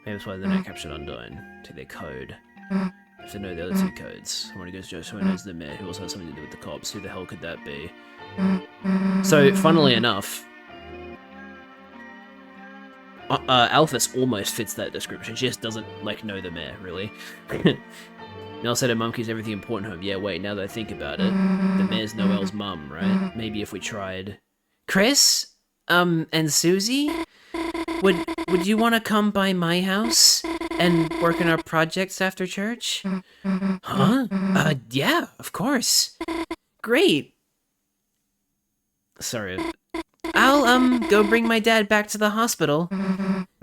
Speaker 1: Maybe that's why they're not captured Undine. To their code. If they know the other two codes. Someone who goes to someone knows the mare who also has something to do with the cops. Who the hell could that be? So, funnily enough, Alphys almost fits that description. She just doesn't, like, know the mare, really. Nell said her mum keeps everything important home. Yeah, wait, now that I think about it, the mare's Noelle's mum, right? Maybe if we tried... Chris? And Susie? Would you want to come by my house and work on our projects after church? Huh? Yeah, of course. Great. Sorry. I'll, go bring my dad back to the hospital.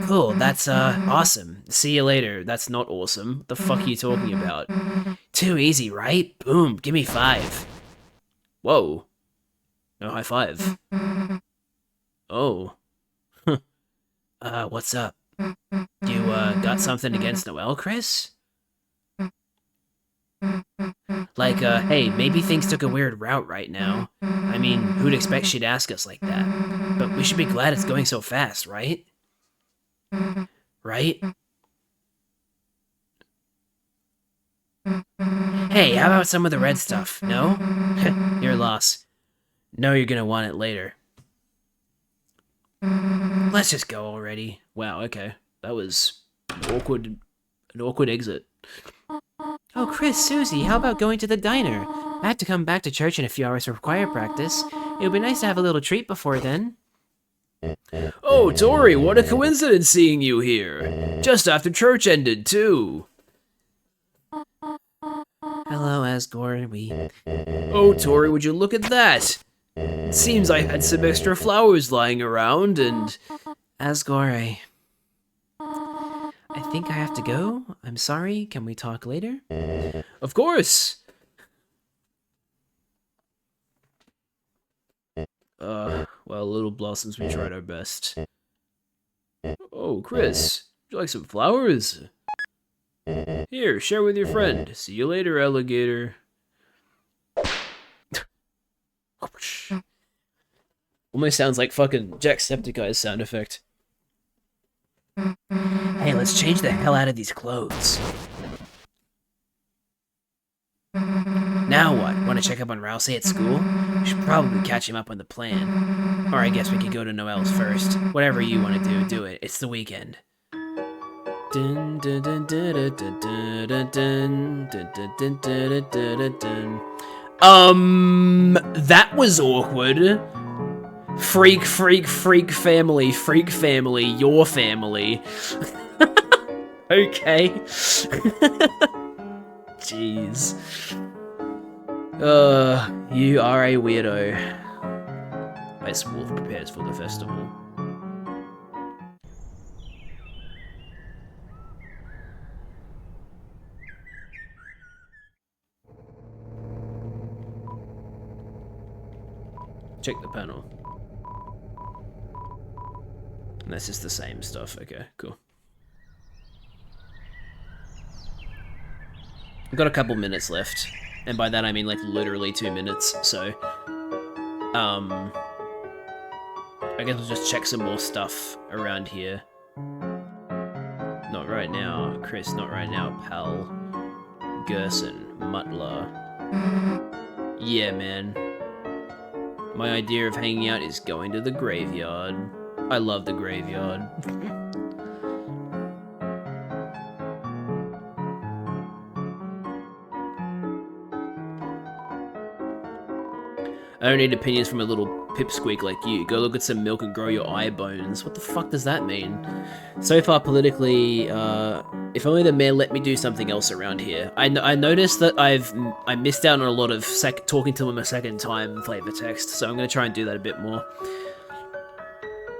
Speaker 1: Cool, that's, awesome. See you later. That's not awesome. What the fuck are you talking about? Too easy, right? Boom, give me 5. Whoa. No high five. Oh. What's up? You, got something against Noelle, Chris? Like, hey, maybe things took a weird route right now. I mean, who'd expect she'd ask us like that? But we should be glad it's going so fast, right? Right? Hey, how about some of the red stuff? No? Your loss. No, you're gonna want it later. Let's just go already. Wow, okay. That was an awkward exit. Oh, Chris, Susie, how about going to the diner? I have to come back to church in a few hours for choir practice. It would be nice to have a little treat before then. Oh, Tori, what a coincidence seeing you here. Just after church ended, too. Hello, Asgore. Oh, Tori, would you look at that? It seems I had some extra flowers lying around, and... Asgore, I think I have to go. I'm sorry. Can we talk later? Of course! Well, Little Blossoms, we tried our best. Oh, Chris, would you like some flowers? Here, share with your friend. See you later, alligator. Almost sounds like fucking Jacksepticeye's sound effect. Hey, let's change the hell out of these clothes. Now what? Want to check up on Rousey at school? We should probably catch him up on the plan. Or I guess we could go to Noelle's first. Whatever you want to do, do it. It's the weekend. Dun, dun, dun, dun, dun, dun, dun, dun, dun, dun, dun, dun, dun. That was awkward. Freak family, your family. Okay. Jeez. You are a weirdo. Ice Wolf prepares for the festival. Check the panel. And that's just the same stuff. Okay, cool. I've got a couple minutes left. And by that I mean like literally 2 minutes, so... I guess we'll just check some more stuff around here. Not right now, Chris, not right now, pal. Gerson, Mutler. Yeah, man. My idea of hanging out is going to the graveyard. I love the graveyard. I don't need opinions from a little pipsqueak like you. Go look at some milk and grow your eye bones. What the fuck does that mean? So far, politically, if only the mayor let me do something else around here. I noticed that I missed out on a lot of talking to him a second time flavor text, so I'm gonna try and do that a bit more.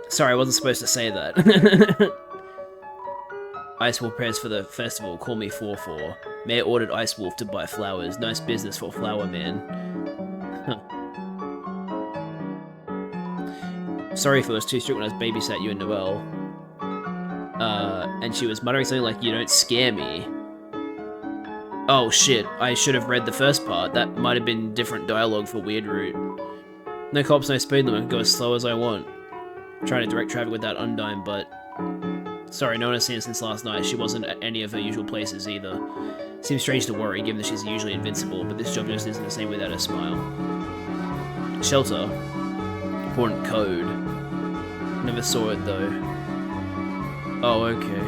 Speaker 1: Sorry, I wasn't supposed to say that. Ice Wolf prayers for the festival. Call me 44. Mayor ordered Ice Wolf to buy flowers. Nice business for Flower Man. Huh. Sorry if it was too strict when I was babysat you and Noelle. And she was muttering something like, "You don't scare me." Oh shit, I should have read the first part. That might have been different dialogue for Weird Route. No cops, no speed limit. Go as slow as I want. I'm trying to direct traffic with that Undine, but... Sorry, no one has seen her since last night. She wasn't at any of her usual places either. Seems strange to worry, given that she's usually invincible, but this job just isn't the same without her smile. Shelter. Important code. Never saw it though. Oh, okay.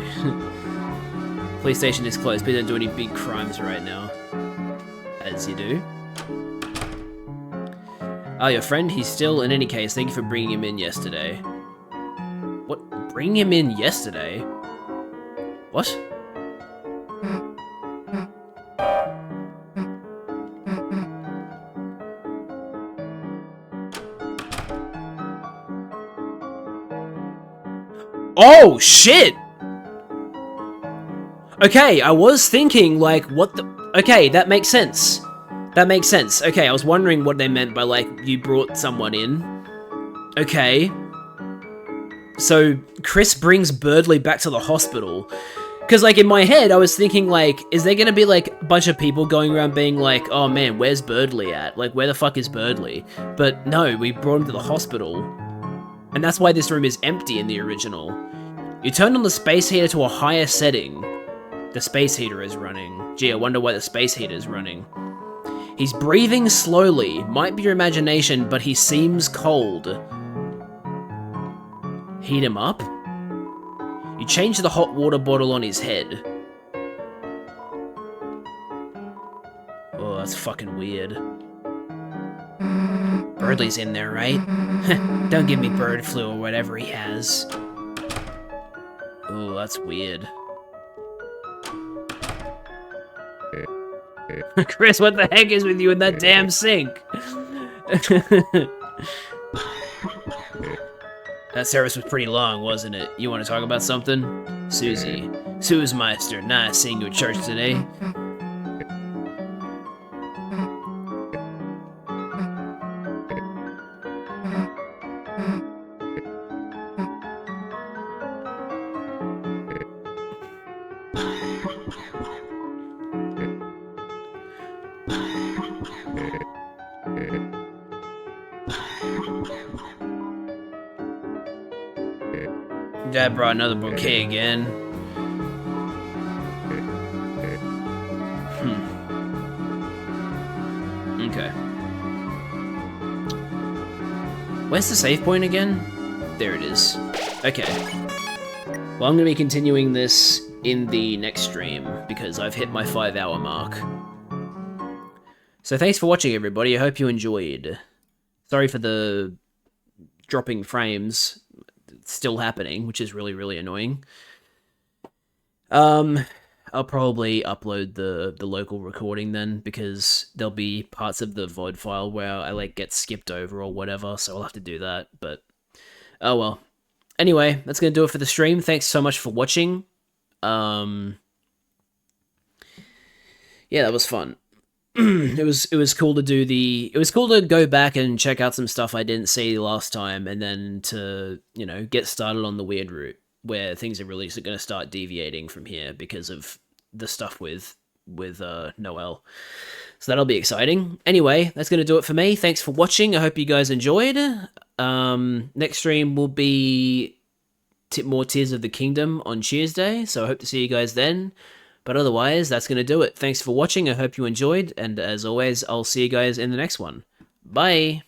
Speaker 1: Police station is closed. Please don't do any big crimes right now. As you do. Ah, your friend? He's still, in any case, thank you for bringing him in yesterday. What? Bring him in yesterday? What? Oh, shit! Okay, I was thinking, like, what the... Okay, that makes sense. That makes sense. Okay, I was wondering what they meant by, like, you brought someone in. Okay. So, Chris brings Birdley back to the hospital. Because, like, in my head, I was thinking, like, is there gonna be, like, a bunch of people going around being like, oh man, where's Birdley at? Like, where the fuck is Birdley? But no, we brought him to the hospital. And that's why this room is empty in the original. You turned on the space heater to a higher setting. The space heater is running. Gee, I wonder why the space heater is running. He's breathing slowly. Might be your imagination, but he seems cold. Heat him up? You change the hot water bottle on his head. Oh, that's fucking weird. Birdley's in there, right? Don't give me bird flu or whatever he has. Oh, that's weird. Chris, what the heck is with you in that damn sink? That service was pretty long, wasn't it? You want to talk about something? Susie. Suze-meister, nice seeing you at church today. Dad brought another bouquet again. Where's the save point again? There it is. Okay. Well, I'm going to be continuing this in the next stream, because I've hit my 5-hour mark. So thanks for watching, everybody. I hope you enjoyed. Sorry for the dropping frames. It's still happening, which is really, really annoying. I'll probably upload the local recording then, because there'll be parts of the VOD file where I like get skipped over or whatever, so I'll have to do that, but oh well. Anyway, that's gonna do it for the stream. Thanks so much for watching. Yeah, that was fun. It was cool to do it was cool to go back and check out some stuff I didn't see last time, and then to, you know, get started on the weird route where things are really going to start deviating from here because of the stuff with Noel. So that'll be exciting. Anyway, that's going to do it for me. Thanks for watching. I hope you guys enjoyed. Next stream will be more Tears of the Kingdom on Tuesday, so I hope to see you guys then. But otherwise, that's going to do it. Thanks for watching. I hope you enjoyed, and as always, I'll see you guys in the next one. Bye!